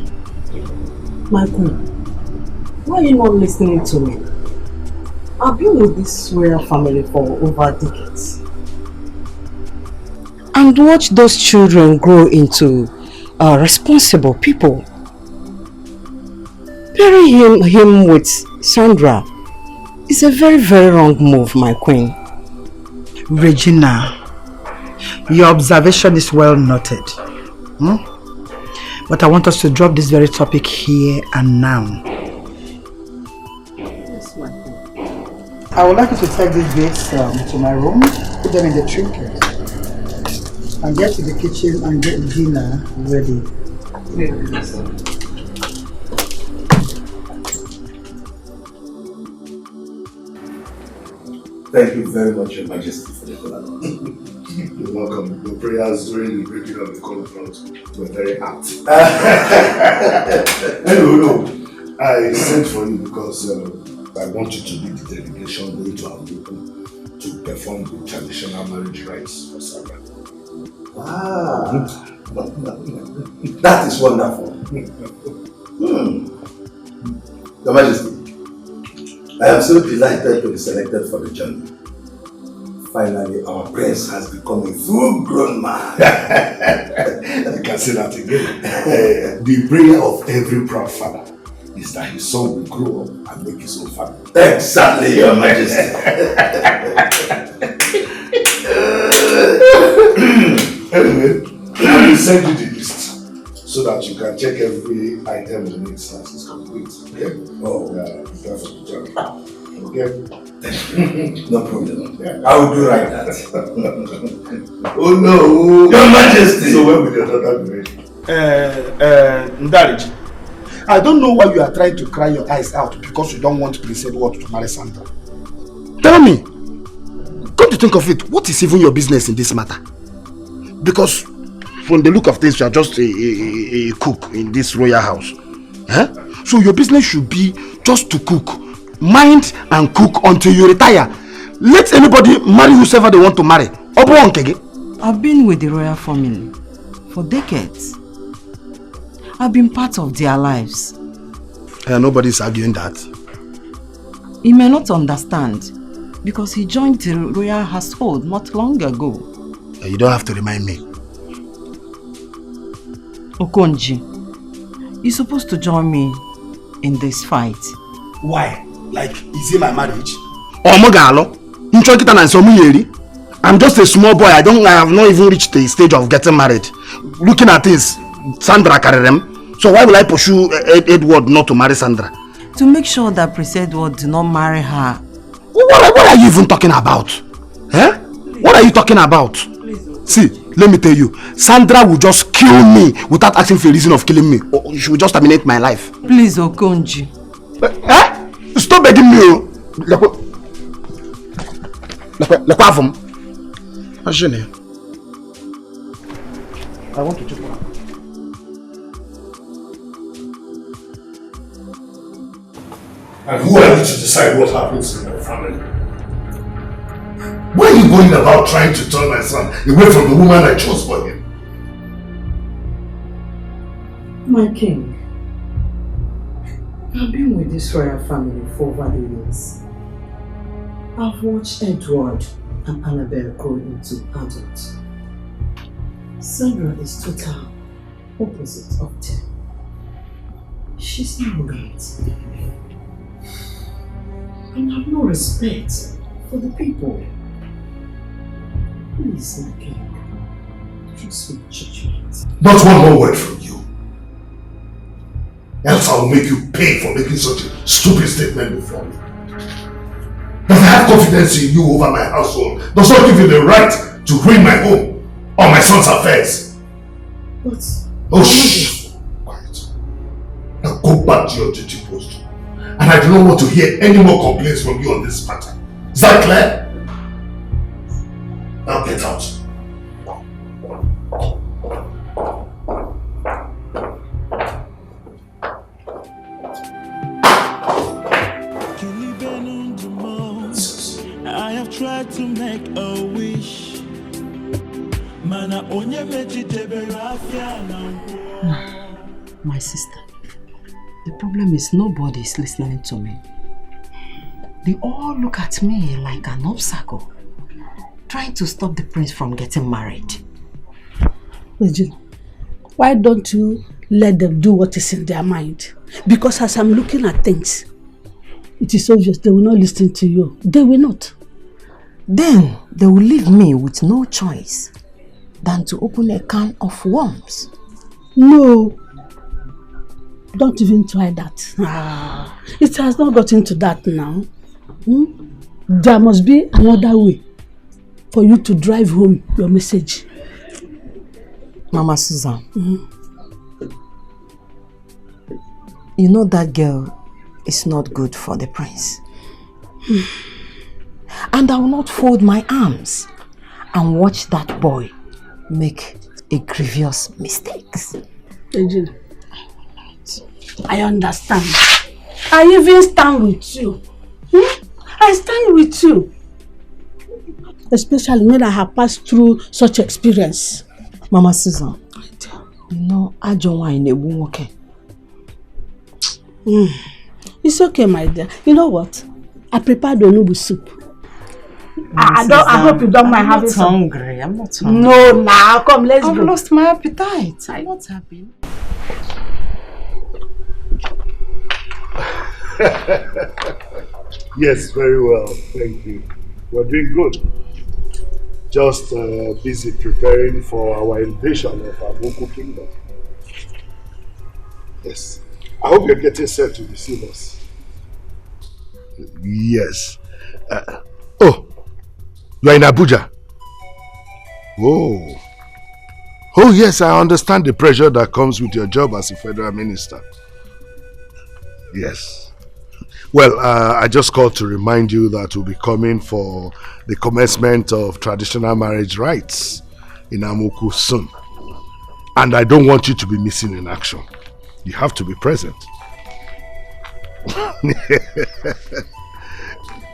My queen, why are you not listening to me? I've been with this royal family for over decades. And watch those children grow into responsible people. Pairing him with Sandra is a very, very wrong move, my queen. Regina, your observation is well noted. But I want us to drop this very topic here and now. Yes, my queen. I would like you to take these bits to my room, put them in the trinket, and get to the kitchen and get dinner ready. Please. Thank you very much, Your Majesty, for the call. You're welcome. The prayers during the breaking of the conference were very apt. No. I sent for you because I want you to lead the delegation going to Abuja to perform the traditional marriage rites for Sandra. That is wonderful. Your Majesty, I am so delighted to be selected for the journey. Finally, our prince has become a full-grown man. You can say that again. The prayer of every proud father is that his son will grow up and make his own family. Exactly, Your Majesty. Anyway, I will send you the list so that you can check every item in the next class is complete. Okay? Oh, yeah, prepare for the journey. Okay? No problem. Yeah. I will do like that. Oh no! Your Majesty! So when will your daughter be ready? Ndariji, I don't know why you are trying to cry your eyes out because you don't want Prince Edward to marry Sandra. Tell me, come to think of it, what is even your business in this matter? Because from the look of things, you are just a cook in this royal house. Huh? So your business should be just to cook. Mind and cook until you retire. Let anybody marry whoever they want to marry. I've been with the royal family for decades. I've been part of their lives. Nobody's arguing that. He may not understand because he joined the royal household not long ago. You don't have to remind me. Okonji, you're supposed to join me in this fight. Why? Like, is it my marriage? I'm just a small boy. I have not even reached the stage of getting married. Looking at this, Sandra carried them. So why will I pursue Edward not to marry Sandra? To make sure that Prince Edward did not marry her. What are you even talking about? Eh? What are you talking about? See, let me tell you, Sandra will just kill me without asking for a reason of killing me. She will just terminate my life. Please, Okonji. Eh? Stop begging me. I want to check one. And who are you to decide what happens in my family? Why are you going about trying to turn my son away from the woman I chose for him? My king, I've been with this royal family for over the years. I've watched Edward and Annabelle grow into adults. Sandra is total opposite of them. She's arrogant and have no respect for the people. Please, my king, trust my judgment. Not one more word from you. Else I will make you pay for making such a stupid statement before me. That I have confidence in you over my household does not give you the right to ruin my home or my son's affairs. But... Oh, shh! Quiet. Now go back to your duty post. And I do not want to hear any more complaints from you on this matter. Is that clear? Now get out. I have tried to make a wish. My sister, the problem is nobody is listening to me. They all look at me like an obstacle, trying to stop the prince from getting married. Regina, why don't you let them do what is in their mind? Because as I'm looking at things, it is obvious they will not listen to you. They will not. Then they will leave me with no choice than to open a can of worms. No. Don't even try that. It has not gotten to that now. There must be another way for you to drive home your message. Mama Susan, you know that girl is not good for the prince. And I will not fold my arms and watch that boy make a grievous mistakes. Regina, I understand. I even stand with you. I stand with you. Especially when I have passed through such experience. Mama Susan, you know, I don't want to okay. It's okay, my dear. You know what? I prepared onubu soup. I hope you don't mind having some. Hungry. I'm not hungry. No, now come, let's go. I've lost my appetite. I'm not happy. Yes, very well. Thank you. We're doing good. Just busy preparing for our invasion of our Boko kingdom. Yes. I hope you're getting set to receive us. Yes. Oh, you are in Abuja? Oh. Oh yes, I understand the pressure that comes with your job as a federal minister. Yes. Well, I just called to remind you that we'll be coming for the commencement of traditional marriage rites in Amuku soon. And I don't want you to be missing in action. You have to be present.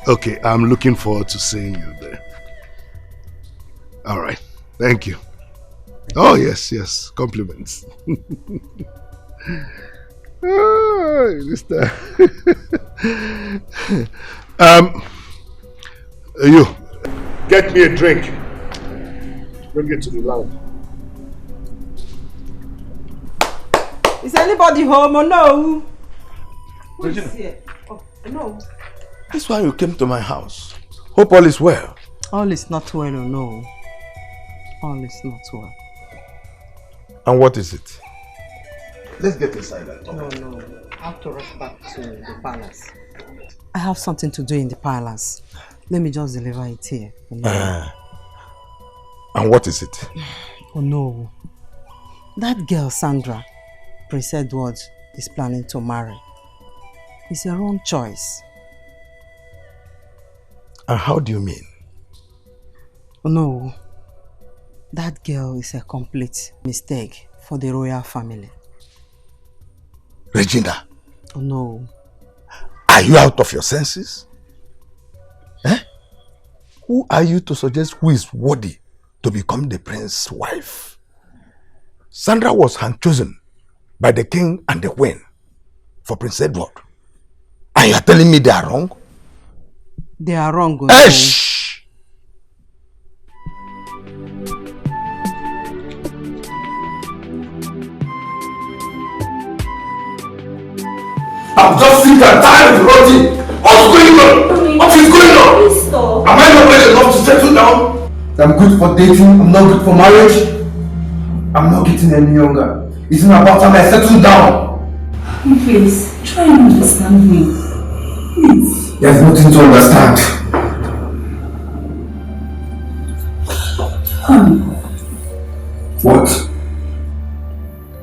Okay, I'm looking forward to seeing you there. All right, thank you. Oh, yes, compliments. Oh, Mr. You, get me a drink. Bring it to the lounge. Is anybody home or no? Who is here? Oh, no. That's why you came to my house. Hope all is well. All is not well or no. All is not well. And what is it? Let's get inside and talk. No. I have to rush back to the palace. I have something to do in the palace. Let me just deliver it here. And what is it? Oh no. That girl Sandra, Prince Edward is planning to marry. It's a wrong choice. And how do you mean? Oh no. That girl is a complete mistake for the royal family. Regina. Oh no. Are you out of your senses? Who are you to suggest who is worthy to become the prince's wife? Sandra was hand-chosen by the king and the queen for Prince Edward. And you are telling me they are wrong? They are wrong. Hey, shh! I'm just sick and tired of rotting. What's going on? What is going on? Please stop. Am I not well enough to settle down? I'm good for dating, I'm not good for marriage. I'm not getting any younger. It's not about time I settle down. Please, try and understand me. Please. There's nothing to understand. What?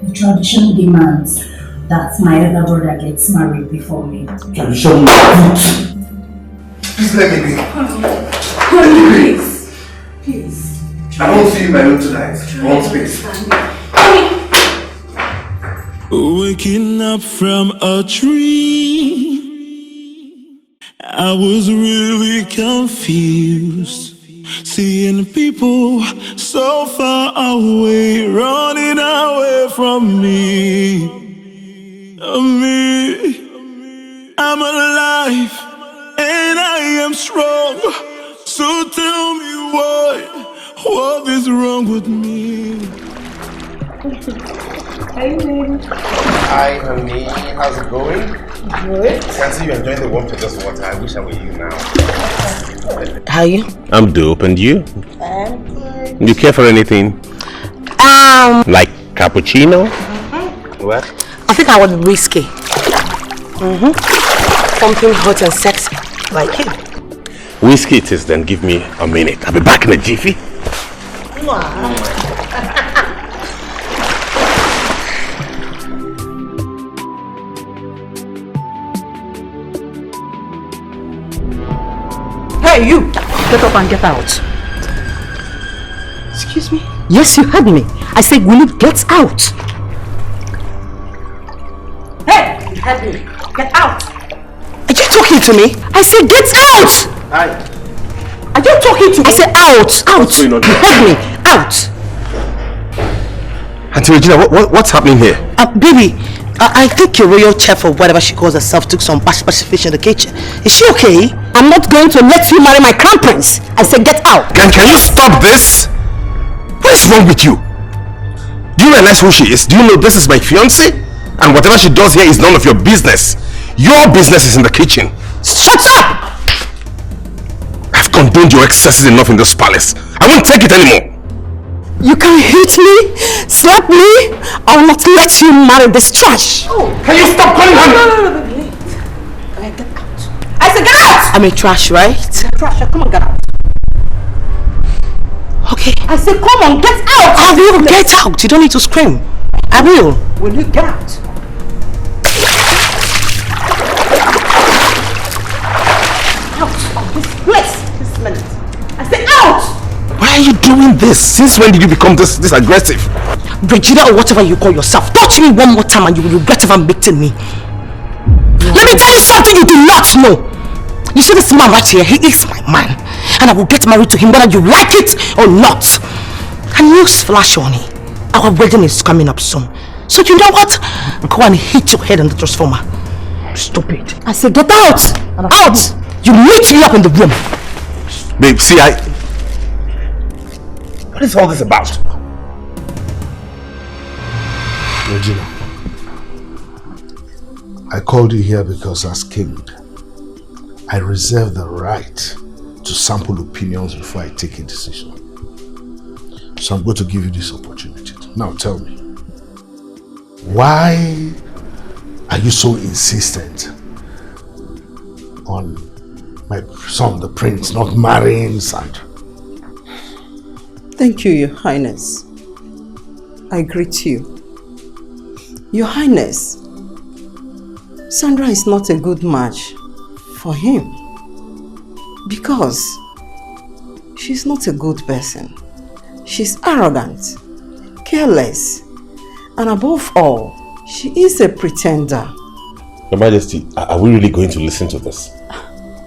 The tradition demands that my elder brother gets married before me. Tradition is good. Please let me be. Please. I don't feel my own tonight. I want space. Waking up from a dream, I was really confused. Seeing people so far away, running away from me. I'm alive and I am strong. So tell me what is wrong with me? Hey, baby. Hi, honey. How's it going? Good. I can see you enjoying the warmth of this water. I wish I were you now. How are you? I'm dope, and you? I'm good. Do you care for anything? Like cappuccino? What? I think I want whiskey. Something hot and sexy, like you. Whiskey it is, then give me a minute. I'll be back in a jiffy. Hey, you! Get up and get out. Excuse me? Yes, you heard me. I said, will you get out? Hey! You heard me. Get out! Are you talking to me? I said, get out! Hi. Are you talking to me? I said, out! Out! You heard me. Out! Auntie Regina, what's happening here? Baby, I think your royal chef or whatever she calls herself took some bash fish in the kitchen. Is she okay? I'm not going to let you marry my crown prince. I said get out. Can you stop this? What is wrong with you? Do you realize who she is? Do you know this is my fiancé? And whatever she does here is none of your business. Your business is in the kitchen. Shut up! I've condoned your excesses enough in this palace. I won't take it anymore. You can hit me, slap me. I will not let you marry this trash. Oh, can you stop calling her? No. Get out. I said get out! I'm a trash, right? Trash, come on, get out. Okay. I said come on, get out! I will get out. You don't need to scream. I will. Will you get out? Out of this place this minute. I said out! Why are you doing this? Since when did you become this aggressive? Regina or whatever you call yourself, touch me one more time and you will regret ever meeting me. Let me tell you something you do not know. You see this man right here, he is my man. And I will get married to him whether you like it or not. And newsflash, honey, our wedding is coming up soon. So you know what? Go and hit your head on the transformer. Stupid. I said get out! Out! You meet me up in the room. Babe, see, what is all this about? Regina, I called you here because as king, I reserve the right to sample opinions before I take a decision. So I'm going to give you this opportunity. Now tell me, why are you so insistent on my son, the prince, not marrying Sandra? Thank you, Your Highness. I greet you. Your Highness, Sandra is not a good match for him because she's not a good person. She's arrogant, careless, and above all, she is a pretender. Your Majesty, are we really going to listen to this?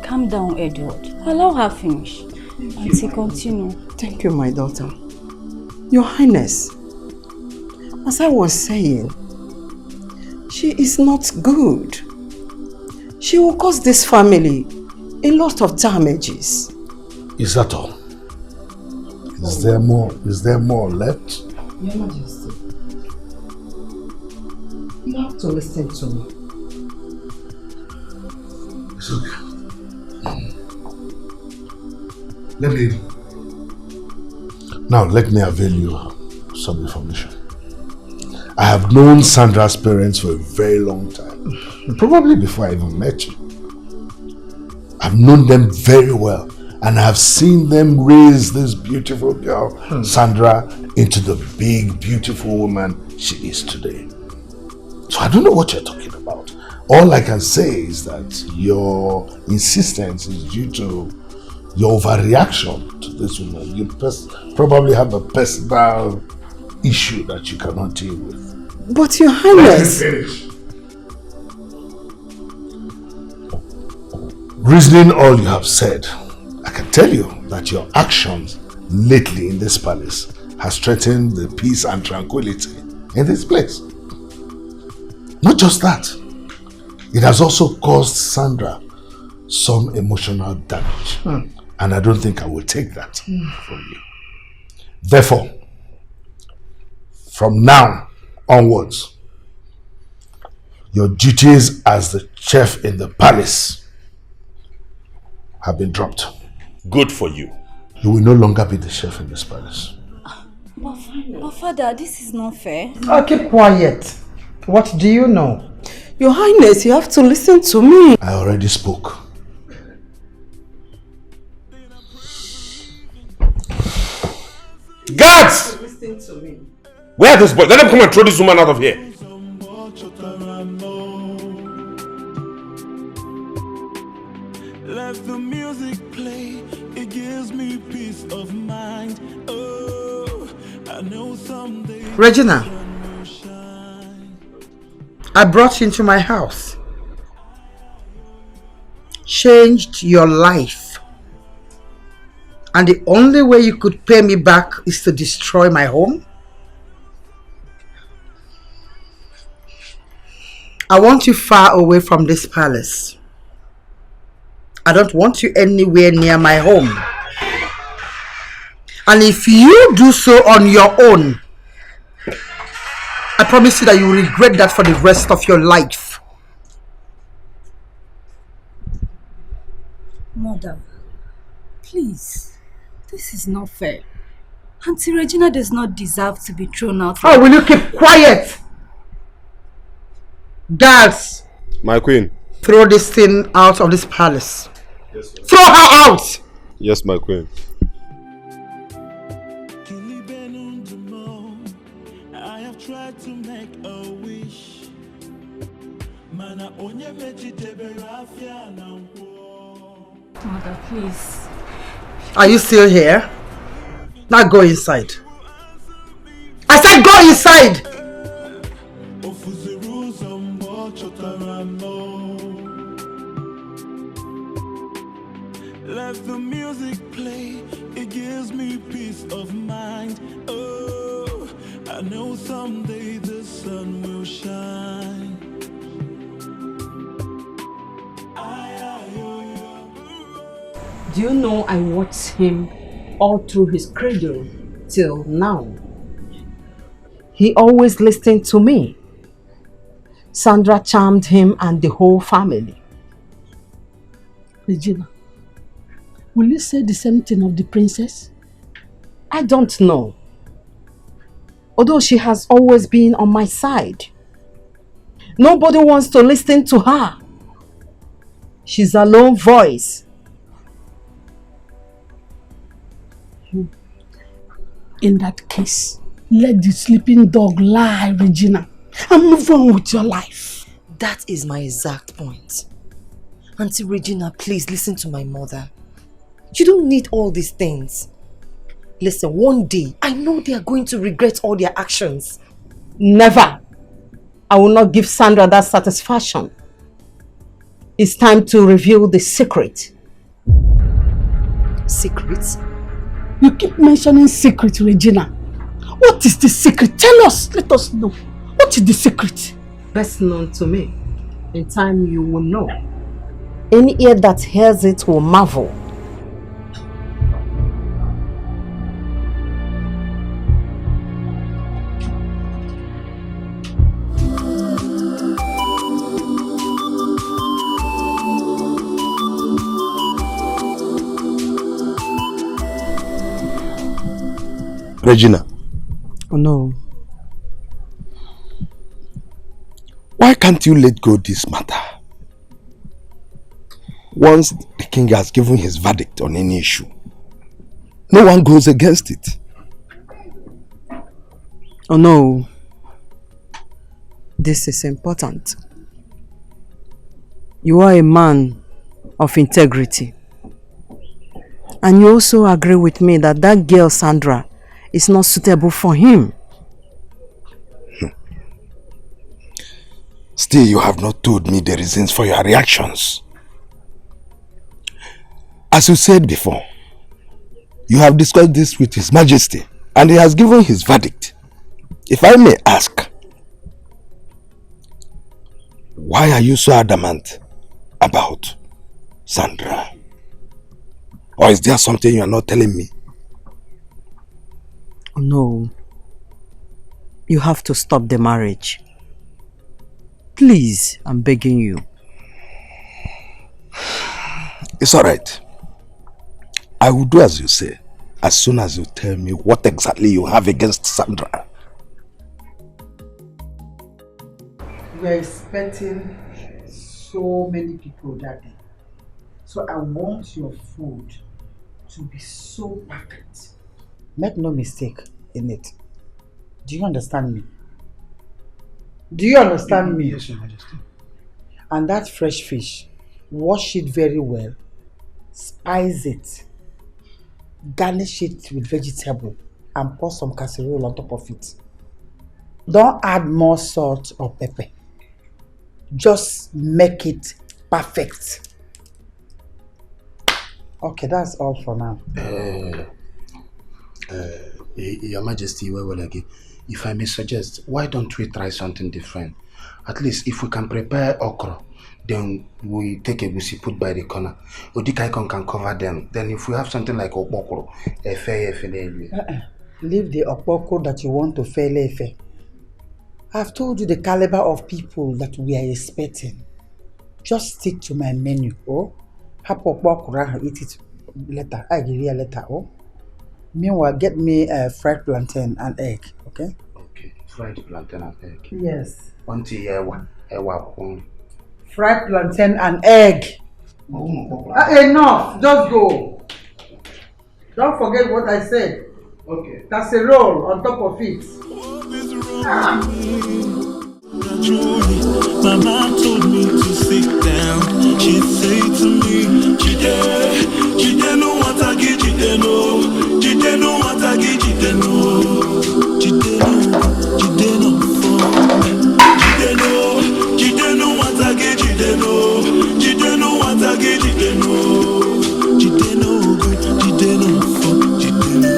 Calm down, Edward. Allow her finish. Auntie, continue. Thank you, my daughter. Your Highness, as I was saying, she is not good. She will cause this family a lot of damages. Is that all? Is there more? Is there more left? Your Majesty, you have to listen to me. It's okay. Let me avail you some information. I have known Sandra's parents for a very long time. Probably before I even met you. I've known them very well. And I have seen them raise this beautiful girl, Sandra, into the big, beautiful woman she is today. So I don't know what you're talking about. All I can say is that your insistence is due to your overreaction to this woman. You probably have a personal issue that you cannot deal with. But Your Highness... Let me finish. Reasoning all you have said, I can tell you that your actions lately in this palace has threatened the peace and tranquility in this place. Not just that, it has also caused Sandra some emotional damage. And I don't think I will take that from you. Therefore, from now onwards, your duties as the chef in the palace have been dropped. Good for you. You will no longer be the chef in this palace. But Father, this is not fair. Oh, keep quiet. What do you know? Your Highness, you have to listen to me. I already spoke. Guards! Listen to me. Where are those boys? Let them come and throw this woman out of here. Let the music play, it gives me peace of mind. Oh, I know someday. Regina, I brought you into my house. Changed your life. And the only way you could pay me back is to destroy my home? I want you far away from this palace. I don't want you anywhere near my home. And if you do so on your own, I promise you that you will regret that for the rest of your life. Mother, please, this is not fair. Auntie Regina does not deserve to be thrown out. How will you keep quiet? Guards! My queen. Throw this thing out of this palace. Yes, throw her out! Yes, my queen. I have tried to make a wish. Mother, please. Are you still here? Now go inside. I said go inside! Let the music play, it gives me peace of mind. Oh, I know someday the sun will shine. Do you know I watched him all through his cradle till now? He always listened to me. Sandra charmed him and the whole family. Regina, will you say the same thing of the princess? I don't know. Although she has always been on my side. Nobody wants to listen to her. She's a lone voice. In that case, let the sleeping dog lie, Regina, and move on with your life. That is my exact point. Auntie Regina, please listen to my mother. You don't need all these things. Listen, one day, I know they are going to regret all their actions. Never. I will not give Sandra that satisfaction. It's time to reveal the secret. Secret? You keep mentioning secret, Regina. What is the secret? Tell us. Let us know. What is the secret? Best known to me. In time you will know. Any ear that hears it will marvel. Regina. Oh no. Why can't you let go this matter? Once the king has given his verdict on any issue, no one goes against it. Oh no. This is important. You are a man of integrity. And you also agree with me that that girl Sandra is not suitable for him. Still, you have not told me the reasons for your reactions. As you said before, you have discussed this with His Majesty and he has given his verdict. If I may ask, why are you so adamant about Sandra? Or is there something you are not telling me? No. You have to stop the marriage. Please, I'm begging you. It's alright. I will do as you say, as soon as you tell me what exactly you have against Sandra. We are expecting so many people that day. So I want your food to be so perfect. Make no mistake in it. Do you understand me? Do you understand me? Yes, Your Majesty. And that fresh fish, wash it very well, spice it, garnish it with vegetable, and pour some casserole on top of it. Don't add more salt or pepper. Just make it perfect. Okay, that's all for now. Your Majesty, well again. If I may suggest, why don't we try something different? At least if we can prepare okra, then we take a busi put by the corner. Dikeh can cover them. Then if we have something like okpokoro, leave the okpokoro that you want to fele. I've told you the caliber of people that we are expecting. Just stick to my menu, oh. Have okpokoro, eat it later. I give you a letter, oh. Meanwhile, get me a fried plantain and egg, okay? Okay, fried plantain and egg. Yes. One. Fried plantain and egg. Enough, just go. Don't forget what I said. Okay. That's a roll on top of it. Mama told me to sit down. She said to me, Jide no what I get, Jide no. Jide no what I get, Jide no. Jide no for. Jide no what I get, Jide no. Jide no what I get, Jide no. Jide no good, Jide no for, Jide no.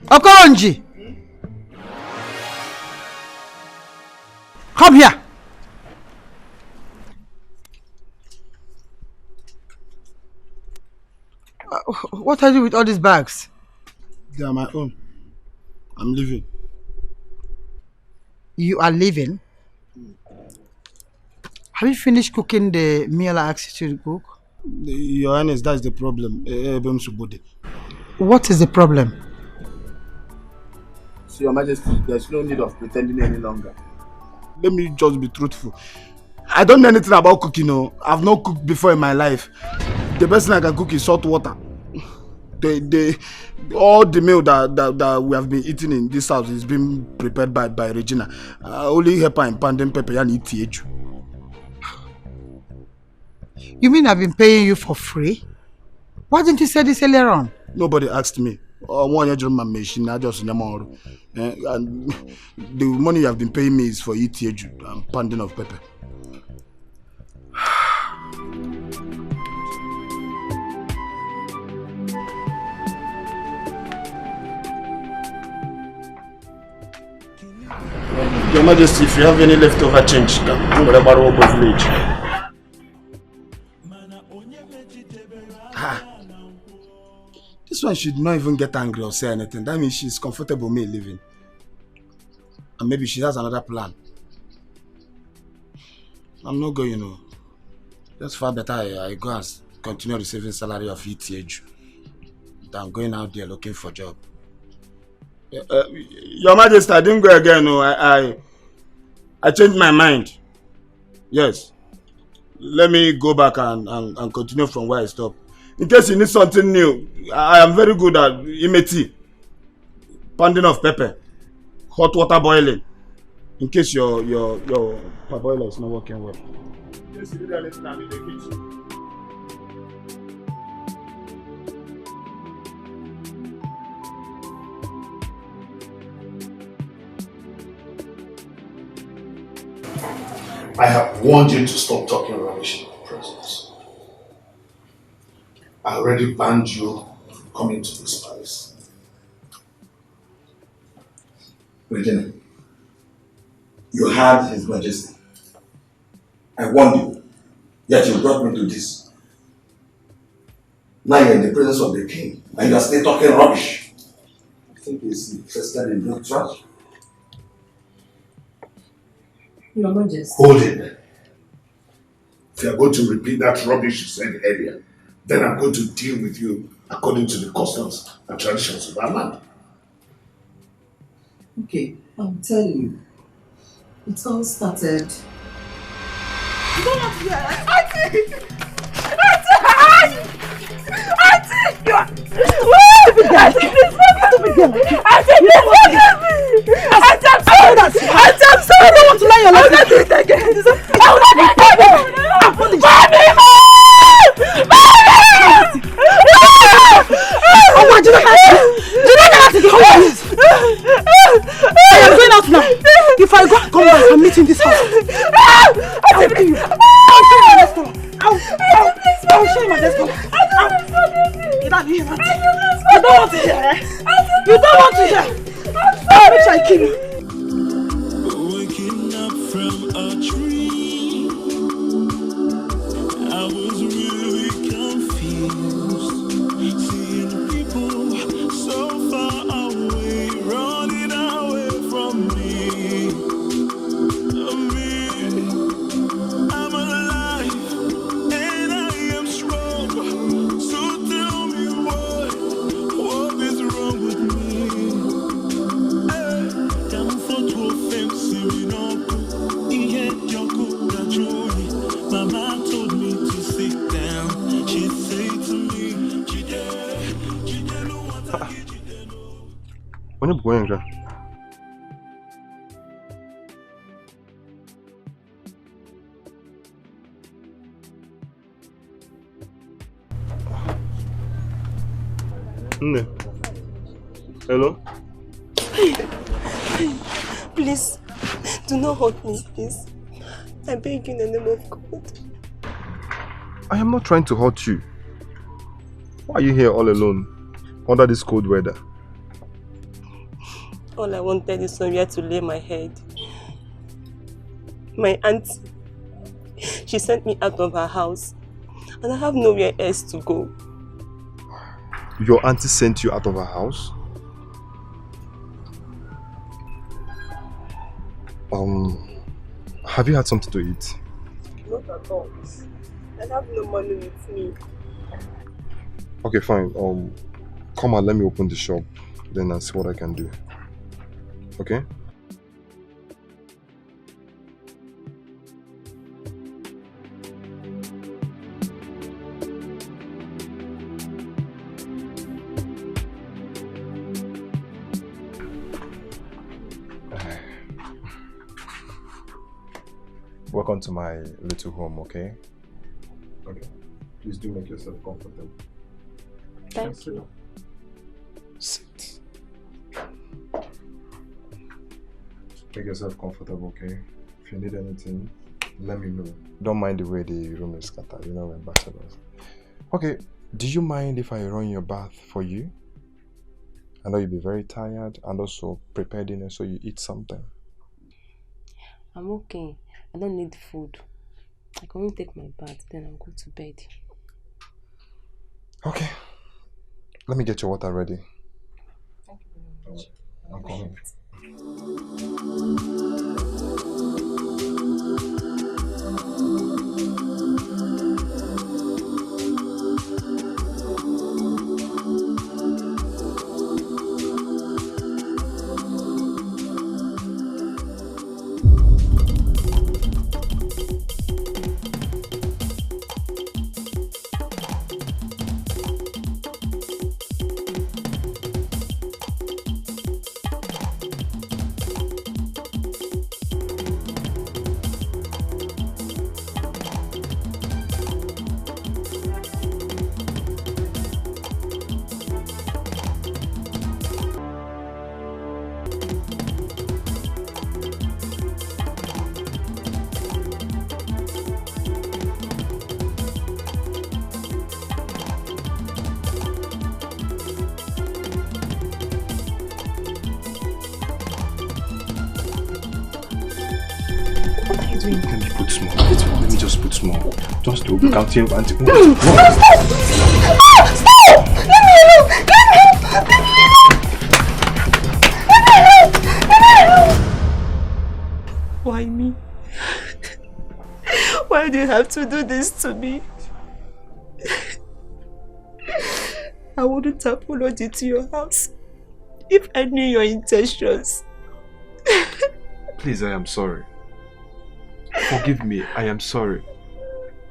Okoronji, come here. What are you with all these bags? They are my own. I'm leaving. You are leaving? Have you finished cooking the meal I asked you to cook? Your Highness, that's the problem. What is the problem? So, Your Majesty, there's no need of pretending any longer. Let me just be truthful. I don't know anything about cooking. No. I've not cooked before in my life. The best thing I can cook is salt water. All the meal that we have been eating in this house is being prepared by Regina. Only help her in pounding pepper and eat it. You mean I've been paying you for free? Why didn't you say this earlier on? Nobody asked me. And the money you have been paying me is for ETH and pounding of pepper. Your Majesty, if you have any leftover change, come to the village. This one should not even get angry or say anything. That means she's comfortable with me living. And maybe she has another plan. I'm not going, you know. Just far better I go and continue receiving salary of ETH than going out there looking for a job. Your Majesty, I didn't go again. No, I changed my mind. Yes. let me go back and continue from where I stopped. In case you need something new, I am very good at imeti, pounding of pepper, hot water boiling. In case your parboiler is not working well. In case you need anything, I'm in the kitchen. I have warned you to stop talking rubbish in my presence. I already banned you from coming to this palace. Regina, you had His Majesty. I warned you, yet you brought me to this. Now you're in the presence of the king, and you are still talking rubbish. I think he's interested in blood trash. Your Majesty. Hold it. If you are going to repeat that rubbish you said earlier, then I'm going to deal with you according to the customs and traditions of our land. Okay, I'll tell you. It all started. You don't want to hear it. Auntie! You are... Stupid girl! Please, stupid girl! Auntie, please forgive me! Auntie, I'm sorry! Auntie, I'm sorry! I don't want to lie your life. I will not do it again! I will not do it again! Mommy! Oh my, do not have to come on this! I am going out now! If I go and come back, I'm meeting this house! I will kill you! I will show you my desk collar! Get out of here, Auntie! You don't want to hear! You don't want to hear! I'll make sure I kill you! Waking up from a dream, I was really confused. Seeing people so far away, running away from me. I'm alive and I am strong. So tell me what is wrong with me? Down for to offensive, you know. Mama told me to sit down. She said to me, When you going, girl? Hello? Please, do not hurt me, please. I beg you in the name of God. I am not trying to hurt you. Why are you here all alone, under this cold weather? All I wanted is somewhere to lay my head. My auntie, she sent me out of her house, and I have nowhere else to go. Your auntie sent you out of her house? Have you had something to eat? Not at all. I have no money with me. Okay, fine. Come on, let me open the shop. Then I'll see what I can do. Okay? Welcome to my little home, okay? Okay. Please do make yourself comfortable. Thank you. Sit. Make yourself comfortable, okay? If you need anything, let me know. Don't mind the way the room is scattered, you know, we're bachelors. Okay, do you mind if I run your bath for you? I know you'll be very tired, and also prepare dinner so you eat something. I'm okay. I don't need food. I can only take my bath, then I'll go to bed. Okay. Let me get your water ready. Thank you very much. I'm coming. you doing? Let me put small. Let me just put small. Just to be counting. Stop! Stop! Let me alone! Let me alone! Why me? Why do you have to do this to me? I wouldn't have followed you to your house if I knew your intentions. Please, I am sorry. Forgive me, I am sorry.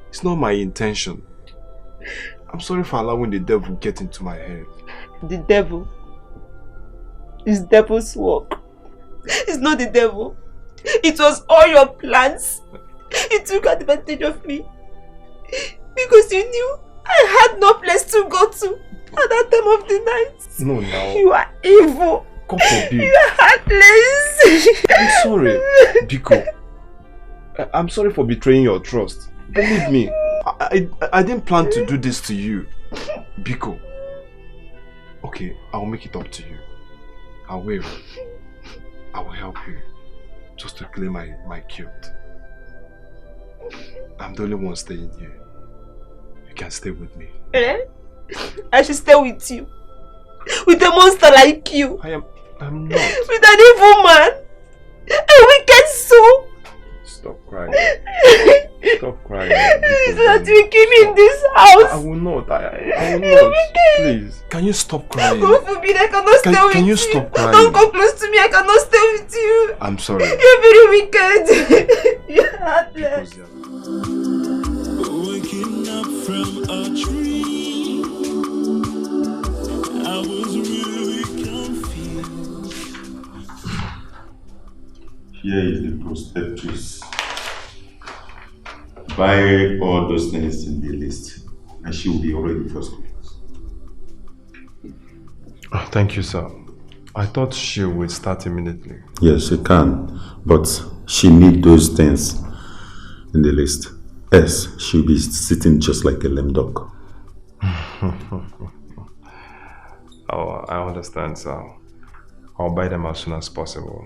It's not my intention. I'm sorry for allowing the devil get into my head. The devil? It's devil's work. It's not the devil. It was all your plans. You took advantage of me. Because you knew I had no place to go to at that time of the night. No, now. You are evil. God forbid. You are heartless. I'm sorry, Biko. I'm sorry for betraying your trust. Believe me, I didn't plan to do this to you. Biko. Okay, I'll make it up to you. I will help you. Just to clear my guilt. I'm the only one staying here. You can stay with me. Eh? I should stay with you. With a monster like you. I'm not. With an evil man. A wicked soul. Stop crying. Stop crying. So that you keep me in this house. I will not. I will not. Please. Can you stop crying? God forbid, I cannot stay with you. Can you stop crying? Don't come close to me. I cannot stay with you. I'm sorry. You're very wicked. You're heartless. Waking up from a dream, I was really confused. Here is the prospectus. Buy all those things in the list, and she will be already first class. Oh, thank you, sir. I thought she would start immediately. Yes, she can, but she needs those things in the list. Yes, she'll be sitting just like a lame dog. Oh, I understand, sir. I'll buy them as soon as possible.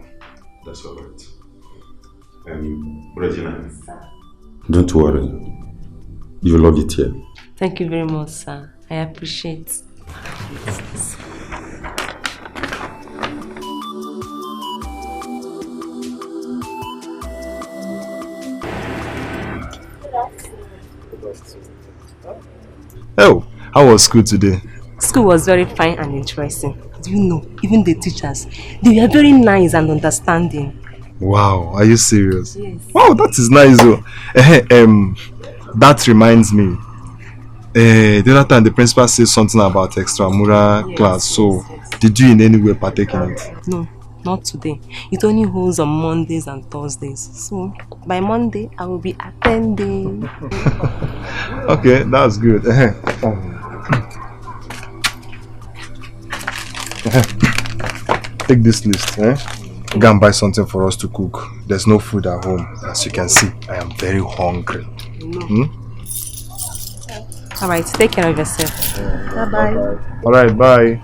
That's all right. Regina, don't worry. You love it here. Thank you very much, sir. I appreciate. Oh, how was school today? School was very fine and interesting. Do you know, even the teachers, they were very nice and understanding. Wow, are you serious? Yes. Wow, that is nice though. That reminds me. The other time the principal said something about extramural class, so did you in any way partake in it? No, not today. It only holds on Mondays and Thursdays. So by Monday, I will be attending. Okay, that's good. Take this list. Go and buy something for us to cook. There's no food at home. As you can see, I am very hungry. Alright, take care of yourself. Bye-bye. Alright, bye.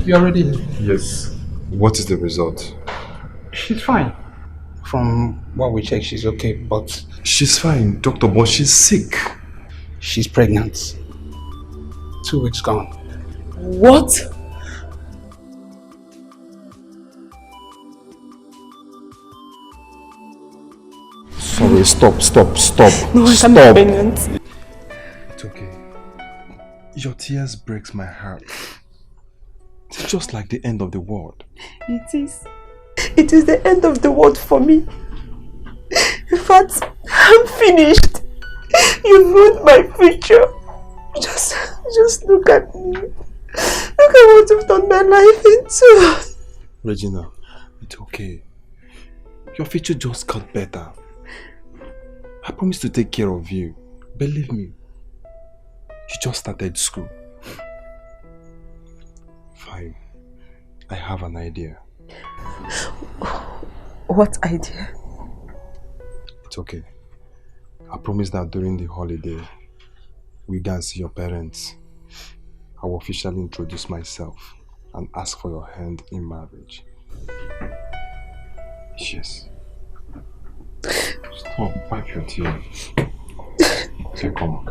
You already know. Yes. What is the result? She's fine. From what we check, she's okay, but... She's fine, doctor, but she's sick. She's pregnant. 2 weeks gone. What? Sorry, stop. No, I can't be pregnant. It's okay. Your tears breaks my heart. It's just like the end of the world. It is. It is the end of the world for me. In fact, I'm finished. You ruined my future. Just look at me. Look at what you've done my life into. Regina, it's okay. Your future just got better. I promise to take care of you. Believe me. You just started school. Fine. I have an idea. What idea? It's okay. I promise that during the holiday, we can see your parents. I will officially introduce myself and ask for your hand in marriage. Yes. Stop, wipe your tears. Okay, come on.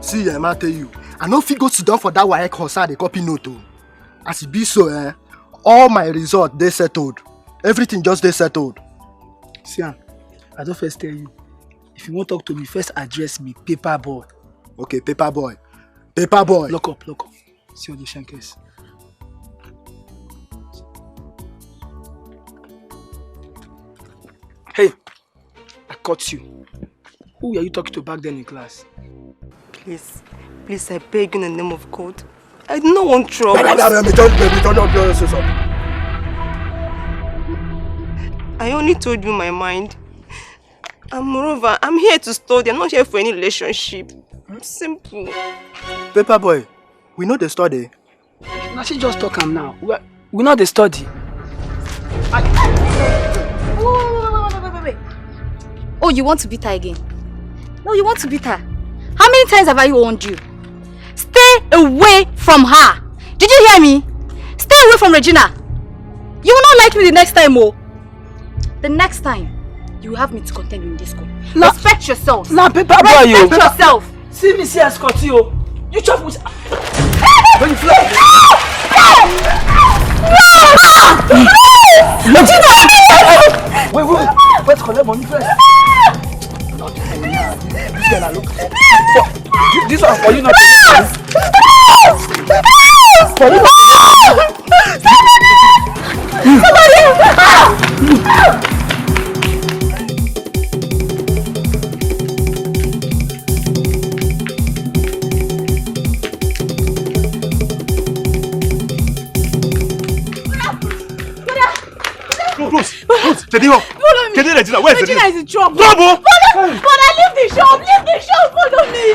See, I tell you, I no fit go sit down for that WAEC concert, the copy note. As it be so, all my results they settled. Everything just they settled. See, I don't first tell you. If you want to talk to me, first address me, paper boy. Okay, paper boy. Paper boy. Lock up. See all the shankers. Hey, I caught you. Who are you talking to back then in class? Please, I beg you in the name of God. I do not want trouble. I only told you my mind. And moreover, I'm here to study. I'm not here for any relationship. Simple. Paper boy, we know the study. Now she just talk am now. We know the study. Wait. Oh, you want to beat her again? No, you want to beat her. How many times have I warned you? Stay away from her. Did you hear me? Stay away from Regina. You will not like me the next time, oh. The next time, you have me to contend in this school. Respect yourself. Nah, paper boy, you. Respect yourself. See me, see escort you. You chop with. When you fly. Wait. Let's collect money first. This girl, look. This one for you not to for you Close. Regina, where's Regina is in trouble. Trouble? Father, leave the shop. Follow me.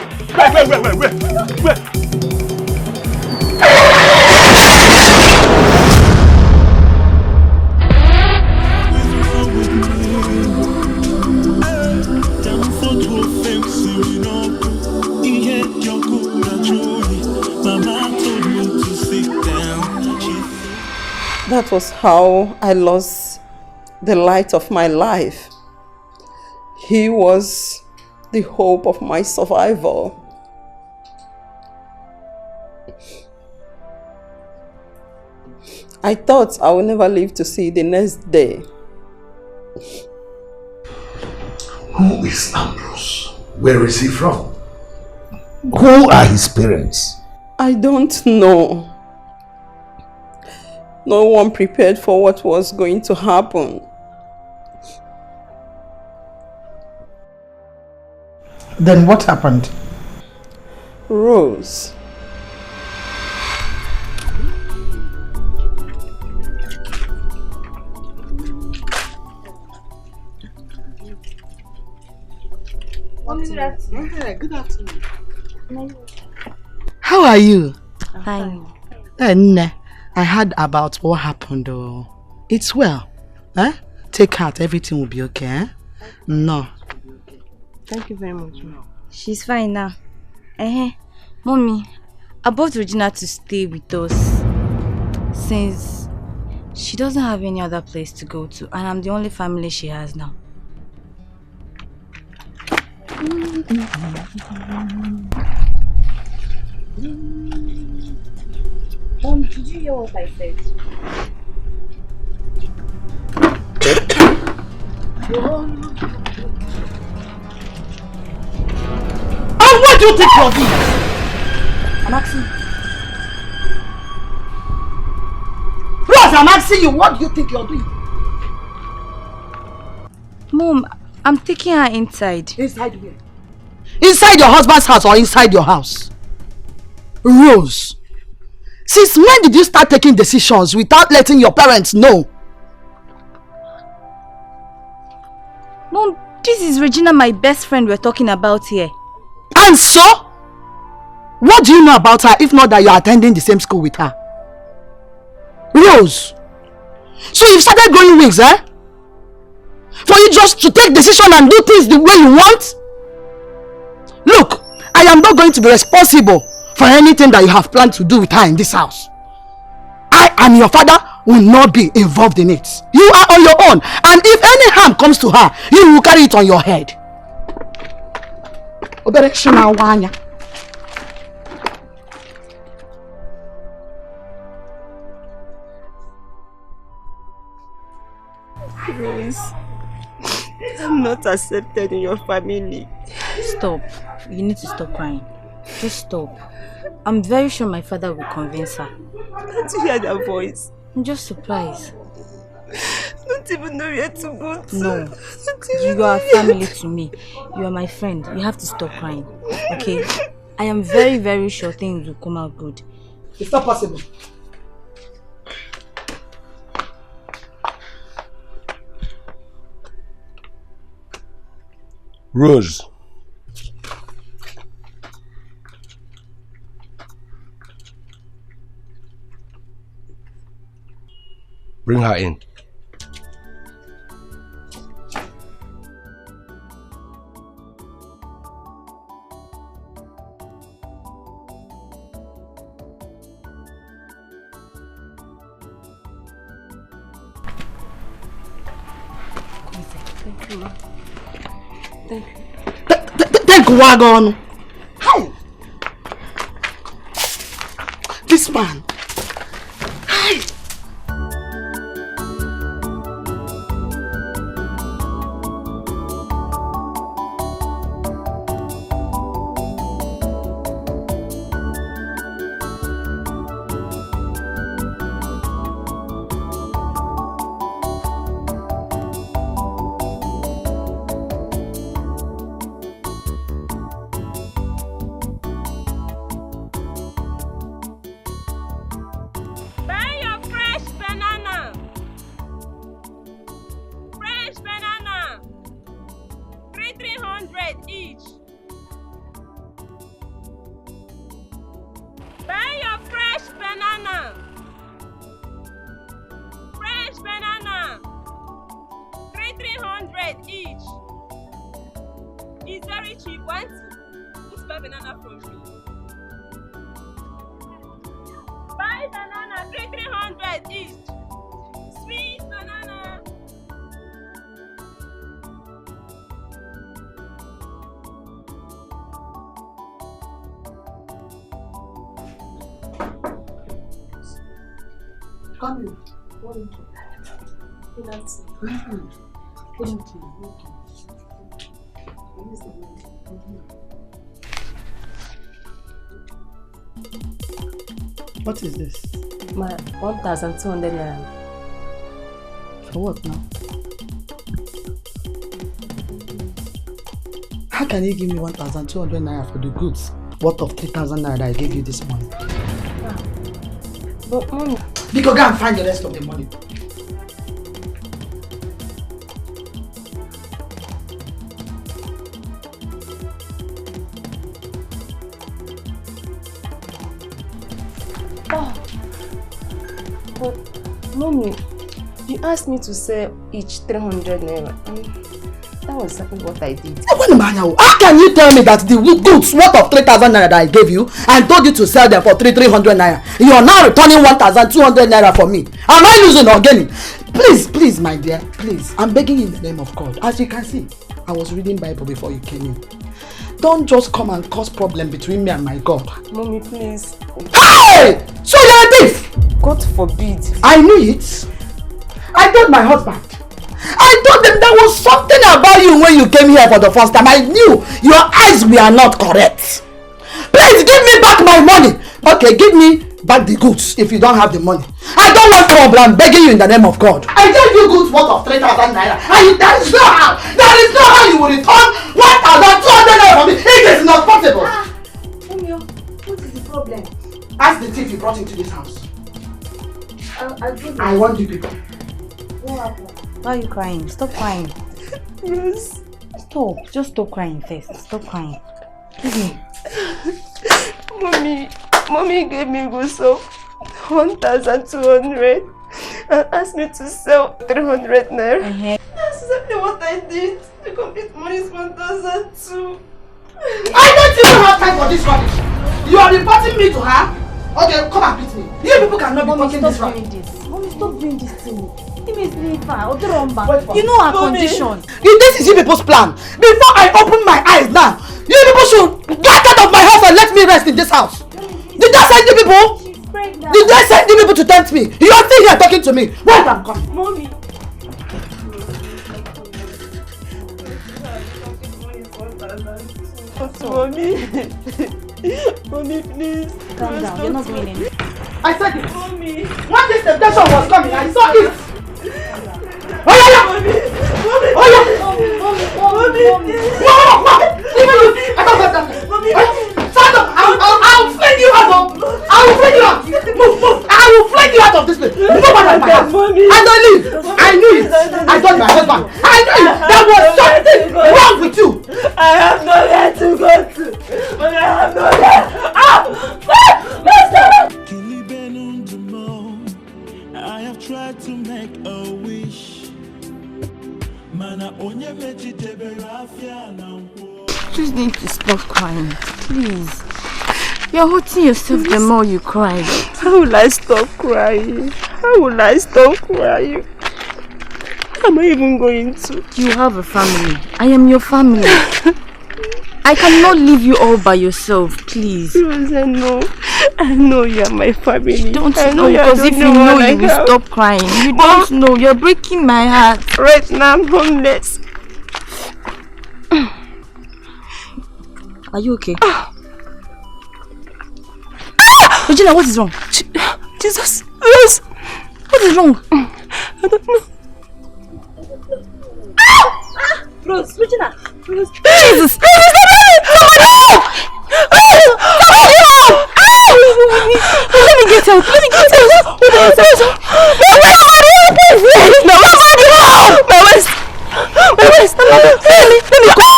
Wait. That was how I lost the light of my life. He was the hope of my survival. I thought I would never live to see the next day. Who is Ambrose? Where is he from? Who are his parents? I don't know. No one prepared for what was going to happen. Then what happened? Rose. Good afternoon. How are you? Fine. I heard about what happened. Oh, it's well. Take heart. Everything will be okay. No. Thank you very much, Mom. She's fine now. Mommy, I brought Regina to stay with us since she doesn't have any other place to go to, and I'm the only family she has now. Mom, did you hear what I said? And what do you think you're doing? I'm asking. Rose, I'm asking you, what do you think you're doing? Mom, I'm taking her inside. Inside where? Inside your husband's house or inside your house? Rose, since when did you start taking decisions without letting your parents know? Mom, this is Regina, my best friend we're talking about here. And so? What do you know about her if not that you're attending the same school with her? Rose, so you've started growing wings, for you just to take decision and do things the way you want? Look, I am not going to be responsible for anything that you have planned to do with her in this house. I and your father will not be involved in it. You are on your own, and if any harm comes to her, you will carry it on your head. Rose, I'm not accepted in your family. Stop. You need to stop crying. Just stop. I'm very sure my father will convince her. Can't you hear that voice? I'm just surprised. Don't even know where to go to. No. You are family to me. You are my friend. You have to stop crying. Okay? I am very, very sure things will come out good. It's not possible. Rose. Bring her in. Thank you, Ma. Thank you. Take wagon. How? This man. Hi. What is this? My 1,200 naira. For what now? How can you give me 1,200 naira for the goods worth of 3,000 naira that I gave you this morning? But Mom... Because go and find the rest of the money. But, Mommy, you asked me to sell each 300 naira. That was exactly what I did. How can you tell me that the goods worth of 3,000 naira that I gave you and told you to sell them for 300 naira? You are now returning 1,200 naira for me. Am I losing or gaining? Please, my dear, please. I'm begging you in the name of God. As you can see, I was reading Bible before you came in. Don't just come and cause problem between me and my God. Mommy, please. Hey! So you're a thief! God forbid. I knew it. I told my husband. I told them there was something about you when you came here for the first time. I knew your eyes were not correct. Please give me back my money. Okay, give me back the goods if you don't have the money. I don't want trouble. I'm begging you in the name of God. I gave you goods worth of 3,000 naira. And there is no how you will return 1,200 naira for me. It is not possible. Omio, what is the problem? Ask the thief you brought into this house. I want you people. What happened? Why are you crying? Stop crying. Yes. Stop. Just stop crying first. Stop crying. Give me. Mommy gave me goods of 1,200 and asked me to sell 300 naira. That's exactly what I did. The complete money is 1,200. I don't even have time for this rubbish. You are reporting me to her? Okay, come and beat me. You people cannot be talking this rubbish. Mommy, stop doing this to me. You know our condition. This is you people's plan. Before I open my eyes now, you people should get out of my house and let me rest in this house. Did I send you people? Did I send you people to tempt me? You are still here talking to me. Wait, I'm coming. Mommy. Mommy, please. Calm down. You're not doing anything. I said it. Mommy. When this temptation was coming, I saw it. Mommy. Even you. I don't have that. Stand up. I'll fling you out of. I will fling you out. Move. I will fling you out of this place. Move out of my house. I don't leave. I knew it. I told my husband. I knew it. There was something wrong with you. I have nowhere to go to. But I have nowhere. I have tried to make a wish. You just need to stop crying, please. You're hurting yourself the more you cry. How will I stop crying? How will I stop crying? How am I even going to? You have a family. I am your family. I cannot leave you all by yourself, please. Yes, I know you are my family. You don't I know, because if you know, you will stop crying. You don't know. You're breaking my heart. Right now, I'm homeless. Are you okay? Regina, what is wrong? Jesus. Yes. What is wrong? I don't know. Rose, Regina. Rose. Jesus. Somebody help! Somebody help! Let me get out. Let me get out. Somebody help! My waist. My waist. Let me go.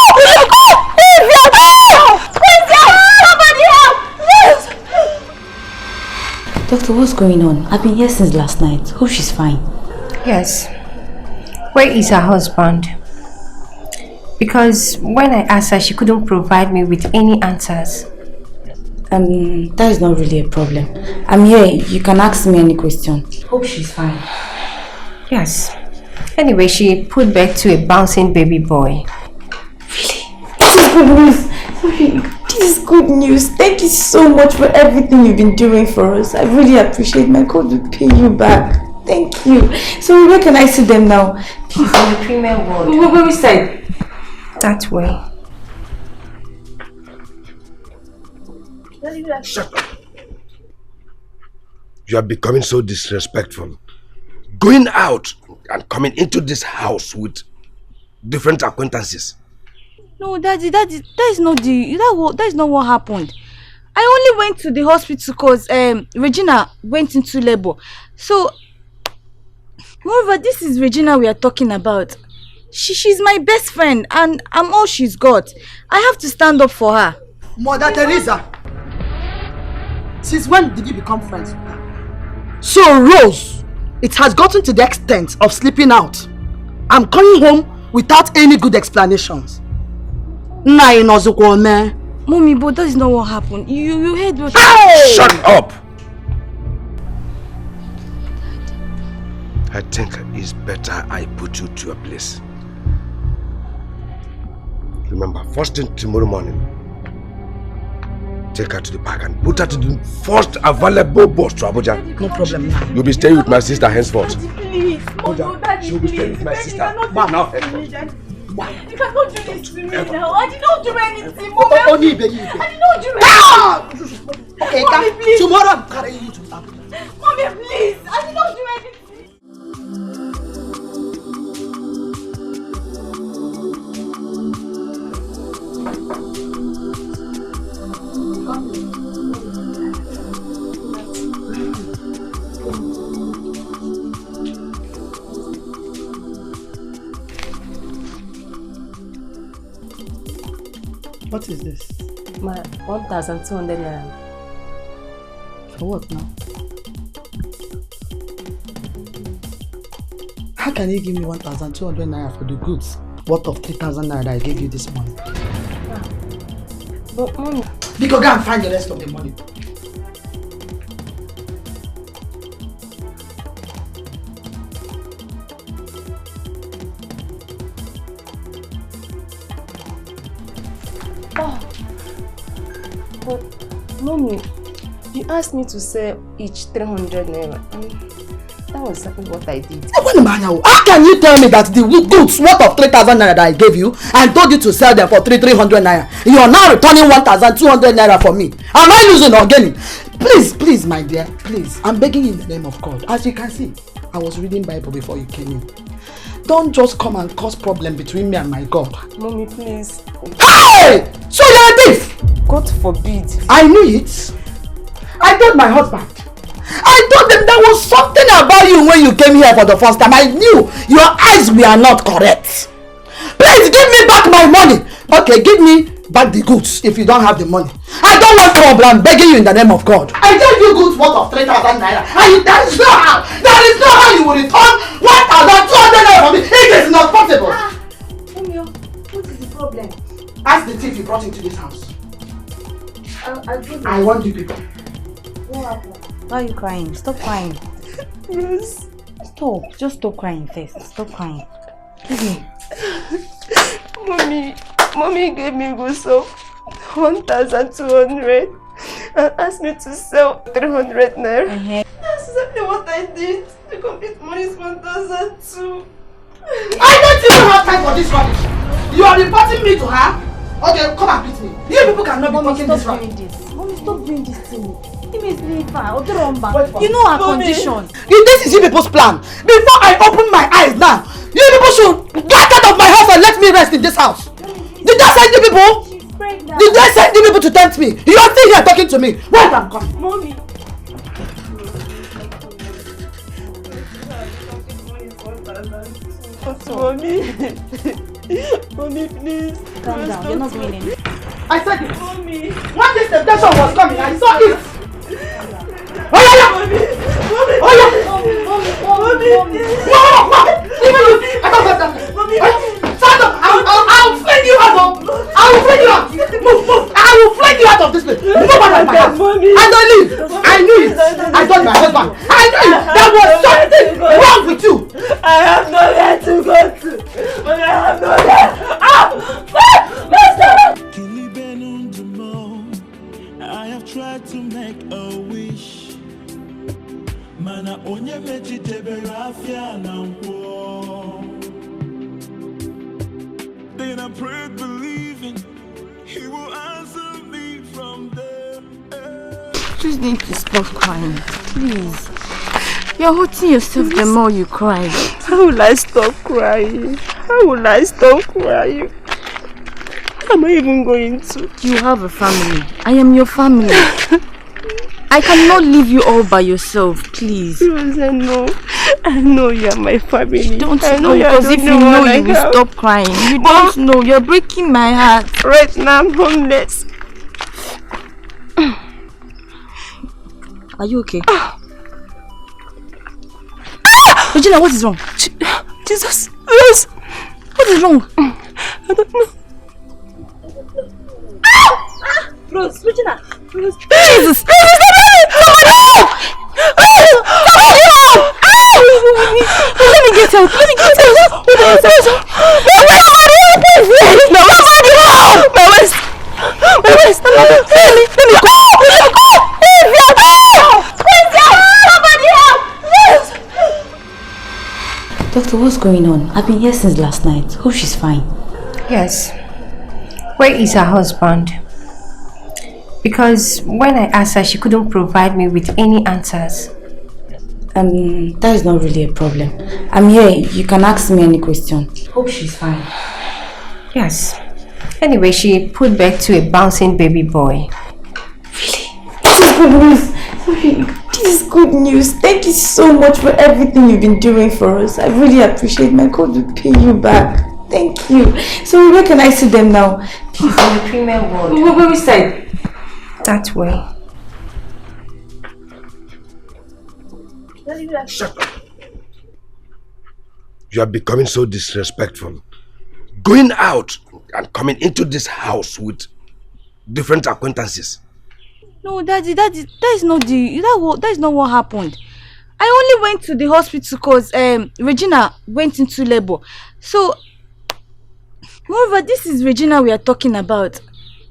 Somebody help! Doctor, what's going on? I've been here since last night. Hope she's fine. Yes. Where is her husband? Because when I asked her, she couldn't provide me with any answers. That is not really a problem. I'm here. You can ask me any question. Hope she's fine. Yes. Anyway, she put back to a bouncing baby boy. This is good news. This is good news. Thank you so much for everything you've been doing for us. I really appreciate it. My God will pay you back. Thank you. So where can I see them now? She's in the premium ward. Where we side? That way. Shut up. You are becoming so disrespectful. Going out and coming into this house with different acquaintances. No, Daddy, that is not what happened. I only went to the hospital because Regina went into labor. So, moreover, this is Regina we are talking about. She's my best friend and I'm all she's got. I have to stand up for her. Mother Teresa, Since when did you become friends with her? So Rose, it has gotten to the extent of sleeping out. I'm coming home without any good explanations. Mommy, but that is not what happened. You heard what... Hey! Shut up! I think it's better I put you to a place. Remember, first thing tomorrow morning, take her to the park and put her to the first available bus to Abuja. No problem now. You'll be staying with my sister henceforth. Please, Daddy, She'll be staying with my sister. Now, you cannot do this to me now. I did not do anything, Mommy. I did not do anything. Okay, Mommy, please. Tomorrow I'm carrying you to Abuja. Mommy, please. I did not do anything. What is this? My 1,200 naira. For what now? How can you give me 1,200 naira for the goods worth of 3,000 naira that I gave you this morning? But Mommy... Because go and find the rest of the money. But Mommy, you asked me to sell each 300 naira. That was exactly what I did. How can you tell me that the goods worth of 3,000 naira that I gave you and told you to sell them for 300 naira? You are now returning 1,200 naira for me. Am I losing or gaining? Please, my dear, please. I'm begging you in the name of God. As you can see, I was reading Bible before you came in. Don't just come and cause problem between me and my God. Mommy, please. Hey! So you're a thief! God forbid. I knew it. I told my husband. I told them there was something about you when you came here for the first time. I knew your eyes were not correct. Please give me back my money. Okay, give me back the goods if you don't have the money. I don't want trouble. I'm begging you in the name of God. I gave you goods worth of 3,000 naira. And that is not how. That is not how you will return 1,200 naira from me. It is not possible. Mommy, what is the problem? Ask the thief you brought into this house. I want you people. What happened? Why are you crying? Stop crying. Rose. Stop. Just stop crying first. Stop crying. Give me. Mommy gave me goods of 1,200 and asked me to sell 300 naira. That's exactly what I did. The complete money is 1,200. I don't even have time for this rubbish. You are reporting me to her? Okay, come and beat me. You people cannot be talking this rubbish. Mommy, stop doing this to me. You know our condition. This is you people's plan. Before I open my eyes now, you people should get out of my house and let me rest in this house. Did I send you people? Did I send you people to tempt me? You are still here talking to me. Wait, I'm coming. Mommy. Mommy, please. Calm down. You're not doing anything. I said it. Mommy. When this temptation was coming, I saw it. Oh yeah, Mommy. Oh yeah. Mommy. No. Even you. I don't have that. Mommy. Stand up. I'll fling you out of. I will fling you out. Move. I will fling you out of this place. Move out of my house. And I leave. I knew it. I told my husband. I knew it. There was something wrong with you. I have nowhere to go to. But I have nowhere. I have tried to make a wish. Mana onye mechitebe rafia na nkwo. Then I prayed believing he will answer me from there. You just need to stop crying. Please. You're hurting yourself the more you cry. How will I stop crying? How will I stop crying? Am I even going to? You have a family. I am your family. I cannot leave you all by yourself, please. Because I know you are my family. You don't know, because if you know, you will stop crying. You don't know. You're breaking my heart. Right now, I'm homeless. Are you okay? Regina, what is wrong? Jesus! Rose! What is wrong? I don't know. Rose, Regina! Rose. Jesus! Somebody help! Somebody help! Let me get out! Let me get out! Somebody help! My waist! My waist! Let me go! Somebody help! Doctor, what's going on? I've been here since last night. Hope she's fine. Yes. Where is her husband? Because when I asked her, she couldn't provide me with any answers. That is not really a problem. I'm here. You can ask me any question. Hope she's fine. Yes. Anyway, she put back to a bouncing baby boy. This is good news. This is good news. Thank you so much for everything you've been doing for us. I really appreciate it. My God will pay you back. Thank you. So where can I see them now? She's in the premium ward. Where we side? That way. Shut up. You are becoming so disrespectful. Going out and coming into this house with different acquaintances. No, Daddy, that is not what happened. I only went to the hospital because Regina went into labor. So, moreover, this is Regina we are talking about.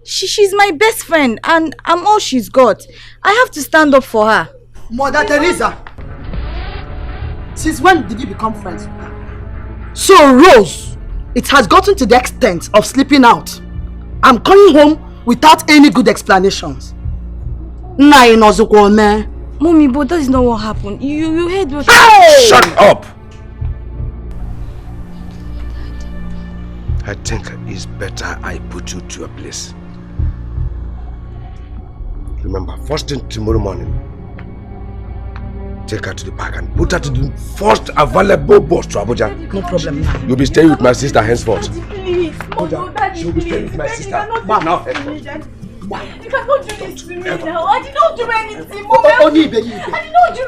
She's my best friend and I'm all she's got. I have to stand up for her. Mother Teresa, since when did you become friends with her? So Rose, it has gotten to the extent of sleeping out. I'm coming home without any good explanations. Mommy, but that is not what happened. You heard what... Hey! Shut up! I think it's better I put you to a place. Remember, first thing tomorrow morning, take her to the park and put her to the first available bus to Abuja. No problem now. You'll be staying with my sister henceforth. Please, She'll be staying with my sister. Now, henceforth. You cannot do this to me now. I did not do anything, Mommy. I did not do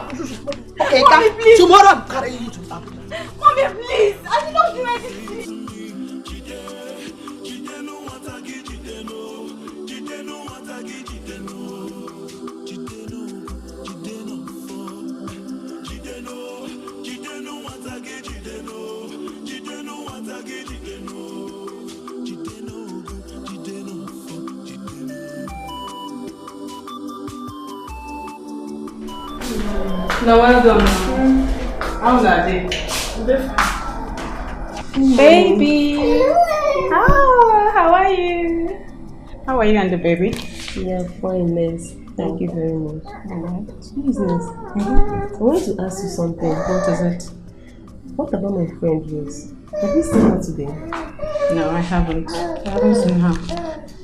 anything. Okay, Mommy, please. Tomorrow I'm carrying you to Abuja. Mommy, please. I did not do anything. No, well done. How's that day? Baby! How are you? How are you and the baby? Yeah, fine, miss. Thank you very much. Business. I want to ask you something. What is it? What about my friend Rose? Have you seen her today? No, I haven't. I haven't seen her.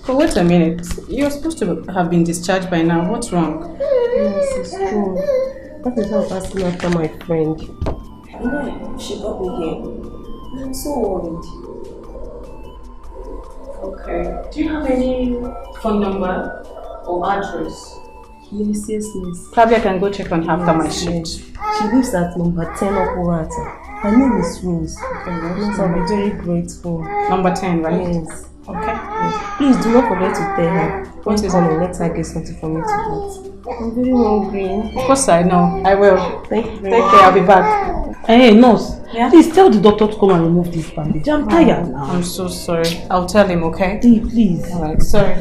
But wait a minute. You're supposed to have been discharged by now. What's wrong? Yes, it's true. That is why I'm asking after my friend. You know, she got me here. I'm so worried. Okay. Do you have any phone number or address? Yes. Probably I can go check on her after my shift. She lives at number 10 Okurata. Her name is Rose. Okay, Rose, I'll be very grateful. Number 10, right? Yes. Okay. Yes. Please do not forget to tell her. What is on the next I get something for me to eat. I'm very hungry. Of course I know. I will. Thank you very Take much. care, I'll be back. Hey, nurse. Yeah? Please tell the doctor to come and remove this bandage. I'm tired now. I'm so sorry. I'll tell him, okay? Please. Alright, sorry.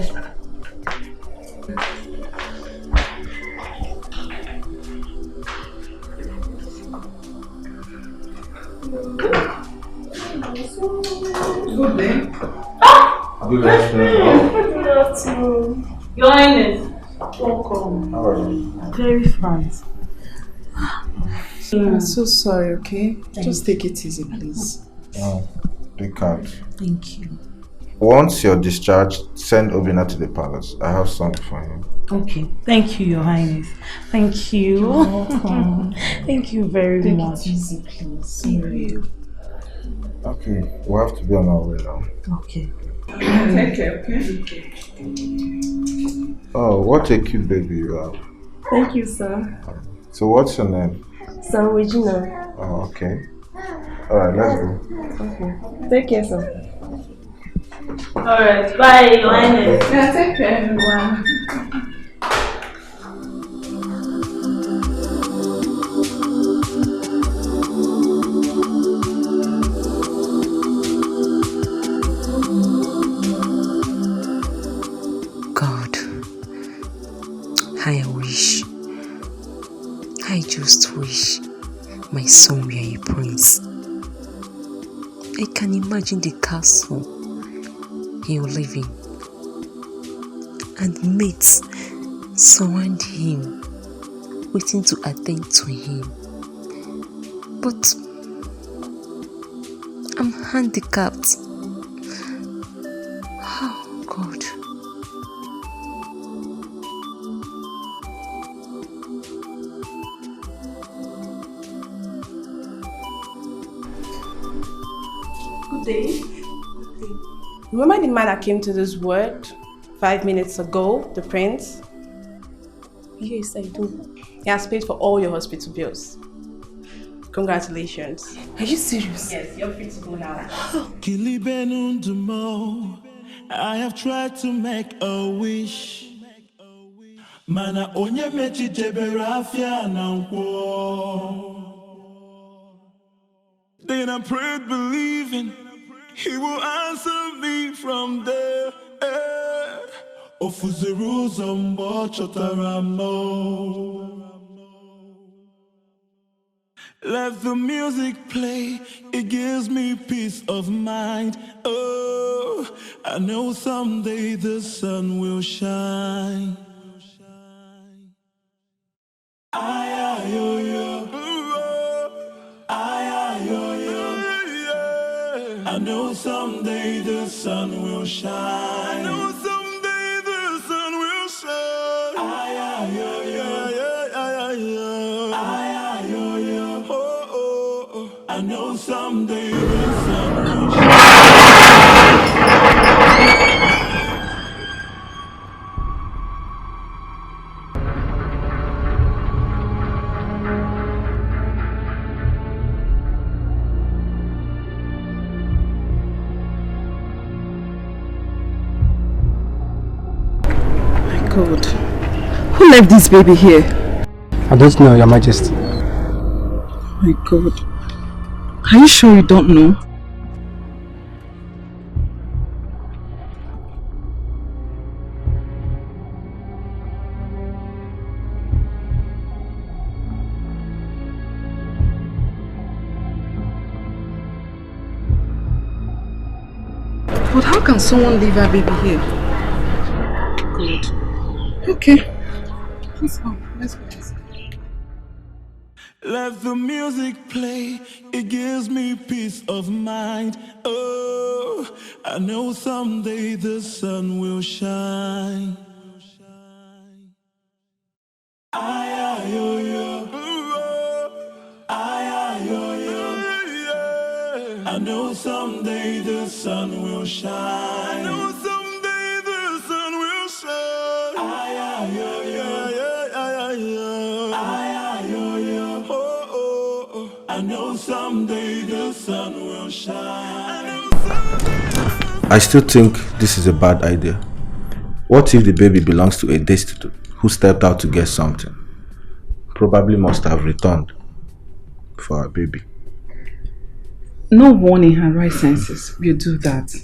Good day. Good afternoon. Good afternoon. Your Highness. Welcome. How are you? Very fine. I'm so sorry, okay? Just take it easy, please. They can't. Thank you. Once you're discharged, send Obina to the palace. I have something for him. Okay. Thank you, Your Highness. Thank you. You're welcome. Thank you very much. Take it easy, please. Sorry. Okay, we have to be on our way now. Okay. Take care, okay? Oh, what a cute baby you have. Thank you, sir. So what's your name? Sir Regina. Oh, okay. Alright, let's go. Okay. Take care, sir. Alright, bye, Your Highness. Yeah, take care, everyone. God, I just wish my son were a prince. I can imagine the castle he will live in, and mates surround him, waiting to attend to him. But I'm handicapped. Oh God. Good day. Remember the man that came to this world 5 minutes ago, the prince? Yes, I do. He has paid for all your hospital bills. Congratulations. Are you serious? Yes, you're free to go now. I have tried to make a wish. Mana onye mechi jebere afia na nkwo. Then I prayed believing he will answer me from there. Ofuzuru zombo chotaramo. Let the music play, it gives me peace of mind. Oh, I know someday the sun will shine. I know someday the sun will shine. I know someday the sun will shine. I know someday the sun will shine. God. Who left this baby here? I don't know, Your Majesty. Oh my God. Are you sure you don't know? But how can someone leave our baby here? God. Okay. Let's go. Let's go. Let the music play, it gives me peace of mind. Oh, I know someday the sun will shine. I know someday the sun will shine. I know someday the sun will shine. I know someday the sun will shine. I still think this is a bad idea. What if the baby belongs to a destitute who stepped out to get something? Probably must have returned for our baby. No one in her right senses will do that.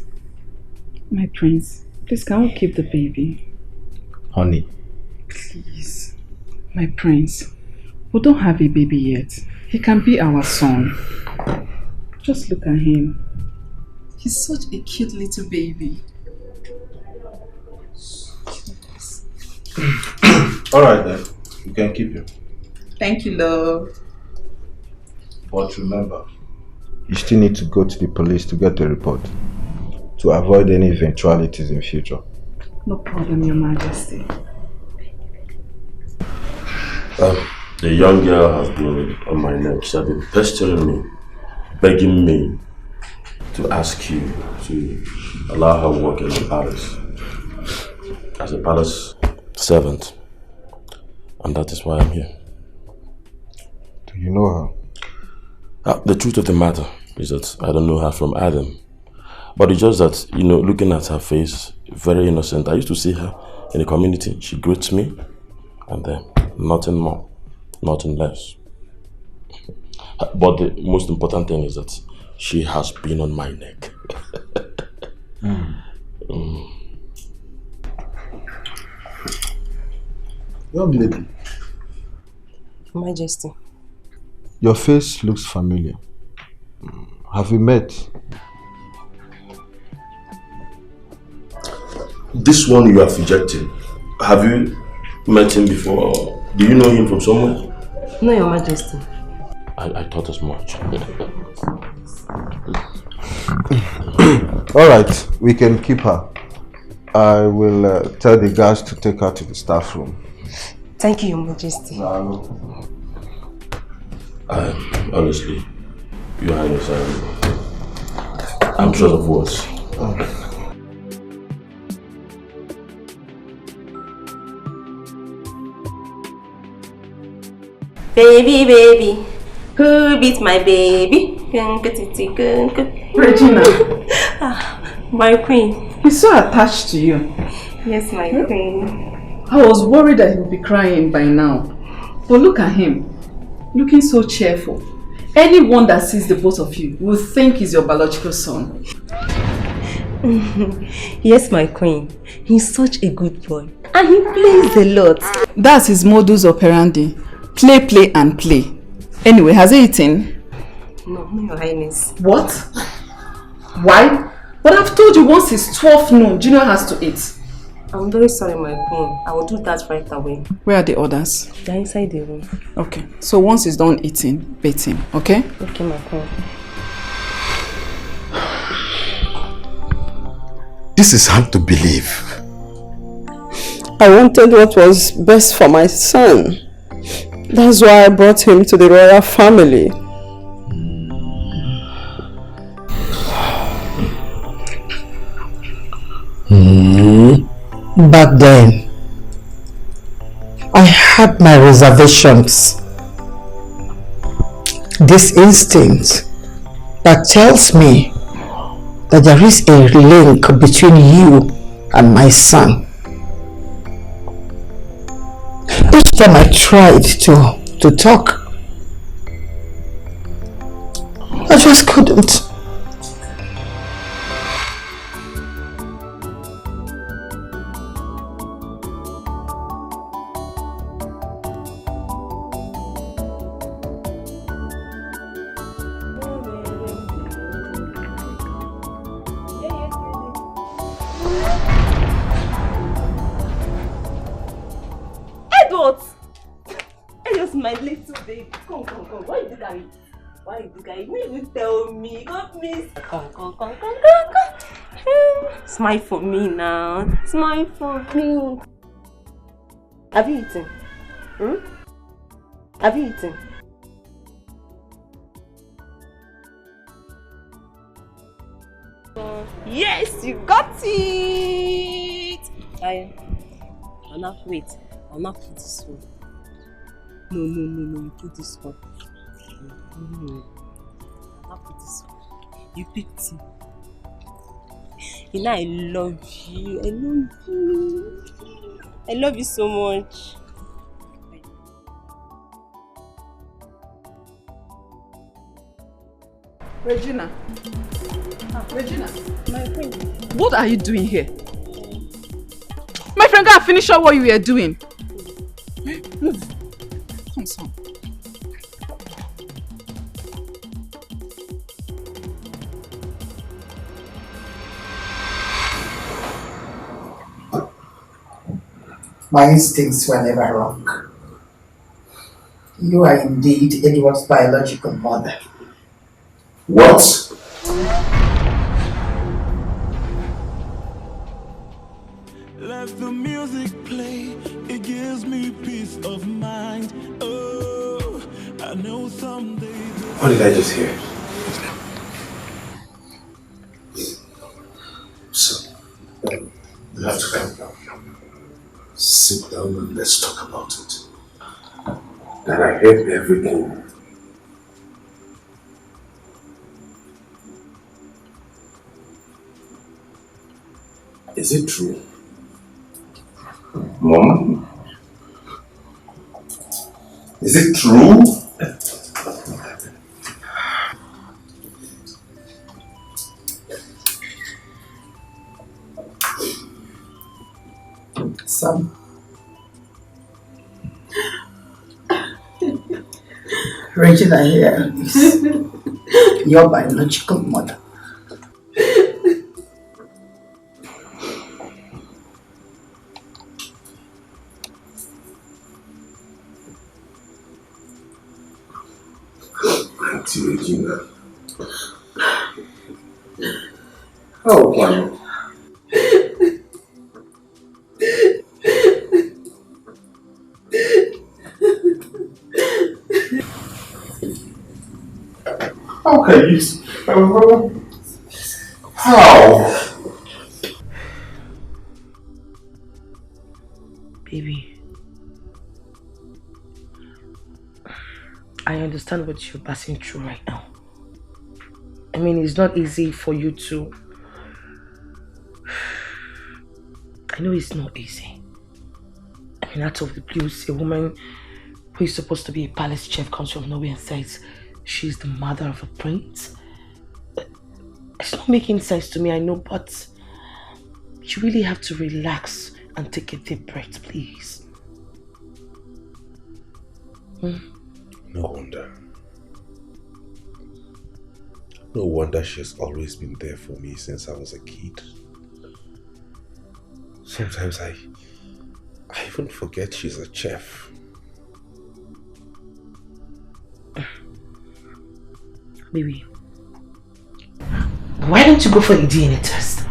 My prince, please can we keep the baby? Honey. Please. My prince, we don't have a baby yet. He can be our son. Just look at him. He's such a cute little baby. Alright then, you can keep him. Thank you, love. But remember, you still need to go to the police to get a report to avoid any eventualities in future. No problem, Your Majesty. The young girl has been on my neck. She has been pestering me, begging me to ask you to allow her work in the palace as a palace servant. And that is why I'm here. Do you know her? The truth of the matter is that I don't know her from Adam. But it's just that, looking at her face, very innocent. I used to see her in the community. She greets me, and then nothing more, nothing less. But the most important thing is that she has been on my neck. Young lady. Majesty. Your face looks familiar. Have we met? This one you have rejected, have you met him before? Do you know him from somewhere? No, Your Majesty. I thought as much. Alright, we can keep her. I will tell the guards to take her to the staff room. Thank you, Your Majesty. Honestly, Your Highness, I'm short of words. Baby, baby, who beats my baby? Regina. My queen. He's so attached to you. Yes, my queen. I was worried that he would be crying by now. But look at him, looking so cheerful. Anyone that sees the both of you will think he's your biological son. Yes, my queen. He's such a good boy. And he plays a lot. That's his modus operandi. Play, play, and play. Anyway, has he eaten? No, Your Highness. What? Why? But I've told you once it's 12 noon, Junior has to eat. I'm very sorry, my queen. I will do that right away. Where are the others? They're inside the room. Okay, so once he's done eating, bait him, okay? Okay, my queen. This is hard to believe. I wanted what was best for my son. That's why I brought him to the royal family. Back then, I had my reservations. This instinct that tells me that there is a link between you and my son. Each time I tried to talk, I just couldn't. My little baby. Come. Why did I? You didn't tell me. You got me. Come. Smile for me now. Smile for me. Have you eaten? Have you eaten? Yes, you got it. I'll not wait. I'll not put this one. No, you put this one. I'll put this one. You picked it. You know I love you. I love you so much. Regina. Regina. My friend. What are you doing here? My friend, go and finish up what you were doing. Move. Come, son. My instincts were never wrong. You are indeed Edward's biological mother. What? Let the music play, it gives me peace of mind. Oh, I know someday. What did I just hear? So, you have to calm down. Sit down and let's talk about it. that I hate everything. Is it true? Mom? Is it true? Son. Regina here is your biological mother. Auntie Regina. Oh, wow. How can you? How? Baby, I understand what you're passing through right now. I mean, it's not easy for you to... I know it's not easy. I mean, out of the blues, a woman who is supposed to be a palace chef comes from nowhere and says she's the mother of a prince. It's not making sense to me, I know, but you really have to relax and take a deep breath, please. No wonder. No wonder she's always been there for me since I was a kid. Sometimes I even forget she's a chef. Baby, why don't you go for a DNA test?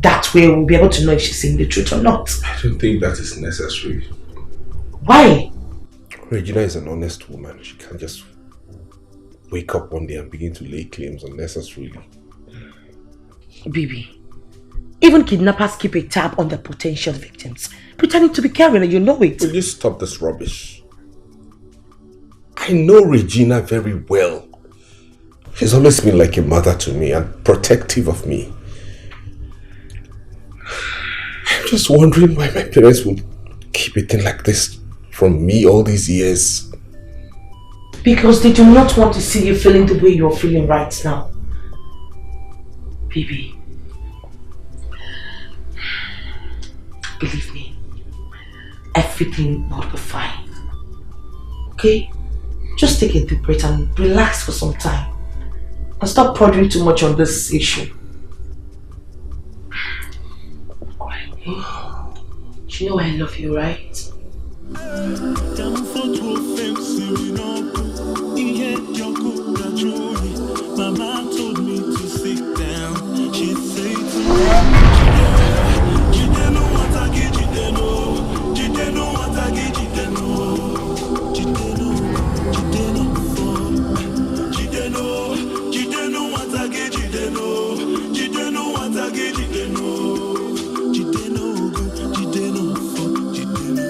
That way we'll be able to know if she's saying the truth or not. I don't think that is necessary. Why? Regina is an honest woman. She can't just wake up one day and begin to lay claims unnecessarily. Baby, even kidnappers keep a tab on their potential victims, pretending to be caring, and you know it. Will you stop this rubbish? I know Regina very well. She's always been like a mother to me and protective of me. I'm just wondering why my parents would keep a thing like this from me all these years. Because they do not want to see you feeling the way you're feeling right now. Baby, believe me, everything will be fine. Okay? Just take a deep breath and relax for some time. And stop pondering too much on this issue. You know I love you, right? Mama told me to sit down. She said to me, Jideno what I get, Jideno. Jideno what I get, Jideno. Jideno for. Jideno what I get, Jideno. Jideno what I get, Jideno. Jideno go, Jideno for, Jideno.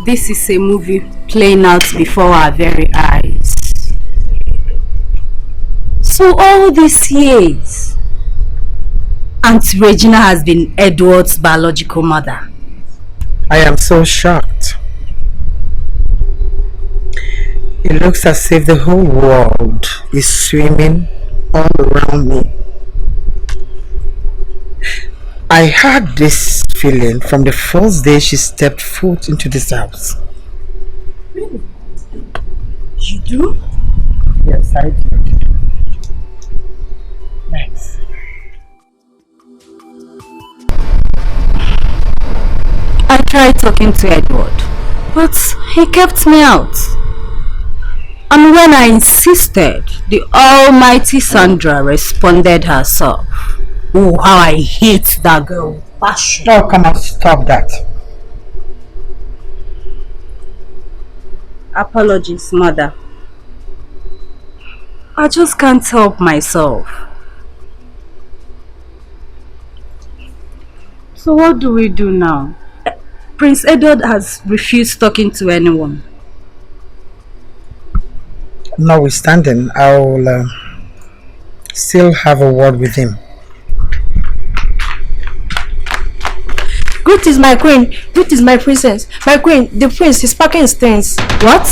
This is a movie playing out before our very eyes. So all these years, Aunt Regina has been Edward's biological mother. I am so shocked. It looks as if the whole world is swimming all around me. I had this feeling from the first day she stepped foot into this house. Really? You do? Yes, I do. Thanks. I tried talking to Edward, but he kept me out. And when I insisted, the almighty Sandra responded herself. Oh, how I hate that girl. Passion. Oh, come on, stop that. Apologies, mother. I just can't help myself. So what do we do now? Prince Edward has refused talking to anyone. Notwithstanding, I'll still have a word with him. Great is my queen. Great is my princess. My queen, the prince is packing his things. What?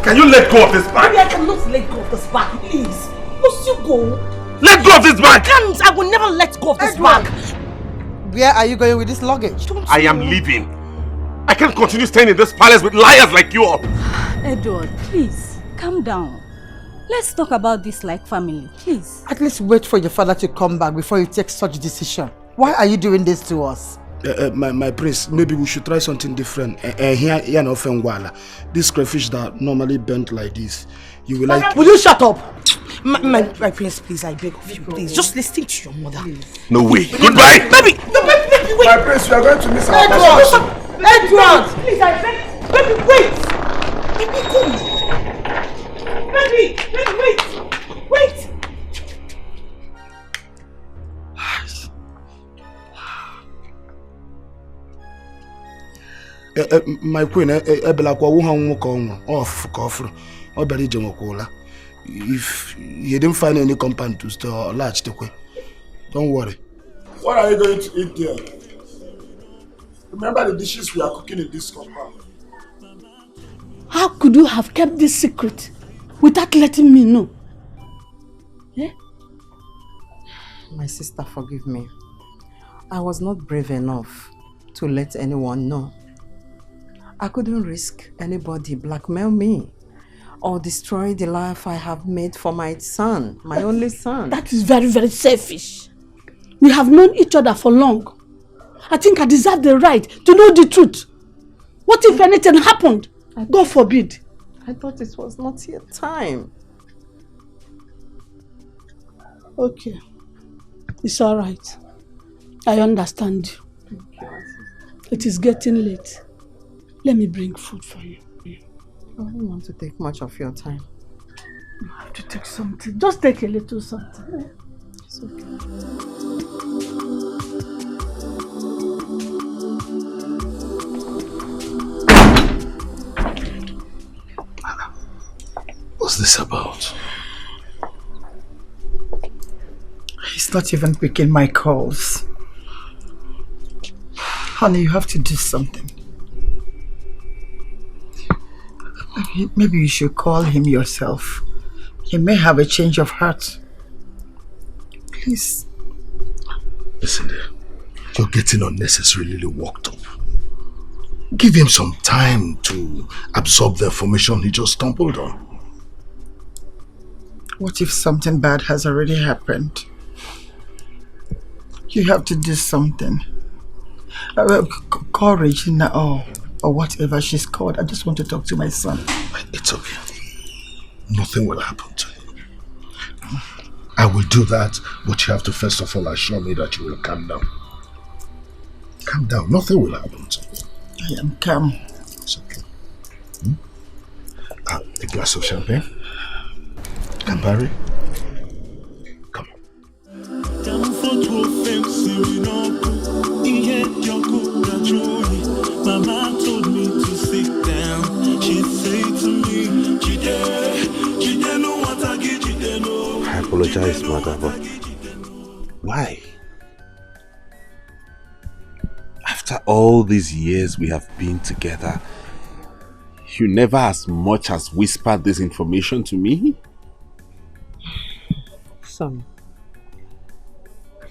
Can you let go of this bag? Maybe I cannot let go of this bag, please. Must you go? Let go of this bag! I can't. I will never let go of this bag. Where are you going with this luggage? I am leaving. I can't continue staying in this palace with liars like you all. Edward, please, calm down. Let's talk about this like family, please. At least wait for your father to come back before you take such decision. Why are you doing this to us? My prince, maybe we should try something different. Here, no fengwala. This crayfish that normally bent like this, you will like. Will you shut up? My prince, please, I beg of you, please. Just listen to your mother. No way. Goodbye. Baby, no, baby, wait. My prince, we are going to miss our Edward! Edward! Please, I beg. Baby, wait. Baby, come. Baby, wait. Wait. My queen, Ebelakwa wuha nwoke off kofru. Obere je nwokola. If you didn't find any compound to store large tekwe. Don't worry. What are you going to eat there? Remember the dishes we are cooking in this compound. How could you have kept this secret without letting me know? Yeah? My sister, forgive me. I was not brave enough to let anyone know. I couldn't risk anybody blackmail me or destroy the life I have made for my son, my only son. That is very, very selfish. We have known each other for long. I think I deserve the right to know the truth. What if anything happened? God forbid. I thought it was not yet time. Okay. It's all right. I understand you. It is getting late. Let me bring food for you. I don't want to take much of your time. You have to take something. Just take a little something. It's okay. What's this about? He's not even picking my calls. Honey, you have to do something. Maybe you should call him yourself. He may have a change of heart. Please. Listen there. You're getting unnecessarily worked up. Give him some time to absorb the information he just stumbled on. What if something bad has already happened? You have to do something. Call Regina or whatever she's called. I just want to talk to my son. It's okay. Nothing will happen to him. I will do that, but you have to first of all assure me that you will calm down. Calm down. Nothing will happen to him. I am calm. It's okay. A glass of champagne? Campari? Come Mama told me to sit down. She said to me, Jide, no what I get, Jide no. I apologize, mother, but why? After all these years we have been together, you never as much as whispered this information to me? Son,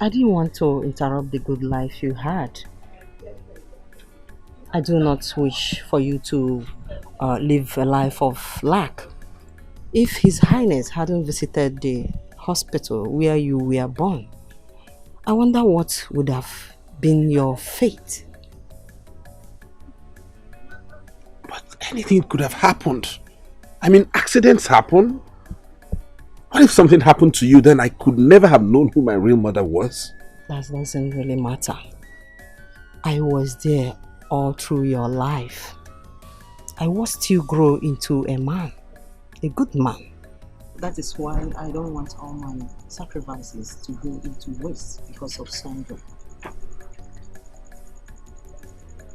I didn't want to interrupt the good life you had. I do not wish for you to live a life of lack. If His Highness hadn't visited the hospital where you were born, I wonder what would have been your fate. But anything could have happened. I mean, accidents happen. What if something happened to you, then I could never have known who my real mother was? That doesn't really matter. I was there all through your life. I watched you grow into a man, a good man. That is why I don't want all my sacrifices to go into waste because of Sandra.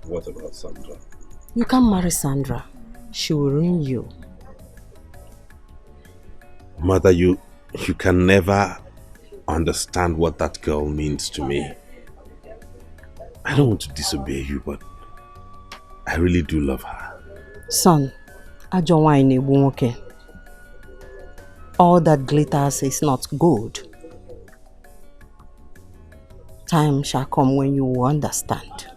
What about Sandra? You can't marry Sandra. She will ruin you. Mother, you can never understand what that girl means to me. I don't want to disobey you, but I really do love her. Son, I don't want any woman. All that glitters is not gold. Time shall come when you will understand.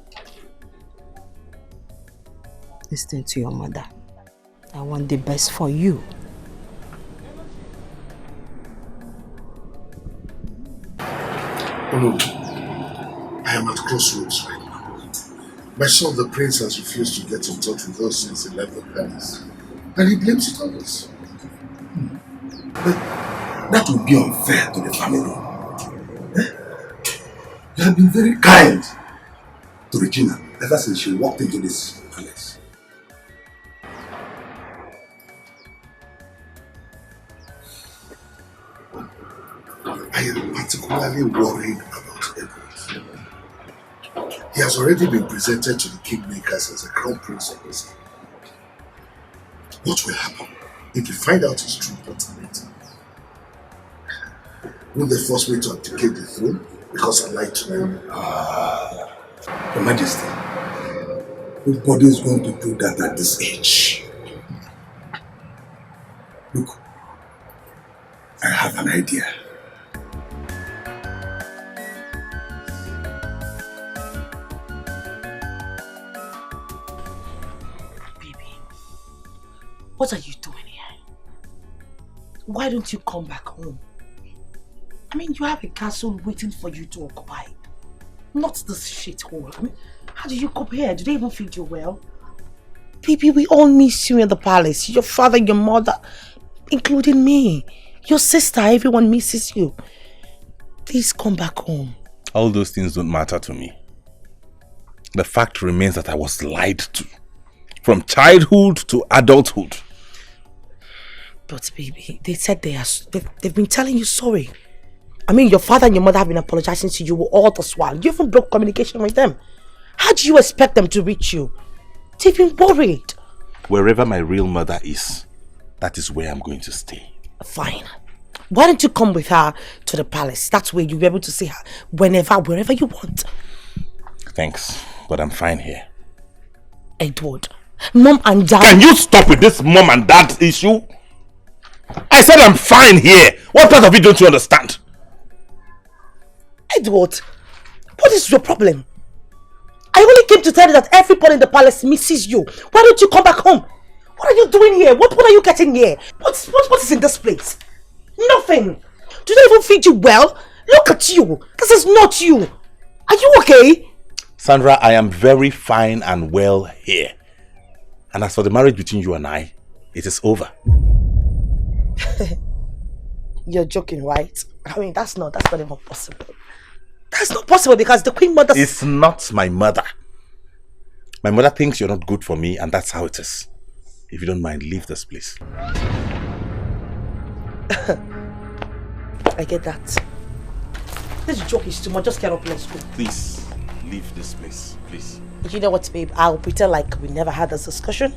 Listen to your mother. I want the best for you. Oh no, I am at crossroads right now. My son, the prince, has refused to get in touch with us since he left the palace. And he blames it on us. But that would be unfair to the family. You have been very kind to Regina ever since she walked into this palace. I am particularly worried about Edward. He has already been presented to the kingmakers as a crown prince of this. What will happen if you find out his true personality? Will they force me to abdicate the throne because I lied to them? Your Majesty, nobody is going to do that at this age. Look, I have an idea. What are you doing here? Why don't you come back home? I mean, you have a castle waiting for you to occupy. Not this shithole. I mean, how do you come here? Do they even feed you well? Baby, we all miss you in the palace. Your father, your mother, including me. Your sister, everyone misses you. Please come back home. All those things don't matter to me. The fact remains that I was lied to. From childhood to adulthood. But baby, they said they've been telling you sorry. I mean, your father and your mother have been apologizing to you all this while. You even broke communication with them. How do you expect them to reach you? They've been worried. Wherever my real mother is, that is where I'm going to stay. Fine. Why don't you come with her to the palace? That way you'll be able to see her whenever, wherever you want. Thanks, but I'm fine here. Edward, Mom and Dad... Can you stop with this mom and dad issue? I said I'm fine here. What part of it don't you understand? Edward, what is your problem? I only came to tell you that everybody in the palace misses you. Why don't you come back home? What are you doing here? What are you getting here? What is in this place? Nothing. Do they even feed you well? Look at you. This is not you. Are you okay? Sandra, I am very fine and well here. And as for the marriage between you and I, it is over. You're joking, right? I mean, that's not even possible. That's not possible because the Queen Mother... It's not my mother. My mother thinks you're not good for me and that's how it is. If you don't mind, leave this place. I get that. This joke is too much. Just get up, let's go. Please, leave this place, please. You know what, babe? I'll pretend like we never had this discussion.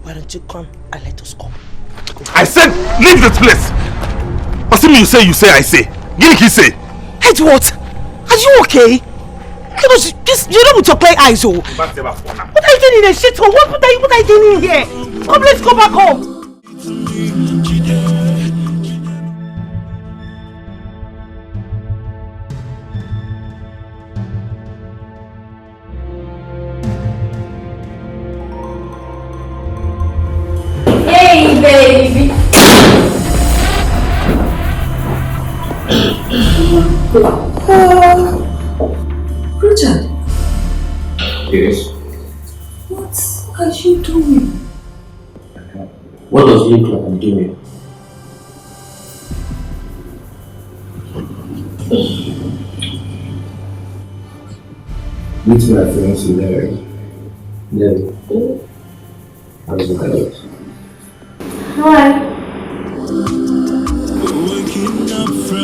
Why don't you come and let us go? I said, leave this place! Assuming you say, I say. Dikeh say. Edward, are you okay? You know with your clear eyes, oh. What are you doing in a shithole? What are you doing here? Come, let's go back home. Hey, baby. Richard. Yes. What are you doing? What does it look like I'm doing? Meet my friends in there. How's it going? Hi.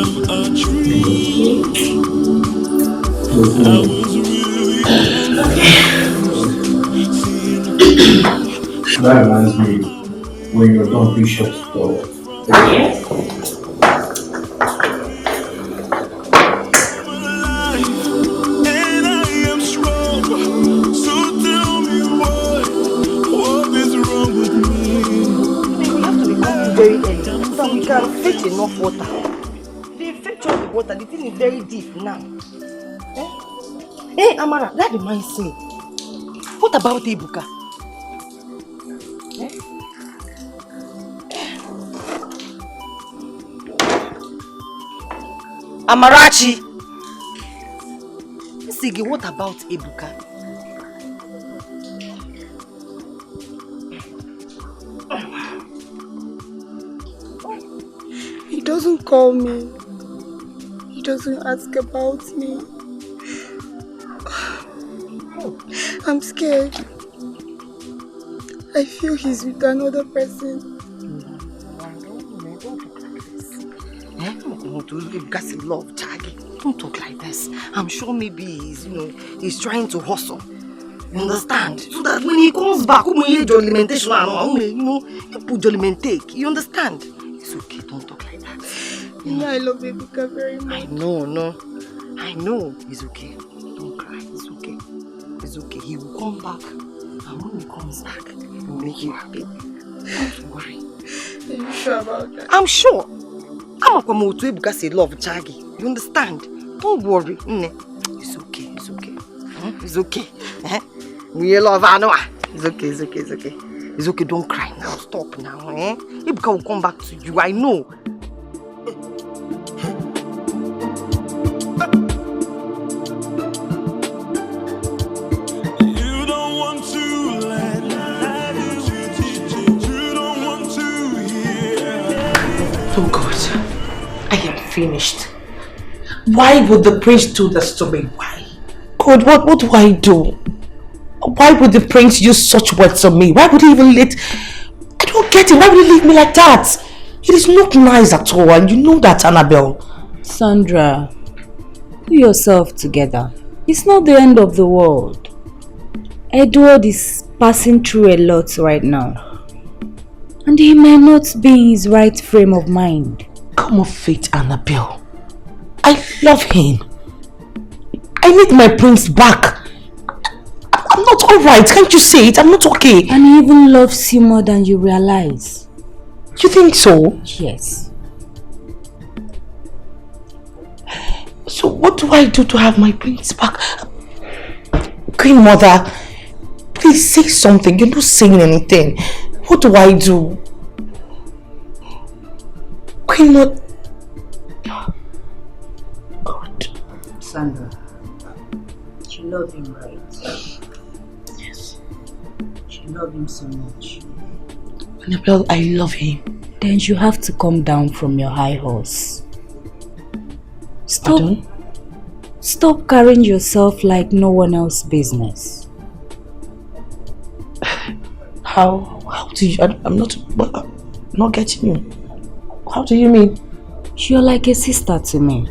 am a dream. I was really That reminds me, when you're done, please shut the door. Okay? and I am strong. So tell me what is wrong with me? We have to be coming very early so that we can fetch enough water. They fetch all the water, the thing is very deep now. Hey, Amara, that reminds me. What about Ibuka? Amarachi! Sigi, what about Ibuka? He doesn't call me. He doesn't ask about me. I'm scared. I feel he's with another person. Ibuka's in love, Chagi. Don't talk like this. I'm sure maybe he's trying to hustle. You understand? So that when he comes back, he put take. You understand? It's okay, don't talk like that. I love Ibuka very much. I know. It's okay. Don't cry. It's okay. It's okay. He will come back. And when he comes back, he will make you happy. Don't worry. Are you sure about that? I'm sure. I'm not going to Ibuka say love Chagi. You understand? Don't worry. It's okay. It's okay. It's okay. We love Anoa. It's okay. It's okay. It's okay. It's okay. Don't cry now. Stop now. Ibuka will come back to you. I know. Oh God, I am finished. Why would the prince do this to me? Why? God, what do I do? Why would the prince use such words on me? Why would he even let... I don't get it. Why would he leave me like that? It is not nice at all, and you know that, Annabelle. Sandra, pull yourself together. It's not the end of the world. Edward is passing through a lot right now. And he may not be in his right frame of mind. Come off it, Annabelle. I love him. I need my prince back. I'm not alright. Can't you see it? I'm not okay. And he even loves you more than you realize. You think so? Yes. So what do I do to have my prince back? Queen Mother, please say something. You're not saying anything. What do I do? Queen Mother... God. Sandra, you love him, right? Yes. You love him so much. Annabelle, I love him. Then you have to come down from your high horse. Stop carrying yourself like no one else's business. How do you... I'm not getting you. How do you mean? You're like a sister to me.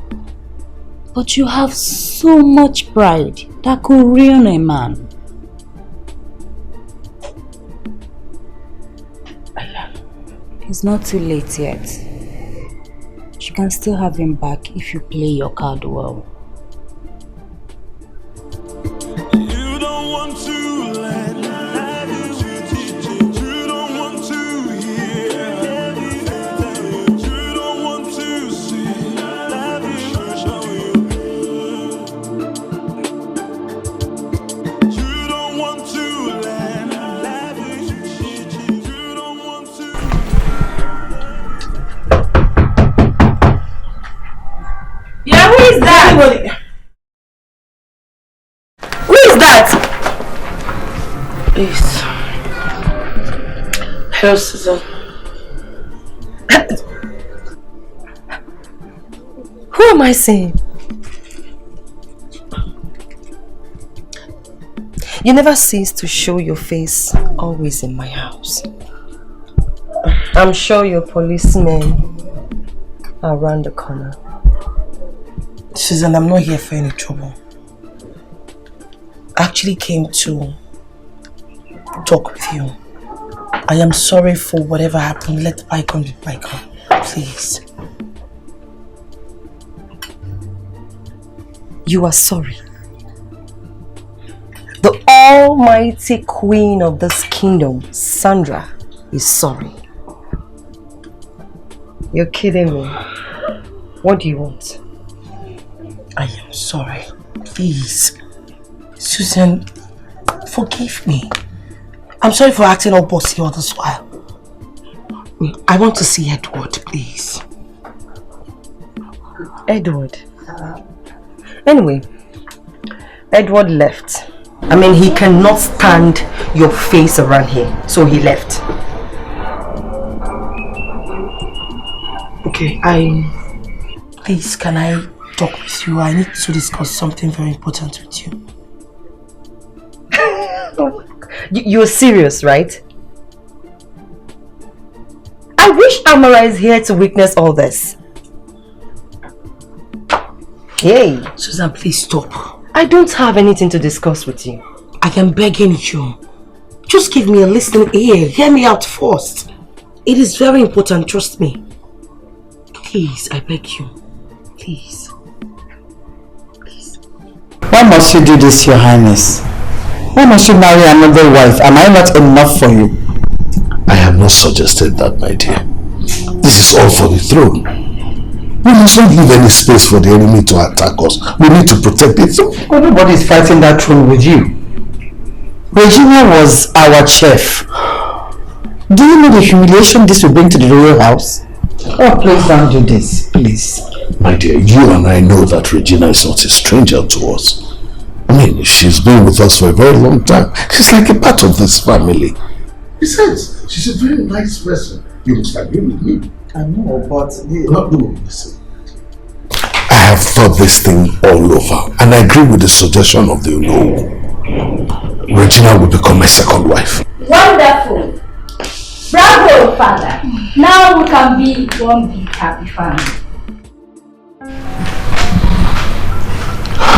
But you have so much pride that could ruin a man. It's not too late yet. You can still have him back if you play your card well. You don't want to let you don't want to hear, you don't want to see, show you you don't want to let you don't want to. Yeah, who is that? Who is that? Please. Hello, Susan. Who am I saying? You never cease to show your face, always in my house. I'm sure your policemen are around the corner. Susan, I'm not here for any trouble. I actually came to talk with you. I am sorry for whatever happened. Let bygone be bygone, please. You are sorry. The almighty queen of this kingdom, Sandra, is sorry. You're kidding me. What do you want? I am sorry. Please. Susan, forgive me. I'm sorry for acting all bossy all this while. I want to see Edward, please. Edward? Anyway, Edward left. I mean, he cannot stand your face around here, so he left. Okay, please, can I talk with you? I need to discuss something very important with you. You're serious, right? I wish Amara is here to witness all this. Hey. Susan, please stop. I don't have anything to discuss with you. I am begging you. Just give me a listening ear. Hear me out first. It is very important, trust me. Please, I beg you. Please. Please. Why must you do this, Your Highness? Why must you marry another wife? Am I not enough for you? I have not suggested that, my dear. This is all for the throne. We must not leave any space for the enemy to attack us. We need to protect it. Oh, nobody is fighting that throne with you. Regina was our chef. Do you know the humiliation this will bring to the royal house? Oh, please don't do this, please. My dear, you and I know that Regina is not a stranger to us. I mean, she's been with us for a very long time. She's like a part of this family. Besides, she's a very nice person. You must agree with me. I know, but... No, listen. I have thought this thing all over, and I agree with the suggestion of the Uno. Regina will become my second wife. Wonderful! Bravo, father! Now we can be one big happy family.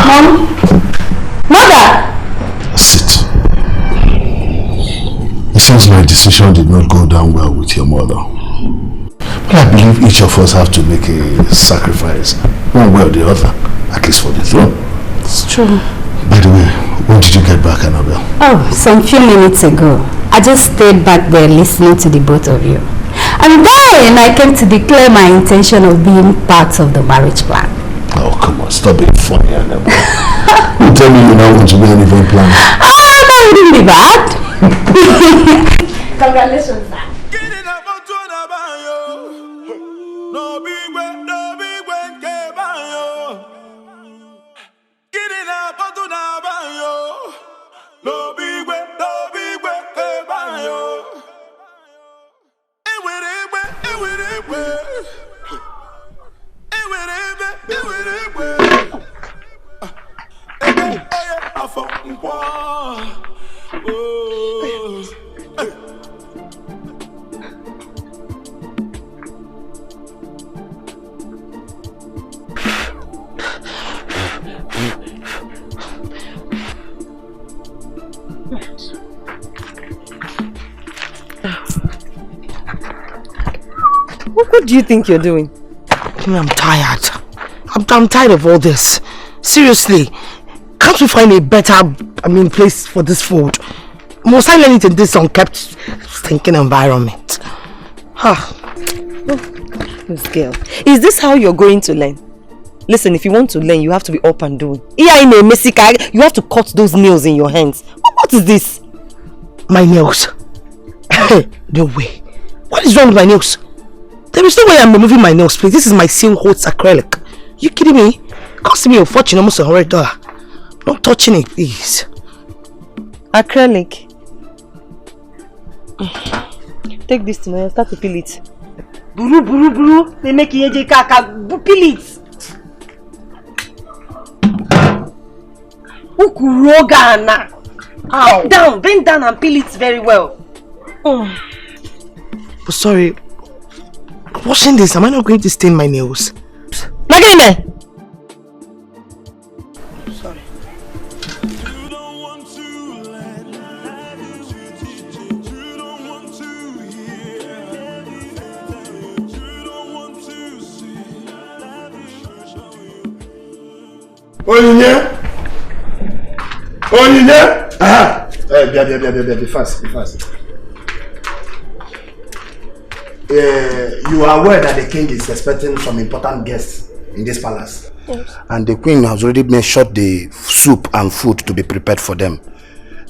Mom? Mother! Sit. It seems my decision did not go down well with your mother. But I believe each of us have to make a sacrifice, one way or the other, at least for the throne. It's true. By the way, when did you get back, Annabelle? Oh, some few minutes ago. I just stayed back there listening to the both of you. And then I came to declare my intention of being part of the marriage plan. Oh, come on, stop being funny, Annabelle. You tell me you now want to be an event planner. That wouldn't be bad. Congratulations, sir. What do you think you're doing? I'm tired. I'm tired of all this. Seriously. Can't we find a better, place for this food? Must I learn it in this unkept, stinking environment? This girl. Is this how you're going to learn? Listen, if you want to learn, you have to be up and doing. Here in a messy car, you have to cut those nails in your hands. What is this? My nails? No way. What is wrong with my nails? There is no way I'm removing my nails, please. This is my seal holds acrylic. You kidding me? It cost me a fortune, almost $100. Not touching it, please. Acrylic. Take this to me. I'll start to peel it. Buru, buru, buru. They make you kaka. Peel it. Ukurogana. Bend down and peel it very well. But sorry. Washing this, am I not going to stain my nails? Magine! Onyinye! Aha! Be fast. You are aware that the king is expecting some important guests in this palace. Yes. And the queen has already made sure the soup and food to be prepared for them.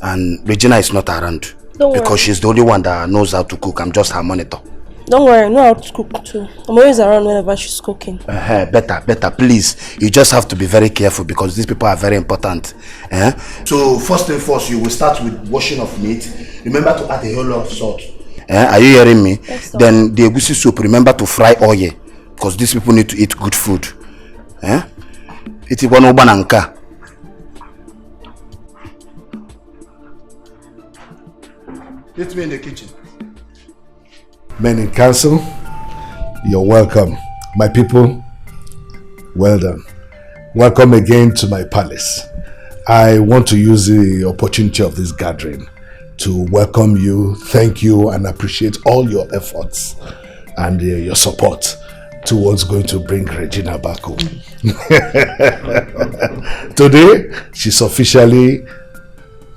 And Regina is not around. Because she's the only one that knows how to cook. I'm just her monitor. Don't worry, I know how to cook too. I'm always around whenever she's cooking. Better, please. You just have to be very careful because these people are very important. So first thing first, you will start with washing of meat. Remember to add a whole lot of salt. Are you hearing me? Yes, then the egusi soup, remember to fry oil because these people need to eat good food. Iti one ubananka. Meet me in the kitchen. Men in council, you're welcome. My people, well done. Welcome again to my palace. I want to use the opportunity of this gathering to welcome you, thank you, and appreciate all your efforts and your support towards going to bring Regina back home. Today, she's officially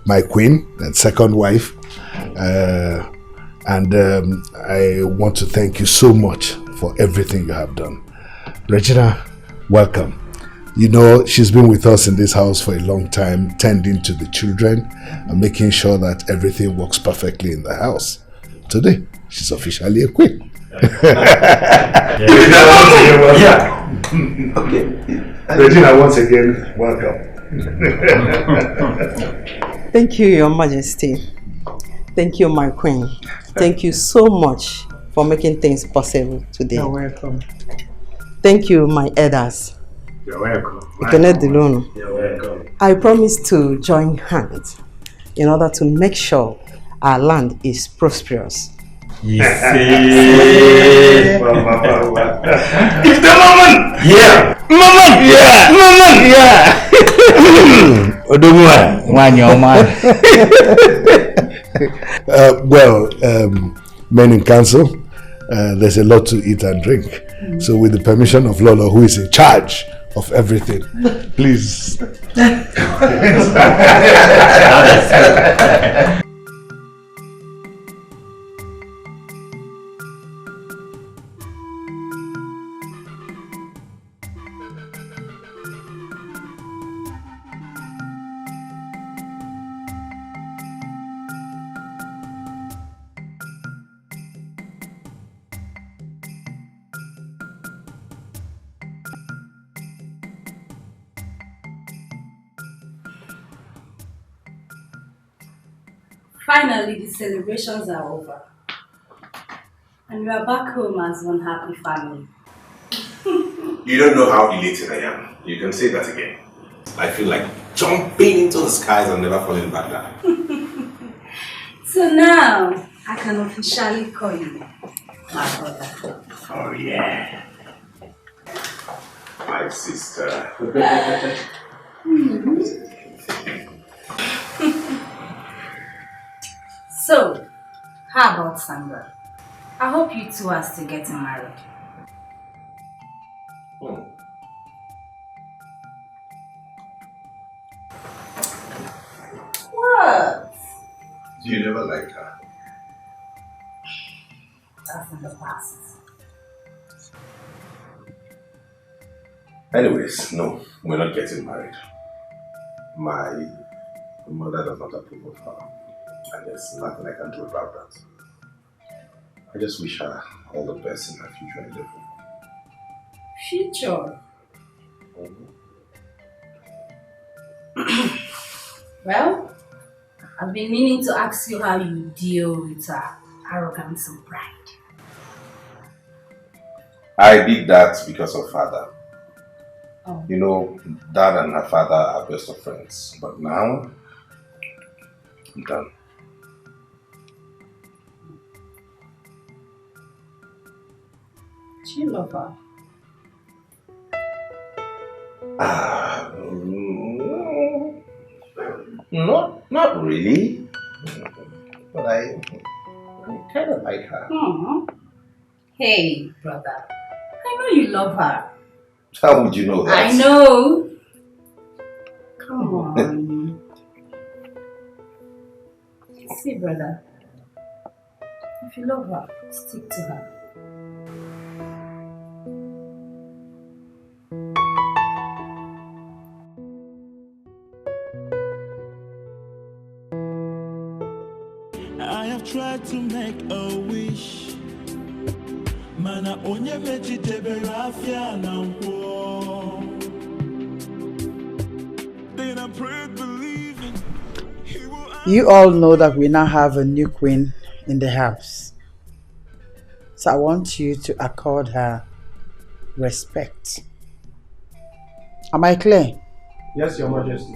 my queen and second wife. I want to thank you so much for everything you have done. Regina, welcome. You know, she's been with us in this house for a long time, tending to the children and making sure that everything works perfectly in the house. Today, she's officially a queen. Regina, once again, welcome. Thank you, Your Majesty. Thank you, my queen. Thank you so much for making things possible today. You're welcome. Thank you, my elders. You're welcome. You're welcome. I promise to join hands in order to make sure our land is prosperous. Yes. It's the moment! Yeah! Moment! Yeah! Men in council, there's a lot to eat and drink. So with the permission of Lola, who is in charge of everything, please. Finally, the celebrations are over. And we are back home as one happy family. You don't know how elated I am. You can say that again. I feel like jumping into the skies and never falling back down. So now, I can officially call you my brother. Oh yeah. My sister. So, how about Sandra? I hope you two are still getting married. What? You never liked her. That's in the past. Anyways, no, we're not getting married. My mother does not approve of her. And there's nothing I can do about that. I just wish her all the best in her future endeavor. Future? Well, I've been meaning to ask you how you deal with her arrogance and pride. I did that because of father. Oh. You know, dad and her father are best of friends. But now, I'm done. Do you love her? Not really. But I kind of like her. Aww. Hey, brother. I know you love her. How would you know that? I know. Come on. See, brother. If you love her, stick to her. I have tried to make a wish. Mana onye mechitebe rafia na nkwo. Then I prayed believing. You all know that we now have a new queen in the house. So I want you to accord her respect. Am I clear? Yes, Your Majesty.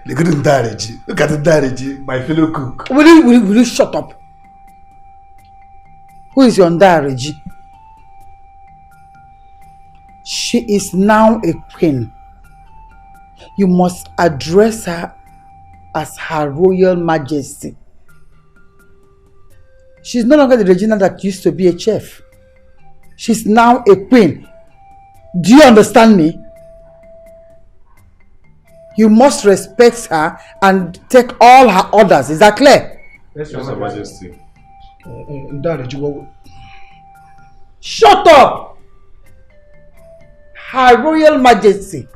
Look at the Dariji. Look at the Dariji, my fellow cook. Will you shut up? Who is your Dariji? She is now a queen. You must address her as Her Royal Majesty. She's no longer the Regina that used to be a chef. She's now a queen. Do you understand me? You must respect her and take all her orders. Is that clear? Yes, Your Majesty. Shut up! Her Royal Majesty.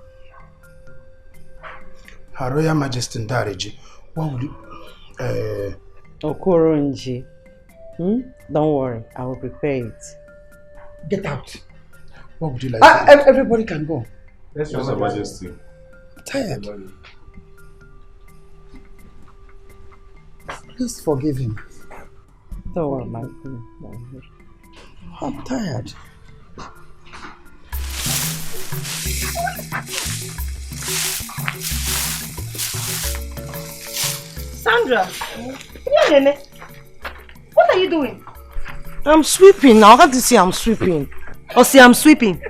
Her Royal Majesty Ndariji, what would you... Okoronji. Don't worry, I will prepare it. Get out. What would you like? Everybody can go. Yes, Your Majesty. I'm tired. Please forgive him. Don't worry, my queen. I'm tired. Sandra, what are you doing? I'm sweeping now. How do you say I'm sweeping? Or say I'm sweeping?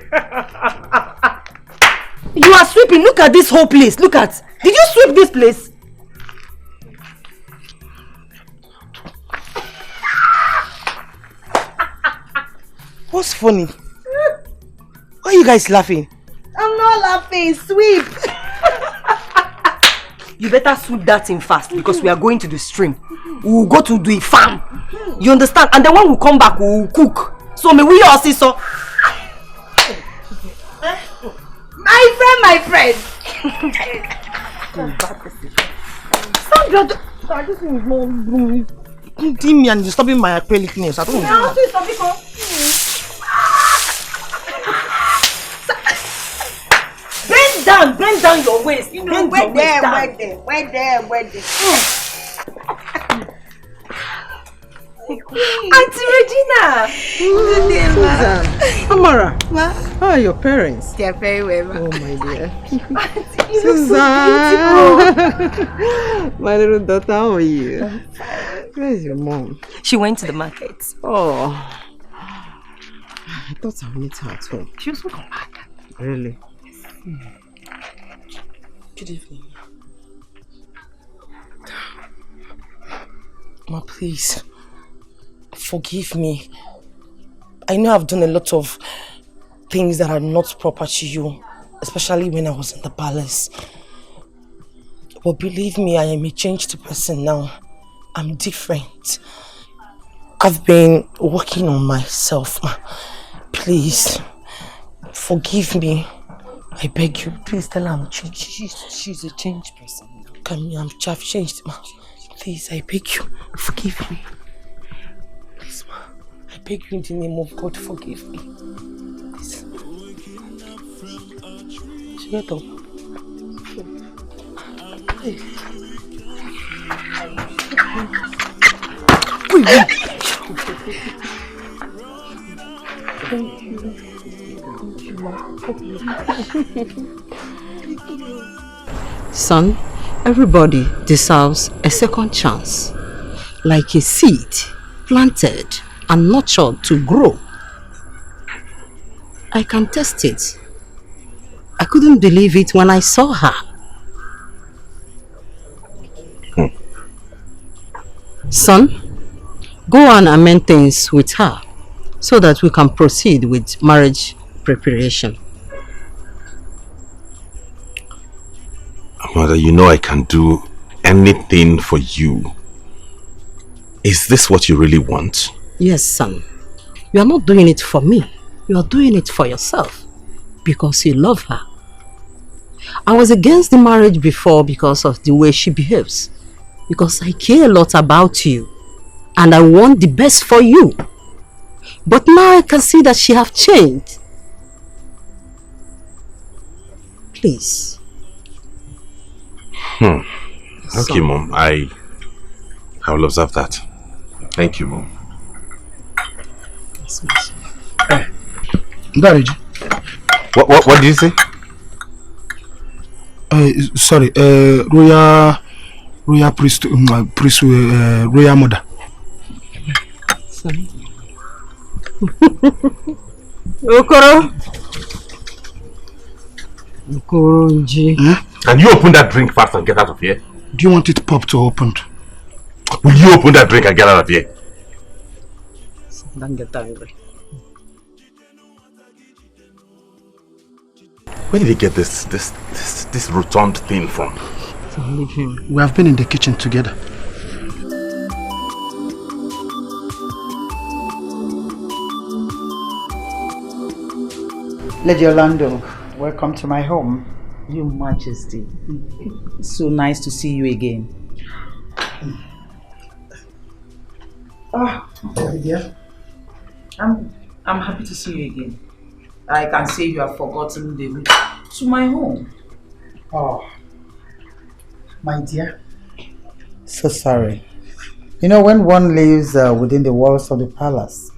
You are sweeping. Look at this whole place. Look at. Did you sweep this place? What's funny? Why are you guys laughing? I'm not laughing. Sweep. You better sweep that thing fast because we are going to the stream. We will go to the farm. You understand? And then when we come back, we will cook. So may we all see so. My friend. Sandra, I just think it's me and you're stopping my acrylic nails. I don't know. Bend down your waist. You know, where there. Auntie Regina! Good day, ma. Amara, how are your parents? They are very well, ma. Oh my dear. You look so Susan! My little daughter, how are you? Where's your mom? She went to the market. Oh. I thought I'd meet her at home. She also come back. Really? Good evening. Ma, please. Forgive me. I know I've done a lot of things that are not proper to you, especially when I was in the palace. But believe me, I am a changed person now. I'm different. I've been working on myself, ma. Please, forgive me. I beg you. Please tell her I'm changed. She's a changed person now. I've changed, ma. Please, I beg you. Forgive me. Please, ma. I beg you in the name of God, forgive me. Please. Get up. Thank you. Son, everybody deserves a second chance. Like a seed planted and nurtured to grow. I can test it. I couldn't believe it when I saw her. Son, go on and amend things with her so that we can proceed with marriage preparation. Mother, you know I can do anything for you. Is this what you really want? Yes, son. You are not doing it for me. You are doing it for yourself. Because you love her. I was against the marriage before because of the way she behaves. Because I care a lot about you. And I want the best for you. But now I can see that she have changed. Please. Okay, Mom. I will observe that. Thank you, Mom. Dariji. What did you say? Sorry, royal priest, royal mother. Sorry. Okoro. Can you open that drink fast and get out of here? Do you want it popped or opened? Will you open that drink and get out of here? Don't get angry. Where did he get this rotund thing from? Leave him. We have been in the kitchen together. Lady Orlando, welcome to my home. Your Majesty, it's so nice to see you again. Dear. I'm happy to see you again. I can say you have forgotten the route to my home. Oh, my dear. So sorry. You know, when one lives within the walls of the palace,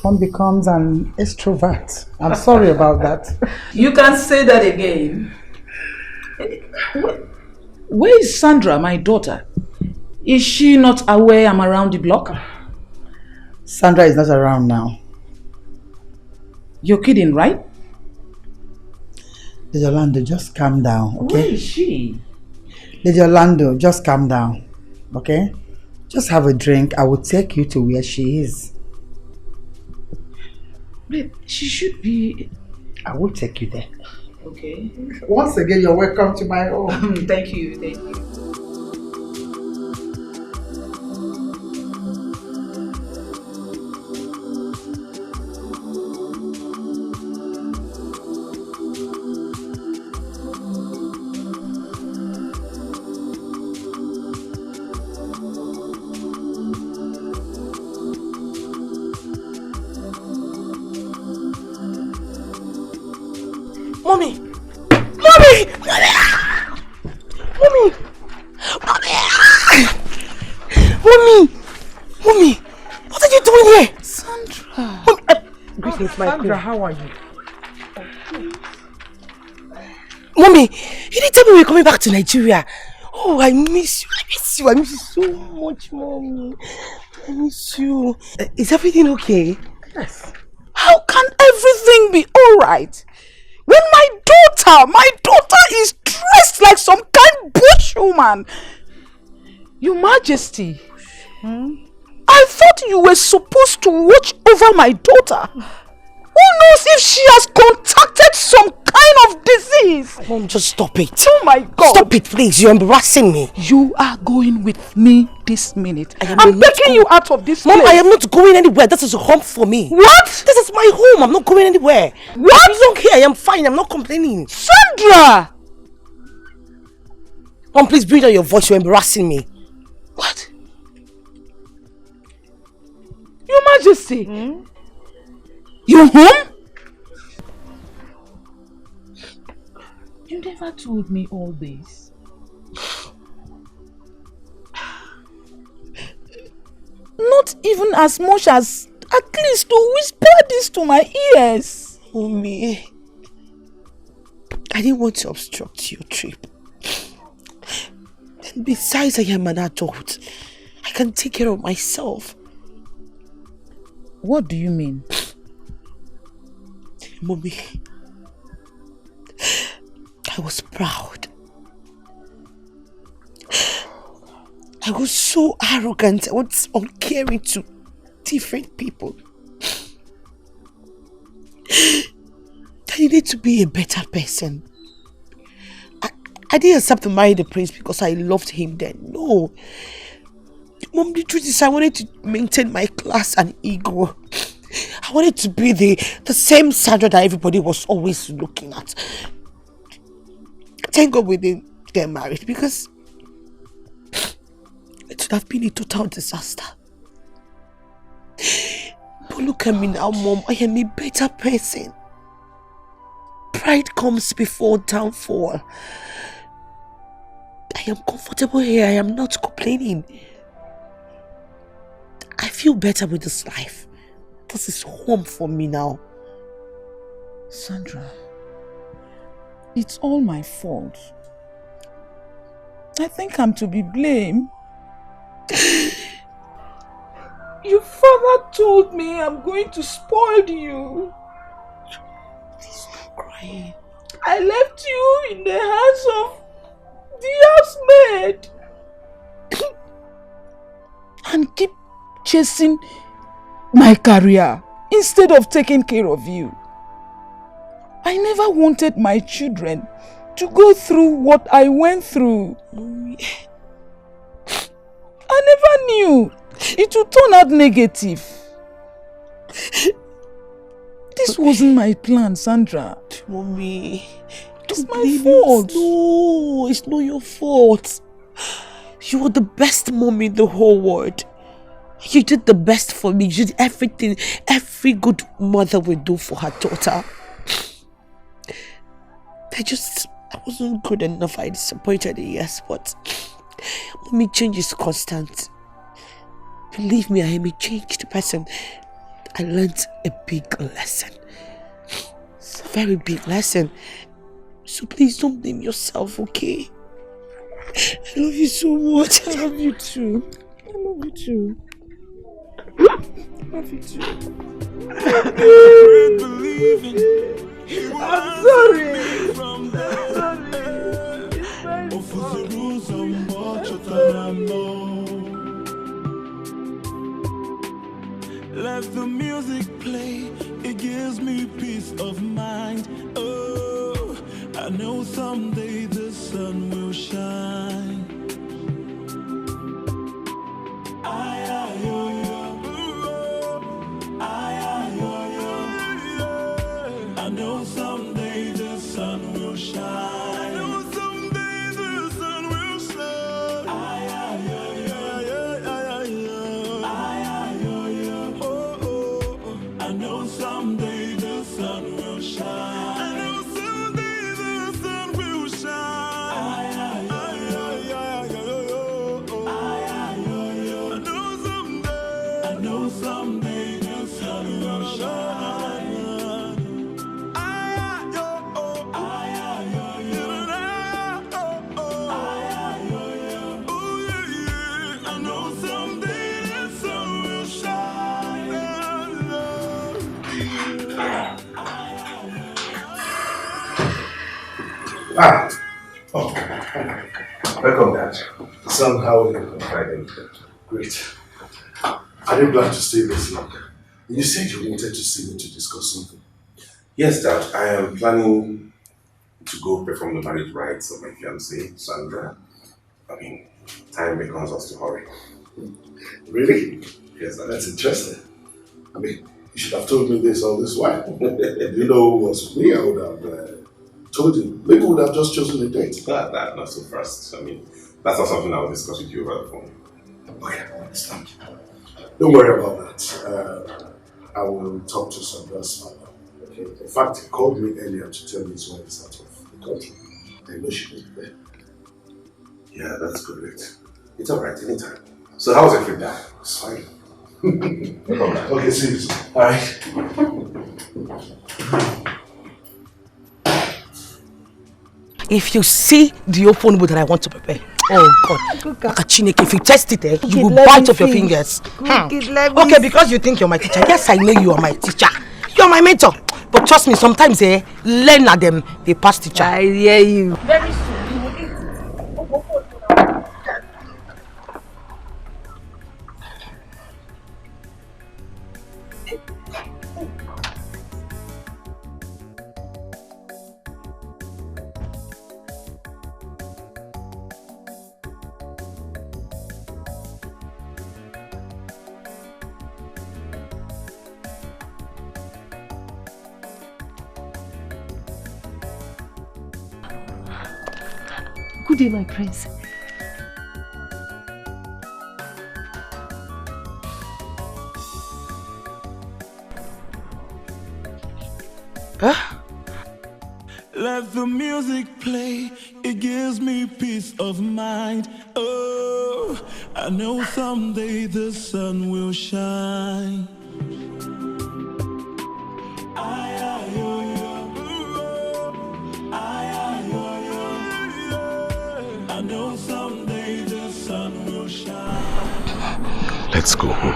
one becomes an extrovert. I'm sorry about that. You can say that again. Where is Sandra, my daughter? Is she not aware I'm around the block? Sandra is not around now. You're kidding, right? Lady Orlando, just calm down, okay? Where is she? Lady Orlando, just calm down, okay? Just have a drink. I will take you to where she is. But she should be... I will take you there. Okay. Once again, you're welcome to my home. Thank you, thank you. Mommy! Mommy! Mommy! Mommy! Mommy! What are you doing here? Sandra! Greetings, my Sandra, queen. how are you? Mommy, you didn't tell me we're coming back to Nigeria. Oh, I miss you. I miss you. I miss you so much, Mommy. I miss you. Is everything okay? Yes. How can everything be alright? When my daughter is dressed like some kind bushwoman. Your Majesty, I thought you were supposed to watch over my daughter. Who knows if she has contracted some kind of disease? Mom, just stop it. Oh my God. Stop it, please. You're embarrassing me. You are going with me this minute. I'm taking you out of this place. Mom, I am not going anywhere. This is a home for me. What? This is my home. I'm not going anywhere. What? You don't care. I am fine. I'm not complaining. Sandra! Mom, please bring down your voice. You're embarrassing me. What? Your Majesty. You're home? You never told me all this. Not even as much as at least to whisper this to my ears. Mommy, I didn't want to obstruct your trip. And besides, I am an adult. I can take care of myself. What do you mean? Mommy, I was proud. I was so arrogant. I was uncaring to different people. I needed to be a better person. I I didn't accept to marry the prince because I loved him then. No. Mom, the truth is I wanted to maintain my class and ego. I wanted to be the same Sandra that everybody was always looking at. Thank God we didn't get married because it would have been a total disaster. But look at me now, Mom. I am a better person. Pride comes before downfall. I am comfortable here. I am not complaining. I feel better with this life. This is home for me now. Sandra, it's all my fault. I think I'm to be blamed. Your father told me I'm going to spoil you. Please stop crying. I left you in the hands of the housemaid. And keep chasing my career instead of taking care of you. I never wanted my children to go through what I went through. I never knew it would turn out negative. This wasn't my plan, Sandra. Mommy, it's my fault. No, it's not your fault. You were the best mom in the whole world. You did the best for me. You did everything every good mother would do for her daughter. I wasn't good enough. I disappointed you, yes, but Mommy, change is constant. Believe me, I am a changed person. I learned a big lesson. It's a very big lesson. So please don't blame yourself, okay? I love you so much. I love you too. I love you too. I love you too. I'm sorry. Let the music play, it gives me peace of mind. Oh, I know someday the sun will shine. I know someday the sun will shine. I know someday the sun will shine. I know someday the sun will shine. I know someday the sun will shine. I know someday the sun will shine. Oh, welcome, Dad. Somehow you're Friday. Great. Are you glad to stay this long? You said you wanted to see me to discuss something. Yes, Dad. I am planning to go perform the marriage rites of my fiancée, Sandra. I mean, time becomes us to hurry. Really? Yes, Dad. That's interesting. I mean, you should have told me this all this while. You know, it was me, I would have told you. Maybe we would have just chosen a date. That, not so fast. I mean, that's not something I will discuss with you over the phone. Okay, I understand. Don't worry about that. I will talk to Sandra's father. Okay. In fact, he called me earlier to tell me his wife is out of the country. I know she will be there. Yeah, that's great. It's alright, anytime. So how was it for Dad? It's fine. Okay, see you soon. Alright. If you see the open wood that I want to prepare, oh God, if you test it, you will bite off your fingers. Okay, because you think you're my teacher. Yes, I know you are my teacher. You're my mentor. But trust me, sometimes learn at them, they pass teacher. I hear you. Very soon. Good day, my prince. Huh? Let the music play, it gives me peace of mind. Oh, I know someday the sun will shine. I know someday the sun will shine. Let's go home.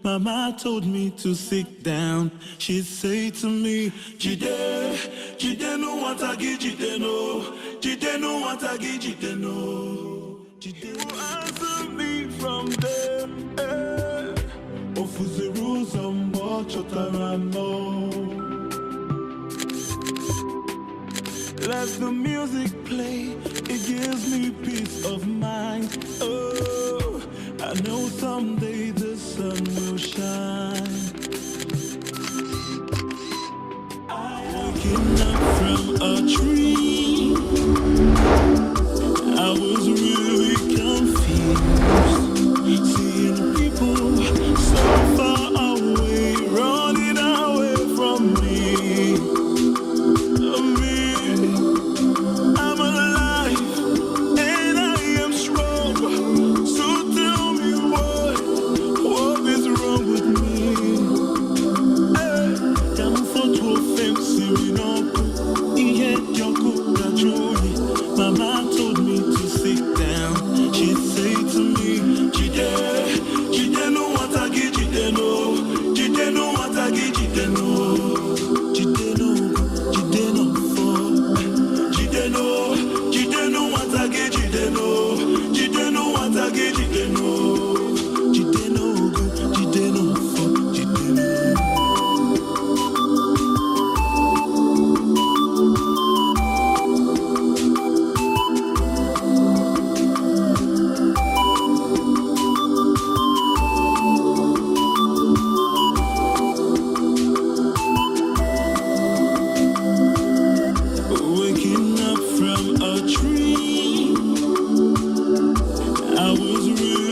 Mama told me to sit down. She say to me, Jide, Jide no want to get Jide no, Jide no want to get Jide no. Jide will answer me from there. Ofuziru zambo chotarano. Let the music play, it gives me peace of mind. Oh, I know someday the sun will shine. Waking up from a tree, I was really confused. Seeing people so far away, running away from me. I'm alive and I am strong. So tell me what is wrong with me? Come for to offense, you know. Mama told me to sit down. She said to me, Jide, Jide no want to get Jide no, Jide no want to get Jide no, Jide no, Jide no for, Jide no, Jide no want to get Jide no, Jide no want to get Jide no, Jide no go, Jide no for, Jide no. Waking up from a tree, I was really